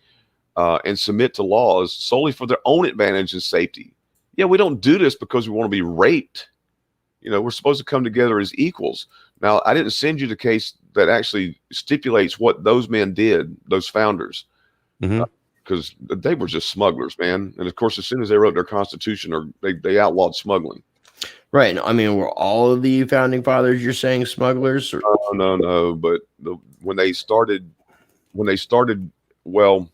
and submit to laws solely for their own advantage and safety. Yeah, we don't do this because we want to be raped. We're supposed to come together as equals. Now, I didn't send you the case that actually stipulates what those men did, those founders, because they were just smugglers, man. And of course, as soon as they wrote their constitution, or they outlawed smuggling. Right. I mean, were all of the founding fathers, you're saying, smugglers? Or? No. But when they started, well,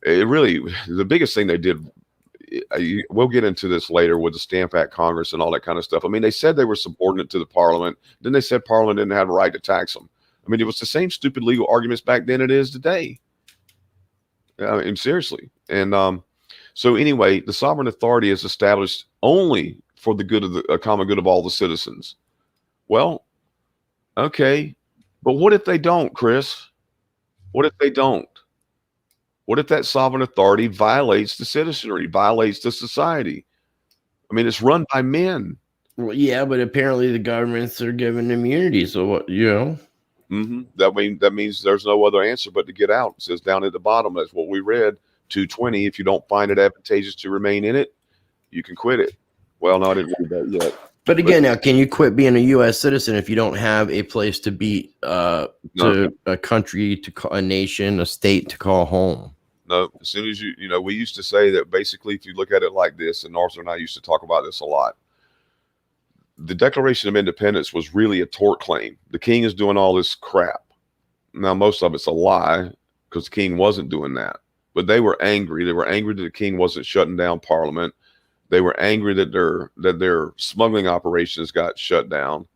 it really, the biggest thing they did, we'll get into this later with the Stamp Act Congress and all that kind of stuff. I mean, they said they were subordinate to the Parliament. Then they said Parliament didn't have a right to tax them. I mean, it was the same stupid legal arguments back then it is today. I mean, seriously. And so anyway, the sovereign authority is established only for the good of the common good of all the citizens. Well, okay, but what if they don't, Chris? What if they don't? What if that sovereign authority violates the citizenry, violates the society? I mean, it's run by men. Well, yeah, but apparently the governments are given immunity. So what, you know? That means there's no other answer but to get out. It says down at the bottom, that's what we read, 220. If you don't find it advantageous to remain in it, you can quit it. Well, no, I didn't read that yet. But again, now, can you quit being a U.S. citizen if you don't have a place to be, to a country, to call a nation, a state to call home? No, as soon as we used to say that basically, if you look at it like this, and Arthur and I used to talk about this a lot, the Declaration of Independence was really a tort claim. The king is doing all this crap. Now, most of it's a lie because the king wasn't doing that. But they were angry. They were angry that the king wasn't shutting down Parliament. They were angry that their smuggling operations got shut down.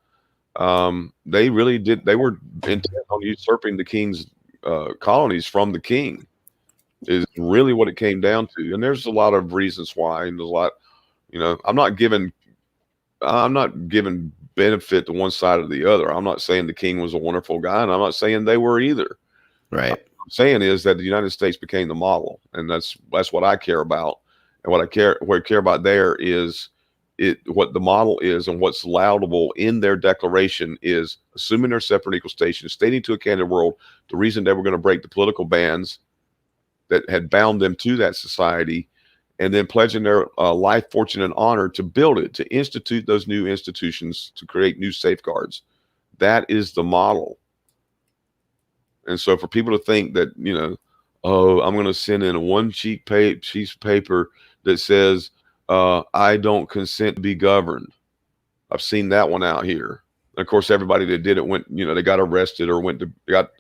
They really did. They were intent on usurping the king's colonies from the king. Is really what it came down to. And there's a lot of reasons why. And there's a lot. I'm not giving benefit to one side or the other. I'm not saying the king was a wonderful guy, and I'm not saying they were either. Right. What I'm saying is that the United States became the model, and that's what I care about. And what I care about there is what the model is, and what's laudable in their declaration is assuming their separate equal station, stating to a candid world the reason they were going to break the political bands that had bound them to that society, and then pledging their life, fortune, and honor to build it, to institute those new institutions, to create new safeguards. That is the model. And so for people to think that, I'm going to send in one piece of paper that says, I don't consent to be governed. I've seen that one out here. And of course, everybody that did it went, they got arrested or got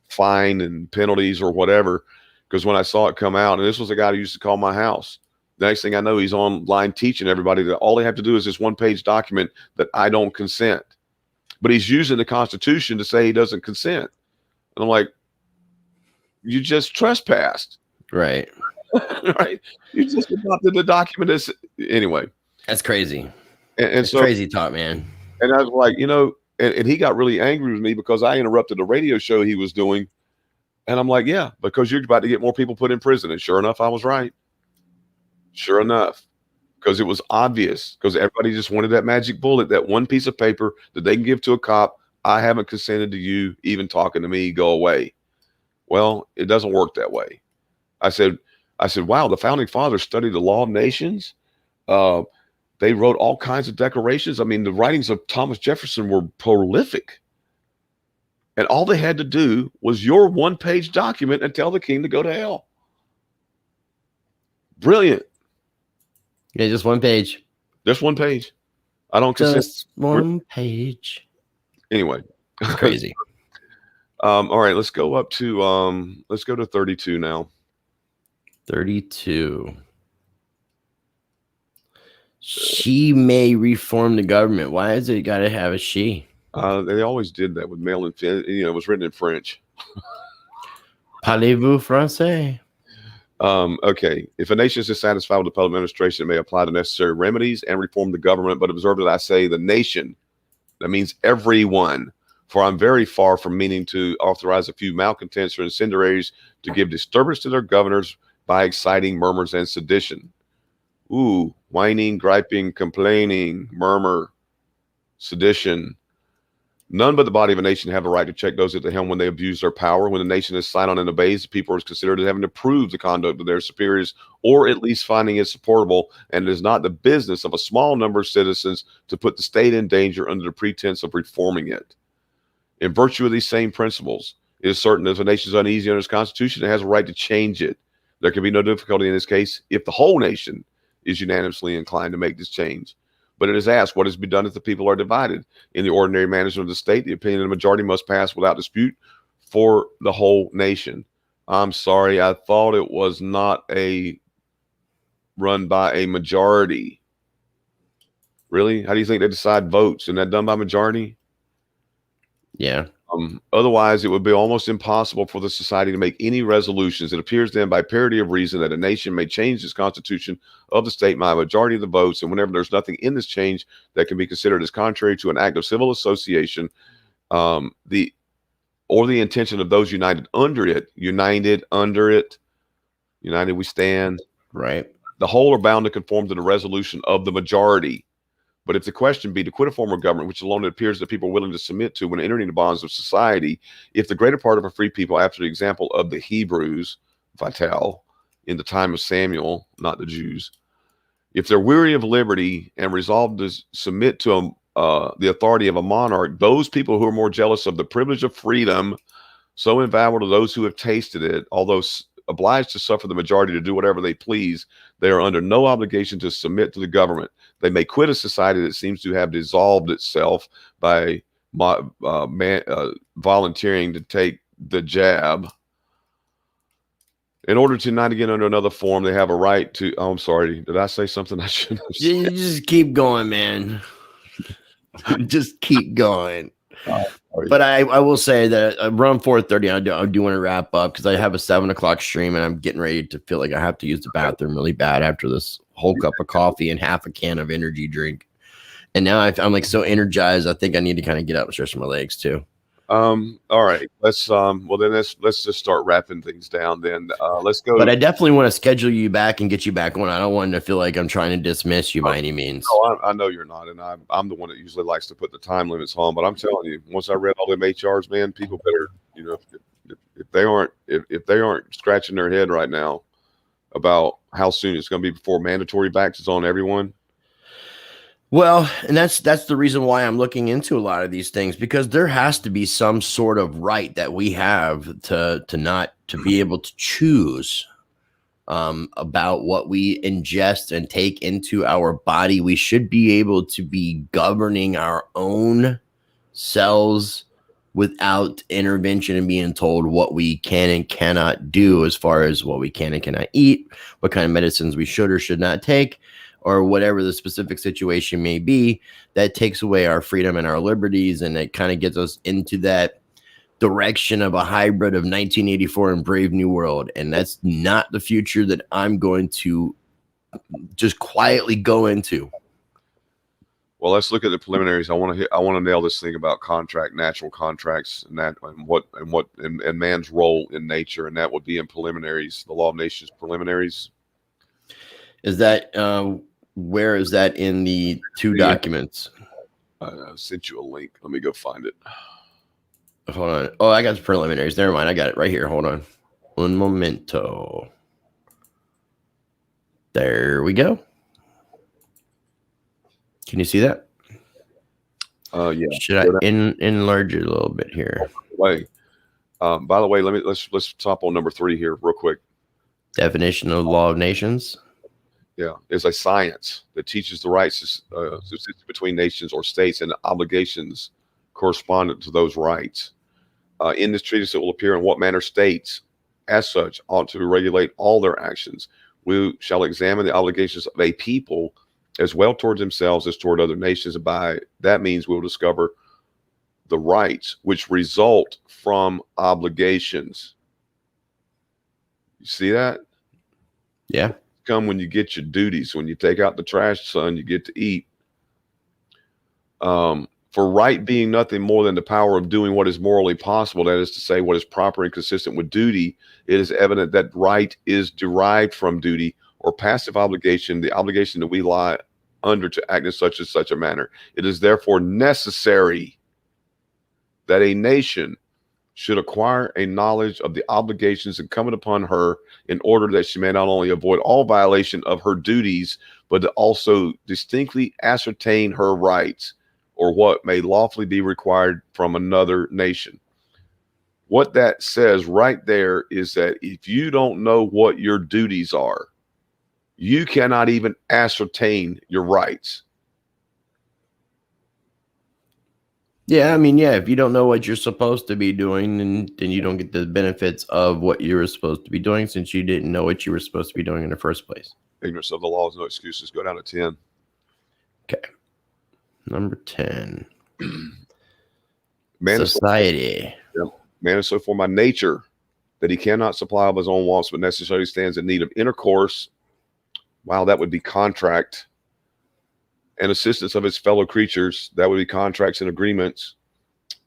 fined and penalties or whatever. Because when I saw it come out, and this was a guy who used to call my house. The next thing I know, he's online teaching everybody that all they have to do is this one-page document that I don't consent. But he's using the Constitution to say he doesn't consent. And I'm like, you just trespassed. Right. Right. You just adopted the document. Anyway. That's crazy. And so crazy talk, man. And I was like, and he got really angry with me because I interrupted a radio show he was doing. And I'm like, yeah, because you're about to get more people put in prison. And sure enough, I was right. Sure enough, because it was obvious, because everybody just wanted that magic bullet, that one piece of paper that they can give to a cop. I haven't consented to you even talking to me. Go away. Well, it doesn't work that way. I said, wow, the founding fathers studied the law of nations. They wrote all kinds of declarations. I mean, the writings of Thomas Jefferson were prolific. And all they had to do was your one-page document and tell the king to go to hell. Brilliant. Yeah, just one page. Just one page. I don't consent. Just one page. Anyway. Crazy. All right, let's go to 32 now. 32. She may reform the government. Why is it got to have a she? They always did that with male and it was written in French. Parlez-vous français? Okay. If a nation is dissatisfied with the public administration, it may apply the necessary remedies and reform the government. But observe that I say the nation. That means everyone. For I'm very far from meaning to authorize a few malcontents or incendiaries to give disturbance to their governors by exciting murmurs and sedition. Ooh, whining, griping, complaining, murmur, sedition. None but the body of a nation have a right to check those at the helm when they abuse their power. When the nation is silent and obeys, the people is considered as having to prove the conduct of their superiors, or at least finding it supportable. And it is not the business of a small number of citizens to put the state in danger under the pretense of reforming it. In virtue of these same principles, it is certain that if a nation is uneasy under its constitution, it has a right to change it. There can be no difficulty in this case if the whole nation is unanimously inclined to make this change. But it is asked, what is to be done if the people are divided? In the ordinary management of the state, the opinion of the majority must pass without dispute for the whole nation. I'm sorry, I thought it was not run by a majority. Really? How do you think they decide votes? Isn't that done by majority? Yeah. Otherwise, it would be almost impossible for the society to make any resolutions. It appears then by parity of reason that a nation may change its constitution of the state by a majority of the votes, and whenever there's nothing in this change that can be considered as contrary to an act of civil association, the intention of those united under it, united we stand, right? The whole are bound to conform to the resolution of the majority. But if the question be to quit a form of government, which alone it appears that people are willing to submit to when entering the bonds of society, if the greater part of a free people, after the example of the Hebrews, Vital, in the time of Samuel, not the Jews, if they're weary of liberty and resolved to submit to the authority of a monarch, those people who are more jealous of the privilege of freedom, so invaluable to those who have tasted it, although obliged to suffer the majority to do whatever they please, they are under no obligation to submit to the government. They may quit a society that seems to have dissolved itself by volunteering to take the jab. In order to not again under another form, they have a right to. Oh, I'm sorry. Did I say something I shouldn't have said? You just keep going, man. Just keep going. But I will say that around 4:30, I do want to wrap up because I have a 7:00 stream and I'm getting ready to feel like I have to use the bathroom really bad after this whole cup of coffee and half a can of energy drink. And now I'm like so energized. I think I need to kind of get up and stretch my legs too. All right, let's just start wrapping things down then. Let's go. But I definitely want to schedule you back and get you back on. I don't want to feel like I'm trying to dismiss you by any means. No, I know you're not, and I'm the one that usually likes to put the time limits on. But I'm telling you, once I read all them HRs, man, people better, if they aren't scratching their head right now about how soon it's going to be before mandatory vax is on everyone. Well, and that's the reason why I'm looking into a lot of these things, because there has to be some sort of right that we have to be able to choose about what we ingest and take into our body. We should be able to be governing our own cells without intervention and being told what we can and cannot do as far as what we can and cannot eat, what kind of medicines we should or should not take, or whatever the specific situation may be. That takes away our freedom and our liberties, and it kind of gets us into that direction of a hybrid of 1984 and Brave New World. And that's not the future that I'm going to just quietly go into. Well, let's look at the preliminaries. I want to nail this thing about natural contracts, and man's role in nature, and that would be in preliminaries, the law of nations preliminaries. Is that where is that in the two documents? I sent you a link. Let me go find it. Hold on. Oh, I got the preliminaries. Never mind. I got it right here. Hold on. Un momento. There we go. Can you see that? Yeah. Should I enlarge it a little bit here? By the way, let's top on number 3 here real quick. Definition of the law of nations. Yeah, it's a science that teaches the rights between nations or states and obligations correspondent to those rights. In this treatise, it will appear in what manner states, as such, ought to regulate all their actions. We shall examine the obligations of a people as well towards themselves as toward other nations. And by that means, we will discover the rights which result from obligations. You see that? Yeah. Come when you get your duties. When you take out the trash, son, you get to eat. For right being nothing more than the power of doing what is morally possible, that is to say, what is proper and consistent with duty, it is evident that right is derived from duty or passive obligation, the obligation that we lie under to act in such and such a manner. It is therefore necessary that a nation should acquire a knowledge of the obligations incumbent upon her in order that she may not only avoid all violation of her duties, but to also distinctly ascertain her rights or what may lawfully be required from another nation. What that says right there is that if you don't know what your duties are, you cannot even ascertain your rights. Yeah, I mean, yeah, if you don't know what you're supposed to be doing, then you don't get the benefits of what you were supposed to be doing since you didn't know what you were supposed to be doing in the first place. Ignorance of the law is no excuses. Go down to 10. Okay. Number 10. Man Society. Man is so formed by nature that he cannot supply of his own wants, but necessarily stands in need of intercourse. Wow, that would be contract and assistance of his fellow creatures. That would be contracts and agreements,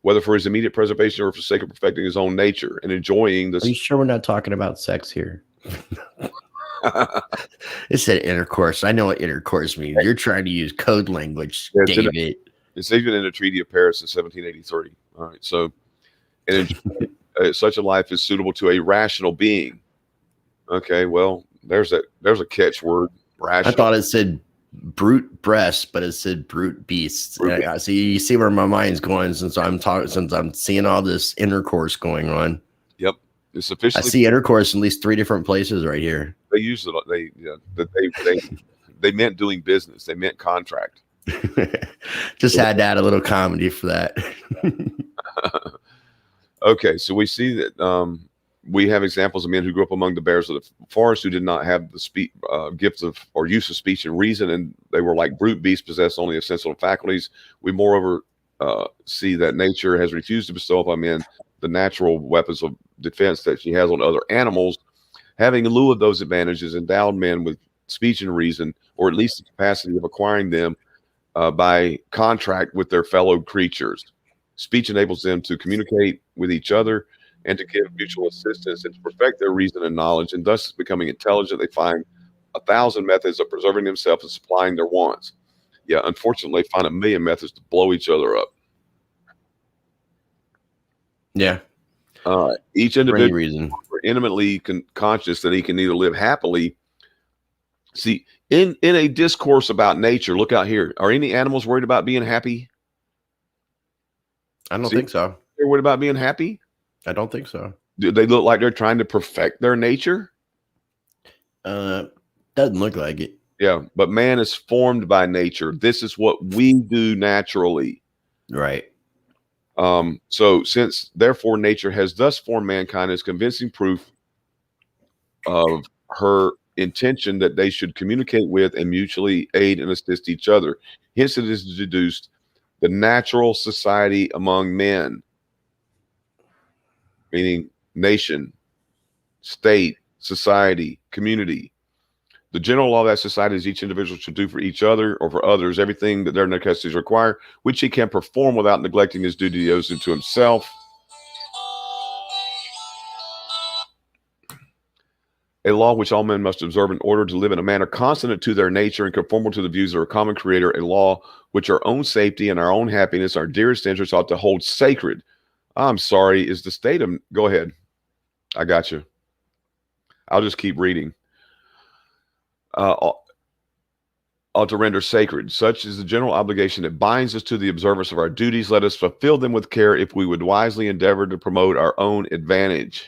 whether for his immediate preservation or for the sake of perfecting his own nature and enjoying this. Are you sure we're not talking about sex here? It said intercourse. I know what intercourse means. You're trying to use code language, David. It's even in the Treaty of Paris in 1783. All right, so and such a life is suitable to a rational being. Okay, well, there's a catch word. Rational. I thought it said brute breast, but it said brute beasts. So you see where my mind's going since I'm seeing all this intercourse going on. Yep, it's officially. I see intercourse in at least 3 different places right here. They use it. They meant doing business. They meant contract. Just had to add a little comedy for that. Okay, so we see that we have examples of men who grew up among the bears of the forest who did not have the gifts of or use of speech and reason, and they were like brute beasts, possessed only of sensible faculties. We moreover see that nature has refused to bestow upon men the natural weapons of defense that she has on other animals. Having in lieu of those advantages, endowed men with speech and reason, or at least the capacity of acquiring them by contract with their fellow creatures. Speech enables them to communicate with each other and to give mutual assistance and to perfect their reason and knowledge, and thus becoming intelligent, they find 1,000 methods of preserving themselves and supplying their wants. Yeah, unfortunately, they find 1,000,000 methods to blow each other up. Yeah. Each individual is intimately conscious that he can either live happily. See, in a discourse about nature, look out here. Are any animals worried about being happy? I don't think so. They're worried about being happy? I don't think so. Do they look like they're trying to perfect their nature? Doesn't look like it. Yeah, but man is formed by nature. This is what we do naturally. Right. So since therefore nature has thus formed mankind as convincing proof of her intention that they should communicate with and mutually aid and assist each other. Hence it is deduced the natural society among men, meaning nation, state, society, community. The general law of that society is each individual should do for each other or for others everything that their necessities require, which he can perform without neglecting his duty he owes to himself. A law which all men must observe in order to live in a manner consonant to their nature and conformable to the views of our common creator, a law which our own safety and our own happiness, our dearest interests ought to hold sacred. I'm sorry, is the state of... Go ahead. I got you. I'll just keep reading. Ought to render sacred. Such is the general obligation that binds us to the observance of our duties. Let us fulfill them with care if we would wisely endeavor to promote our own advantage.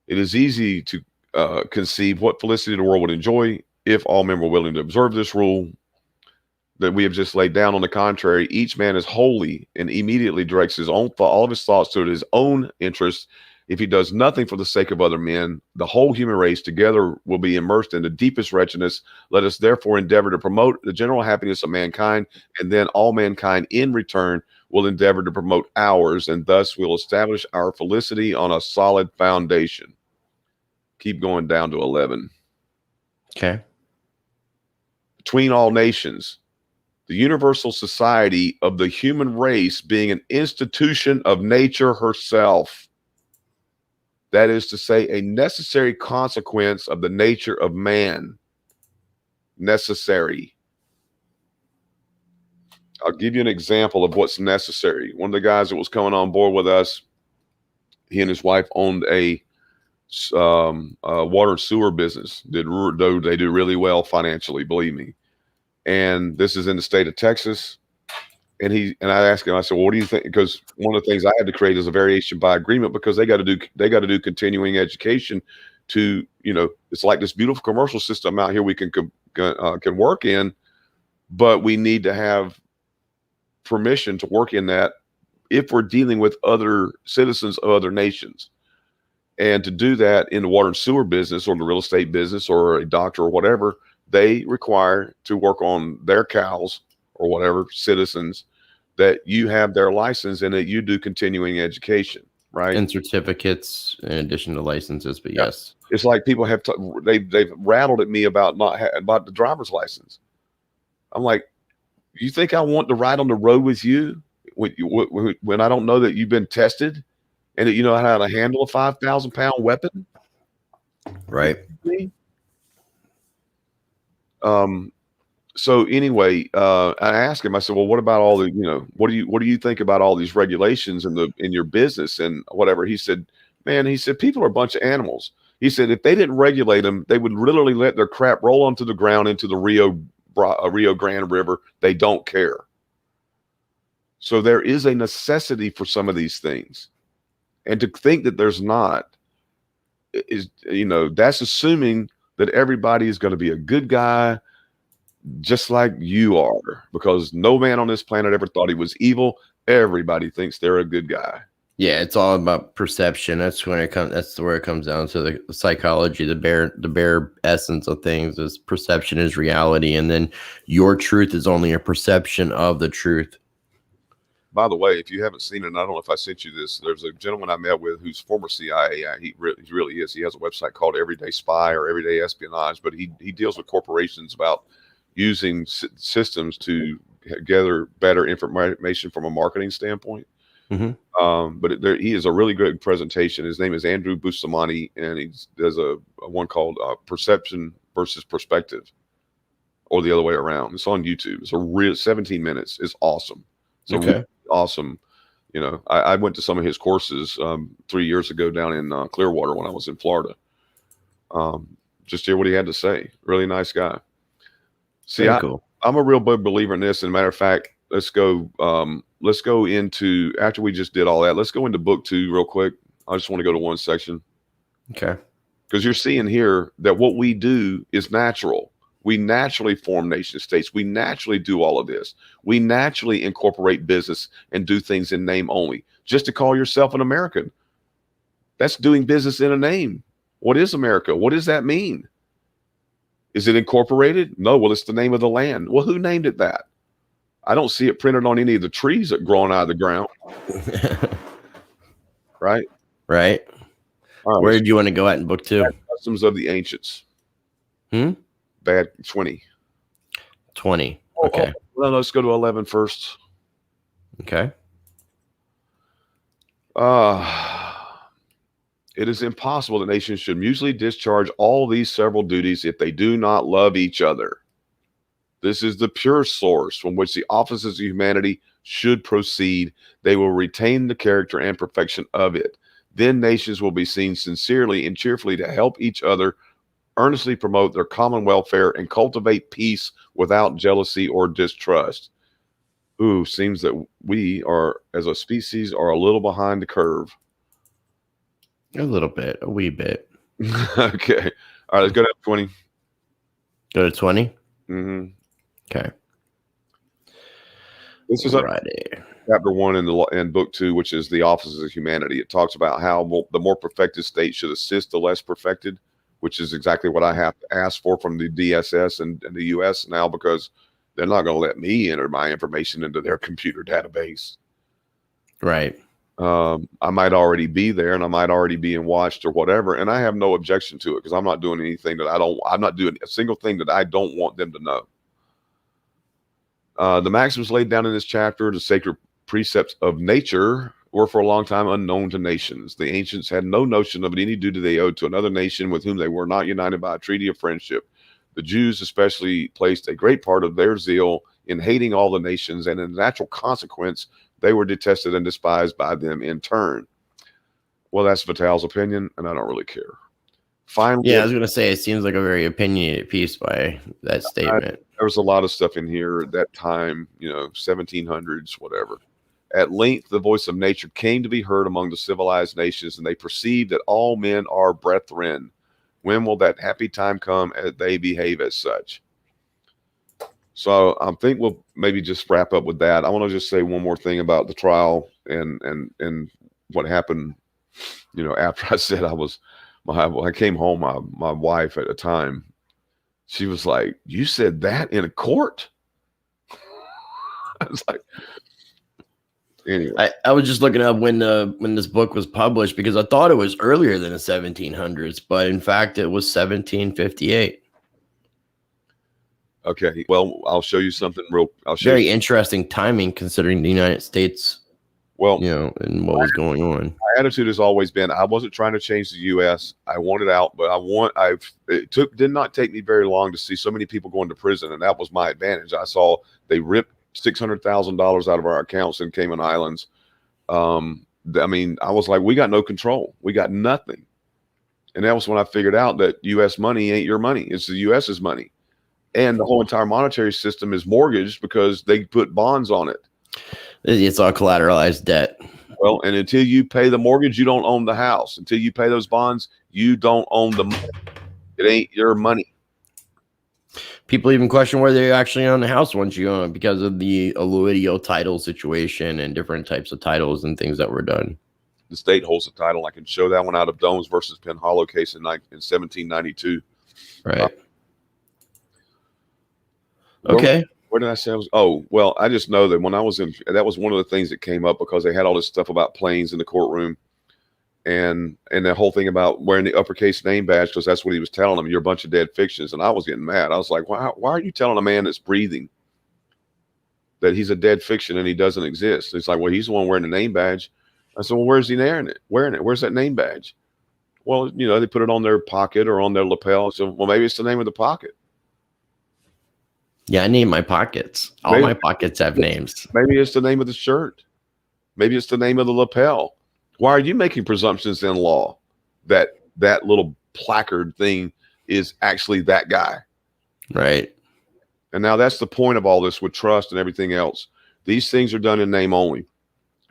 It is easy to conceive what felicity the world would enjoy if all men were willing to observe this rule that we have just laid down. On the contrary, each man is holy and immediately directs his own all of his thoughts to his own interests. If he does nothing for the sake of other men, the whole human race together will be immersed in the deepest wretchedness. Let us therefore endeavor to promote the general happiness of mankind, and then all mankind in return will endeavor to promote ours, and thus we'll establish our felicity on a solid foundation. Keep going down to 11. Okay. Between all nations, the universal society of the human race being an institution of nature herself. That is to say, a necessary consequence of the nature of man. Necessary. I'll give you an example of what's necessary. One of the guys that was coming on board with us, he and his wife owned a water and sewer business. They do really well financially, believe me. And this is in the state of Texas. And I asked him, I said, well, what do you think? Because one of the things I had to create is a variation by agreement, because they got to do continuing education to, it's like this beautiful commercial system out here we can work in, but we need to have permission to work in that if we're dealing with other citizens of other nations. And to do that in the water and sewer business or the real estate business or a doctor or whatever, they require to work on their cows or whatever citizens, that you have their license and that you do continuing education, right? And certificates in addition to licenses, but yes. It's like people have, they've rattled at me about about the driver's license. I'm like, you think I want to ride on the road with you when I don't know that you've been tested and that you know how to handle a 5,000-pound weapon? Right. So anyway, I asked him, I said, well, what about all the, what do you think about all these regulations in your business and whatever? He said, man, people are a bunch of animals. He said, if they didn't regulate them, they would literally let their crap roll onto the ground into the Rio Grande River. They don't care. So there is a necessity for some of these things. And to think that there's not is, that's assuming that everybody is going to be a good guy, just like you are, because no man on this planet ever thought he was evil. Everybody thinks they're a good guy. Yeah, it's all about perception. That's where it comes down to the psychology. The bare essence of things is perception is reality, and then your truth is only a perception of the truth. By the way, if you haven't seen it, and I don't know if I sent you this, there's a gentleman I met with who's former CIA. He really is. He has a website called Everyday Spy or Everyday Espionage, but he deals with corporations about using systems to gather better information from a marketing standpoint. Mm-hmm. But he is a really good presentation. His name is Andrew Bustamante, and he does a one called Perception versus Perspective, or the other way around. It's on YouTube. It's a real 17 minutes. It's awesome. It's really awesome. I went to some of his courses 3 years ago down in Clearwater when I was in Florida. Just hear what he had to say. Really nice guy. See, cool. I'm a real big believer in this. And matter of fact, let's go into, after we just did all that, let's go into book 2 real quick. I just want to go to one section. Okay. Because you're seeing here that what we do is natural. We naturally form nation states. We naturally do all of this. We naturally incorporate business and do things in name only. Just to call yourself an American, that's doing business in a name. What is America? What does that mean? Is it incorporated? No. Well, it's the name of the land. Well, who named it that? I don't see it printed on any of the trees that growing out of the ground. Right? Right. All right. Where did you want to go at in book 2? Customs of the Ancients. Bad 20. 20. Okay. Well, let's go to 11 first. Okay. It is impossible that nations should mutually discharge all these several duties if they do not love each other. This is the pure source from which the offices of humanity should proceed. They will retain the character and perfection of it. Then nations will be seen sincerely and cheerfully to help each other, earnestly promote their common welfare, and cultivate peace without jealousy or distrust. Ooh, seems that we are, as a species, are a little behind the curve. A little bit, a wee bit. Okay. All right, let's go to 20. Go to 20? Mm-hmm. Okay. This is chapter 1 in book 2, which is the offices of humanity. It talks about how the more perfected state should assist the less perfected, which is exactly what I have to ask for from the DSS and the U.S. now, because they're not going to let me enter my information into their computer database. Right. I might already be there, and I might already be watched or whatever, and I have no objection to it because I'm not doing anything that I'm not doing a single thing that I don't want them to know. The maxims laid down in this chapter, the sacred precepts of nature, were for a long time unknown to nations. The ancients had no notion of any duty they owed to another nation with whom they were not united by a treaty of friendship. The Jews especially placed a great part of their zeal in hating all the nations, and in natural consequence, they were detested and despised by them in turn. Well, that's Vital's opinion, and I don't really care. Finally, Yeah, I was going to say, it seems like a very opinionated piece by that statement. There was a lot of stuff in here at that time, 1700s, whatever. At length, the voice of nature came to be heard among the civilized nations, and they perceived that all men are brethren. When will that happy time come as they behave as such? So I think we'll maybe just wrap up with that. I want to just say one more thing about the trial and what happened. After I said I came home, my wife at the time, she was like, "You said that in a court?" I was like, anyway. I was just looking up when this book was published, because I thought it was earlier than the 1700s, but in fact it was 1758. Okay, well, I'll show you something Very interesting timing considering the United States, and what was going on. My attitude has always been, I wasn't trying to change the U.S. I want it out, but did not take me very long to see so many people going to prison, and that was my advantage. I saw they ripped $600,000 out of our accounts in Cayman Islands. I was like, we got no control. We got nothing. And that was when I figured out that U.S. money ain't your money. It's the U.S.'s money. And the whole entire monetary system is mortgaged because they put bonds on it. It's all collateralized debt. Well, and until you pay the mortgage, you don't own the house. Until you pay those bonds, you don't own the money. It ain't your money. People even question whether they actually own the house once you own it because of the alluvial title situation and different types of titles and things that were done. The state holds the title. I can show that one out of Domes versus Penn Hollow case in 1792. Right. Okay. Where did I say I was? I just know that when I was that was one of the things that came up because they had all this stuff about planes in the courtroom, and the whole thing about wearing the uppercase name badge, because that's what he was telling them. You're a bunch of dead fictions. And I was getting mad. I was like, why are you telling a man that's breathing that he's a dead fiction and he doesn't exist? It's like, well, he's the one wearing the name badge. I said, well, where's he wearing it? Where's that name badge? Well, they put it on their pocket or on their lapel. So, well, maybe it's the name of the pocket. Yeah, I name my pockets. All my pockets have names. Maybe it's the name of the shirt. Maybe it's the name of the lapel. Why are you making presumptions in law that little placard thing is actually that guy? Right. And now that's the point of all this with trust and everything else. These things are done in name only.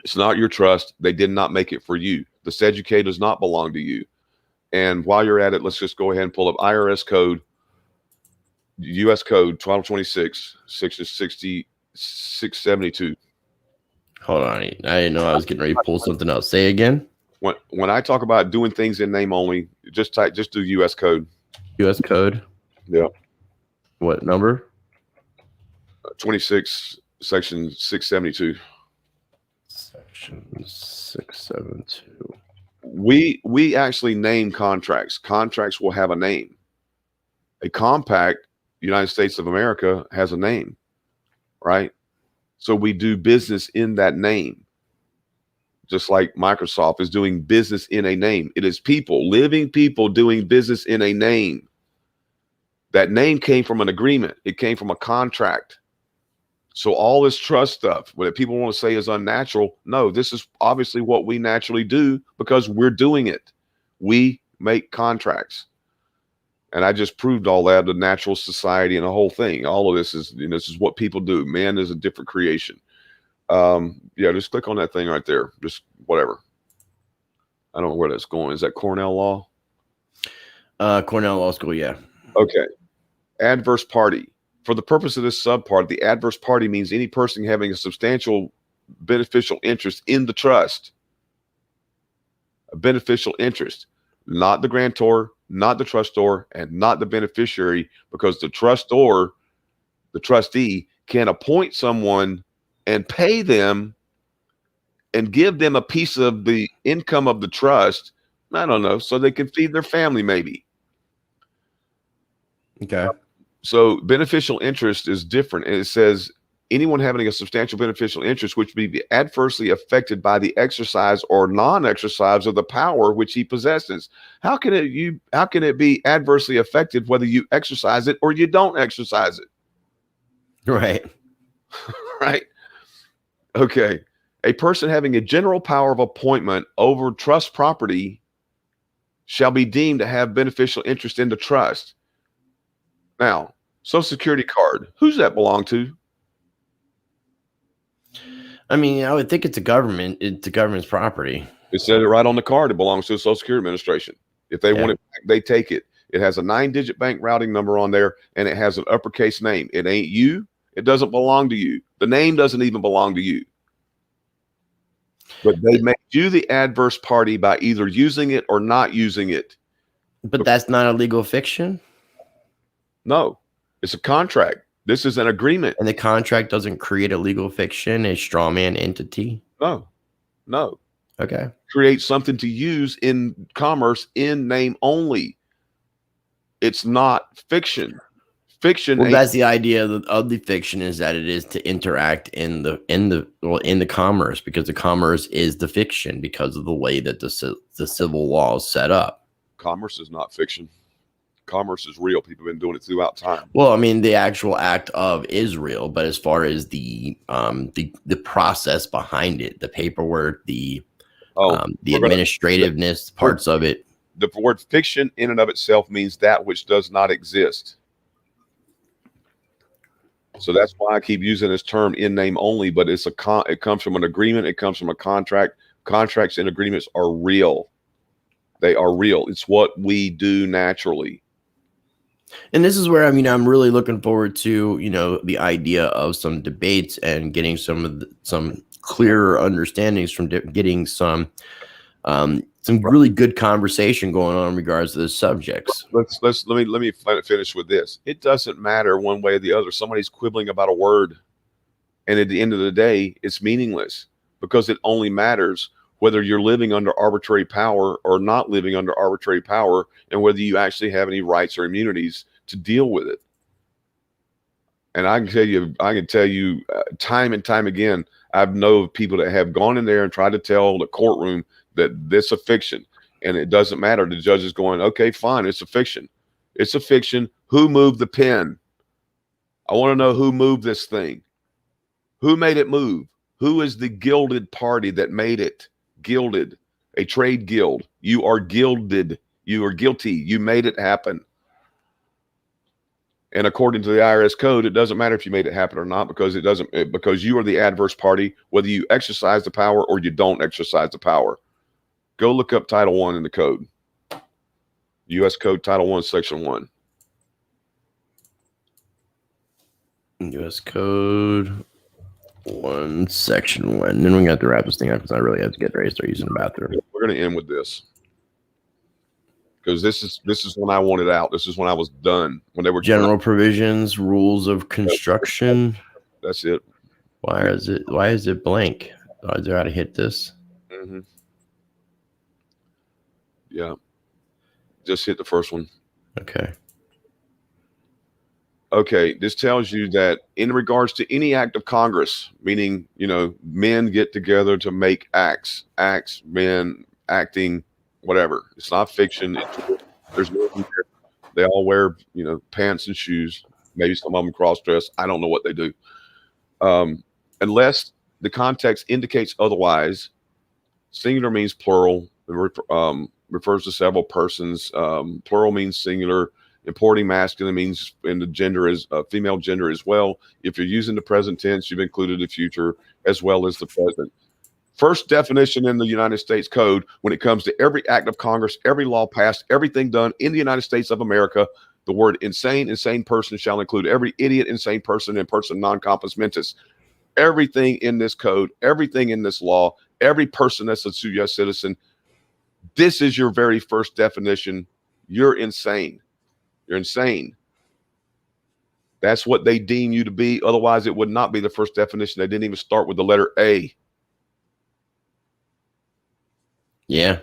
It's not your trust. They did not make it for you. The Sedgwick does not belong to you. And while you're at it, let's just go ahead and pull up IRS code. U.S. code 1226, 672. Hold on. I didn't know I was getting ready to pull something else. Say again. When I talk about doing things in name only, just do U.S. code. U.S. code. Yeah. What number? 26, section 672. Section 672. We actually name contracts. Contracts will have a name. A compact, United States of America, has a name, right? So we do business in that name. Just like Microsoft is doing business in a name. It is people, living people doing business in a name. That name came from an agreement. It came from a contract. So all this trust stuff, what people want to say is unnatural. No, this is obviously what we naturally do because we're doing it. We make contracts. And I just proved all that, the natural society and the whole thing. All of this is, this is what people do. Man is a different creation. Just click on that thing right there. Just whatever. I don't know where that's going. Is that Cornell Law? Cornell Law School, yeah. Okay. Adverse party. For the purpose of this subpart, the adverse party means any person having a substantial beneficial interest in the trust. A beneficial interest. Not the grantor, not the trustor, and not the beneficiary, because the trustor, the trustee, can appoint someone and pay them and give them a piece of the income of the trust, I don't know, so they can feed their family maybe. Okay. So beneficial interest is different. And it says anyone having a substantial beneficial interest which may be adversely affected by the exercise or non-exercise of the power which he possesses. How can it be adversely affected whether you exercise it or you don't exercise it? Right. right? Okay. A person having a general power of appointment over trust property shall be deemed to have beneficial interest in the trust. Now, Social Security card, who's that belong to? I mean, I would think it's a government. It's the government's property. It said it right on the card. It belongs to the Social Security Administration. If they want it back, they take it. It has a 9-digit bank routing number on there, and it has an uppercase name. It ain't you. It doesn't belong to you. The name doesn't even belong to you. But they make you the adverse party by either using it or not using it. But that's not a legal fiction. No, it's a contract. This is an agreement. And the contract doesn't create a legal fiction, a straw man entity. No. Okay. Create something to use in commerce in name only. It's not fiction. Fiction. Well, that's the idea of the fiction, is that it is to interact in the commerce, because the commerce is the fiction because of the way that the civil law is set up. Commerce is not fiction. Commerce is real. People have been doing it throughout time. Well, I mean, the actual act of is real, but as far as the process behind it, the paperwork, the administrativeness parts of it. The word fiction in and of itself means that which does not exist. So that's why I keep using this term in name only, but it comes from an agreement. It comes from a contract. Contracts and agreements are real. They are real. It's what we do naturally. And this is where, I mean, I'm really looking forward to, the idea of some debates and getting some clearer understandings from getting some really good conversation going on in regards to the subjects. Let me finish with this. It doesn't matter one way or the other. Somebody's quibbling about a word, and at the end of the day, it's meaningless, because it only matters whether you're living under arbitrary power or not living under arbitrary power, and whether you actually have any rights or immunities to deal with it. And I can tell you time and time again, I know people that have gone in there and tried to tell the courtroom that this is a fiction, and it doesn't matter. The judge is going, okay, fine, it's a fiction. It's a fiction. Who moved the pen? I want to know who moved this thing. Who made it move? Who is the gilded party that made it? Gilded, a trade guild. You are gilded. You are guilty. You made it happen. And according to the IRS code, it doesn't matter if you made it happen or not, because because you are the adverse party, whether you exercise the power or you don't exercise the power. Go look up Title 1 in the code. U.S. Code Title 1, Section 1. U.S. Code 1, Section 1. Then we got to wrap this thing up, because I really have to get ready to start using the bathroom. We're going to end with this, because this is when I wanted out. This is when I was done. When they were general provisions, rules of construction. That's it. Why is it blank? Oh, do I have to hit this? Mm-hmm. Yeah. Just hit the first one. Okay. Okay. This tells you that in regards to any act of Congress, meaning, men get together to make acts, men acting, whatever. It's not fiction. There's nothing there. They all wear, pants and shoes. Maybe some of them cross-dress. I don't know what they do. Unless the context indicates otherwise, singular means plural. Refers to several persons. Plural means singular. Importing masculine means in the gender is female gender as well. If you're using the present tense, you've included the future as well as the present. First definition in the United States Code when it comes to every act of Congress, every law passed, everything done in the United States of America, the word insane person shall include every idiot, insane person, and person non compos mentis. Everything in this code, everything in this law, every person that's a U.S. citizen. This is your very first definition. You're insane. You're insane. That's what they deem you to be. Otherwise, it would not be the first definition. They didn't even start with the letter A. Yeah.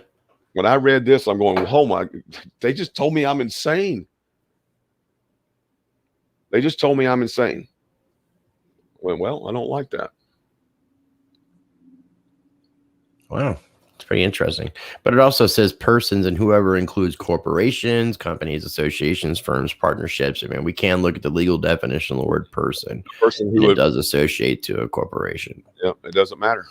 When I read this, I'm going, oh my, they just told me I'm insane. They just told me I'm insane. I went, well, I don't like that. Wow. It's pretty interesting. But it also says persons, and whoever includes corporations, companies, associations, firms, partnerships. I mean, we can look at the legal definition of the word person, Person and who it does associate to a corporation. Yeah, it doesn't matter.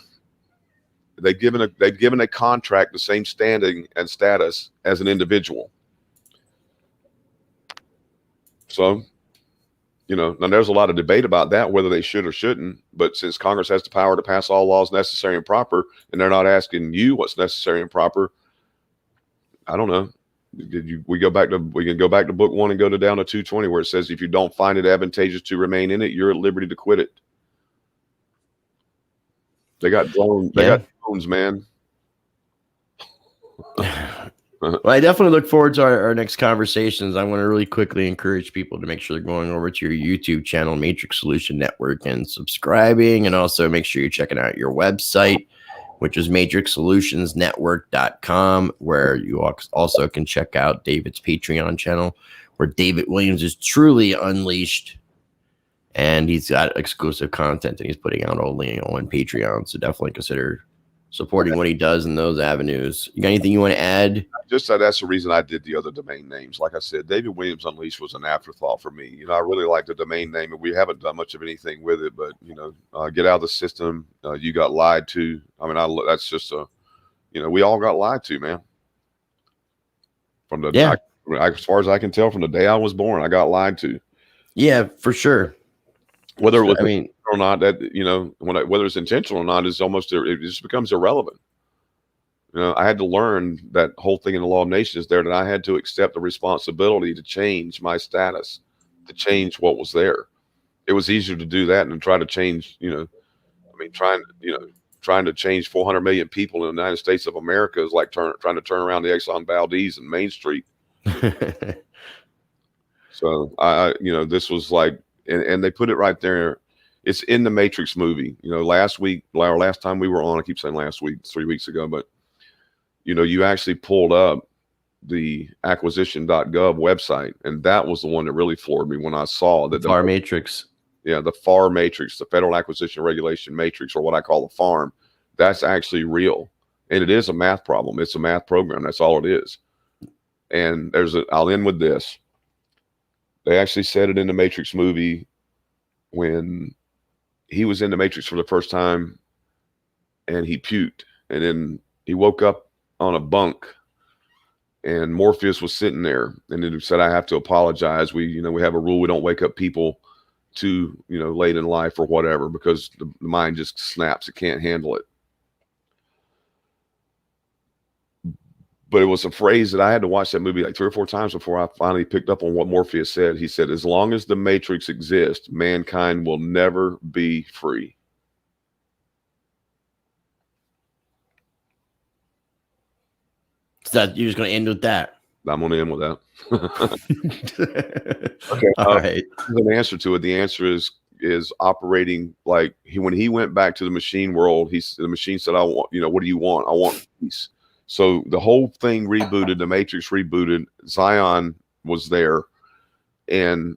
They've given a contract the same standing and status as an individual. So, now there's a lot of debate about that, whether they should or shouldn't. But since Congress has the power to pass all laws necessary and proper, and they're not asking you what's necessary and proper, I don't know. We can go back to book 1 and go down to 220, where it says if you don't find it advantageous to remain in it, you're at liberty to quit it. They got drones. They got drones, man. Well, I definitely look forward to our next conversations. I want to really quickly encourage people to make sure they're going over to your YouTube channel, Matrix Solution Network, and subscribing. And also make sure you're checking out your website, which is matrixsolutionsnetwork.com, where you also can check out David's Patreon channel, where David Williams is truly unleashed. And he's got exclusive content that he's putting out only on Patreon. So definitely consider supporting what he does in those avenues. You got anything you want to add? Just that's the reason I did the other domain names. Like I said, David Williams Unleashed was an afterthought for me. I really like the domain name, and we haven't done much of anything with it. But get out of the system. You got lied to. I mean, that's just we all got lied to, man. From the as far as I can tell, from the day I was born, I got lied to. Yeah, for sure. Whether it was or not, that whether it's intentional or not is almost, it just becomes irrelevant. I had to learn that whole thing in the law of nations there, that I had to accept the responsibility to change my status, to change what was there. It was easier to do that than try to change. Trying to change 400 million people in the United States of America is like trying to turn around the Exxon Valdez and Main Street. So this was like. And they put it right there. It's in the Matrix movie. Last time we were on, I keep saying last week, 3 weeks ago, but you actually pulled up the acquisition.gov website, and that was the one that really floored me when I saw that the FAR Matrix. Yeah, the FAR Matrix, the Federal Acquisition Regulation Matrix, or what I call the FARM. That's actually real, and it is a math problem. It's a math program. That's all it is. And I'll end with this. They actually said it in the Matrix movie when he was in the Matrix for the first time, and he puked, and then he woke up on a bunk, and Morpheus was sitting there, and then he said, "I have to apologize. We have a rule. We don't wake up people too late in life or whatever, because the mind just snaps. It can't handle it." But it was a phrase that I had to watch that movie like 3 or 4 times before I finally picked up on what Morpheus said. He said, as long as the Matrix exists, mankind will never be free. So you're just going to end with that? I'm going to end with that. Okay. All right. There's an answer to it. The answer is operating like when he went back to the machine world, the machine said, I want, what do you want? I want peace. So the whole thing rebooted, the Matrix rebooted, Zion was there. But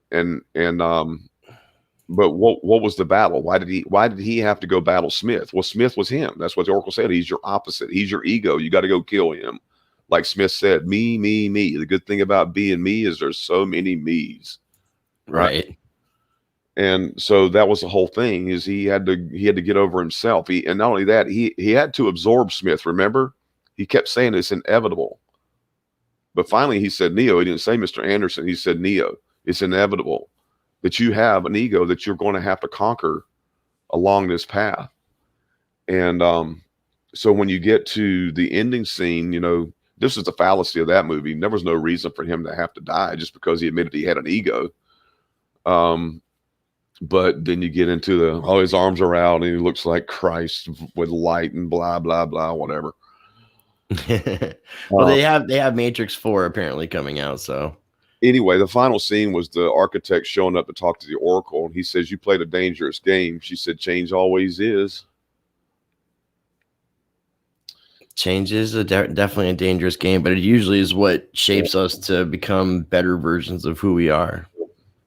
what was the battle? Why did he have to go battle Smith? Well, Smith was him. That's what the Oracle said. He's your opposite. He's your ego. You got to go kill him. Like Smith said, me, me, me. The good thing about being me is there's so many me's. Right. And so that was the whole thing, is he had to get over himself. And not only that, he had to absorb Smith. Remember? He kept saying it's inevitable. But finally he said, Neo. He didn't say Mr. Anderson. He said, Neo, it's inevitable that you have an ego that you're going to have to conquer along this path. And so when you get to the ending scene, this is the fallacy of that movie. There was no reason for him to have to die just because he admitted he had an ego. But then you get into his arms are out and he looks like Christ with light and blah, blah, blah, whatever. Well, they have Matrix 4 apparently coming out. So anyway, the final scene was the architect showing up to talk to the Oracle, and he says, "You played a dangerous game." She said, "Change always is." Change is definitely a dangerous game, but it usually is what shapes us to become better versions of who we are.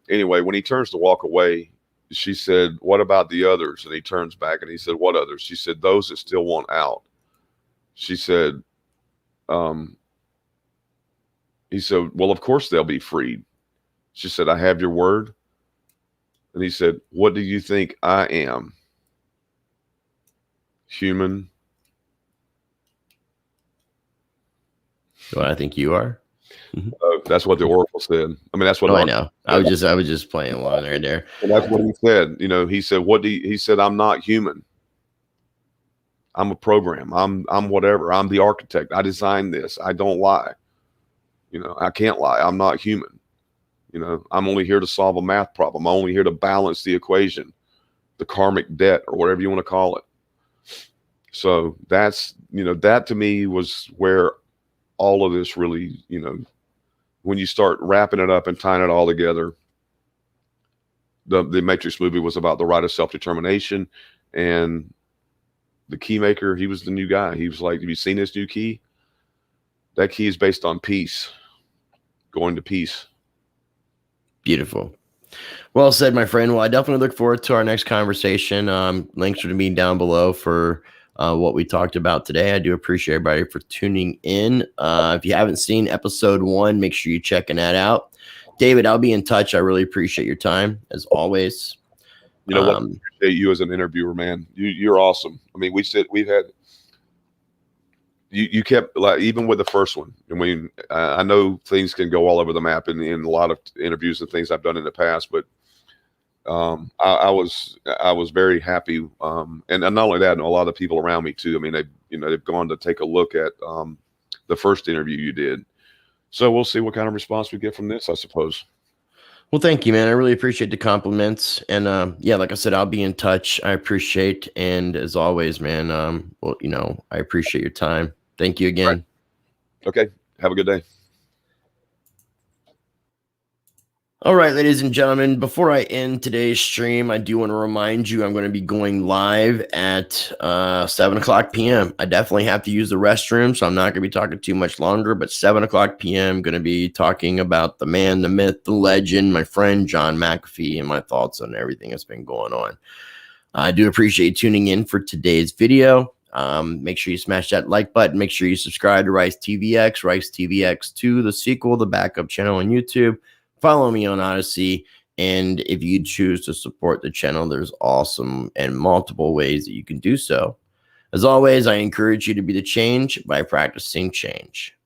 Anyway, when he turns to walk away, she said, "What about the others?" And he turns back and he said, "What others?" She said, "Those that still want out." She said, he said, well, of course they'll be freed. She said, I have your word. And he said, what do you think I am? Human? What I think you are. That's what the oracle said. I mean, that's what I know. I was just playing along right there. And that's what he said. You know, he said, he said, I'm not human. I'm a program. I'm whatever. I'm the architect. I designed this. I don't lie. You know, I can't lie. I'm not human. You know, I'm only here to solve a math problem. I'm only here to balance the equation, the karmic debt, or whatever you want to call it. So that's, you know, that to me was where all of this really, you know, when you start wrapping it up and tying it all together, the Matrix movie was about the right of self-determination, and the key maker, he was the new guy. He was like, have you seen this new key? That key is based on peace, going to peace. Beautiful. Well said, my friend. Well, I definitely look forward to our next conversation. Links are to be down below for what we talked about today. I do appreciate everybody for tuning in. If you haven't seen episode 1, make sure you're checking that out. David, I'll be in touch. I really appreciate your time, as always. You know what? I appreciate you as an interviewer, man. You're awesome. I mean, we've had you kept, like, even with the first one. I mean, I know things can go all over the map in a lot of interviews and things I've done in the past, but I was very happy. And not only that, and a lot of people around me too. I mean, they've gone to take a look at the first interview you did. So we'll see what kind of response we get from this, I suppose. Well, thank you, man. I really appreciate the compliments. And yeah, like I said, I'll be in touch. I appreciate, and as always, man, well, you know, I appreciate your time. Thank you again. Right. Okay. Have a good day. All right, ladies and gentlemen, before I end today's stream, I do want to remind you I'm going to be going live at 7 o'clock p.m. I definitely have to use the restroom, so I'm not going to be talking too much longer, but 7 o'clock p.m. going to be talking about the man, the myth, the legend, my friend John McAfee, and my thoughts on everything that's been going on. I do appreciate tuning in for today's video. Make sure you smash that like button. Make sure you subscribe to Rice TVX, Rice TVX 2, the sequel, the backup channel on YouTube. Follow me on Odyssey, and if you choose to support the channel, there's awesome and multiple ways that you can do so. As always, I encourage you to be the change by practicing change.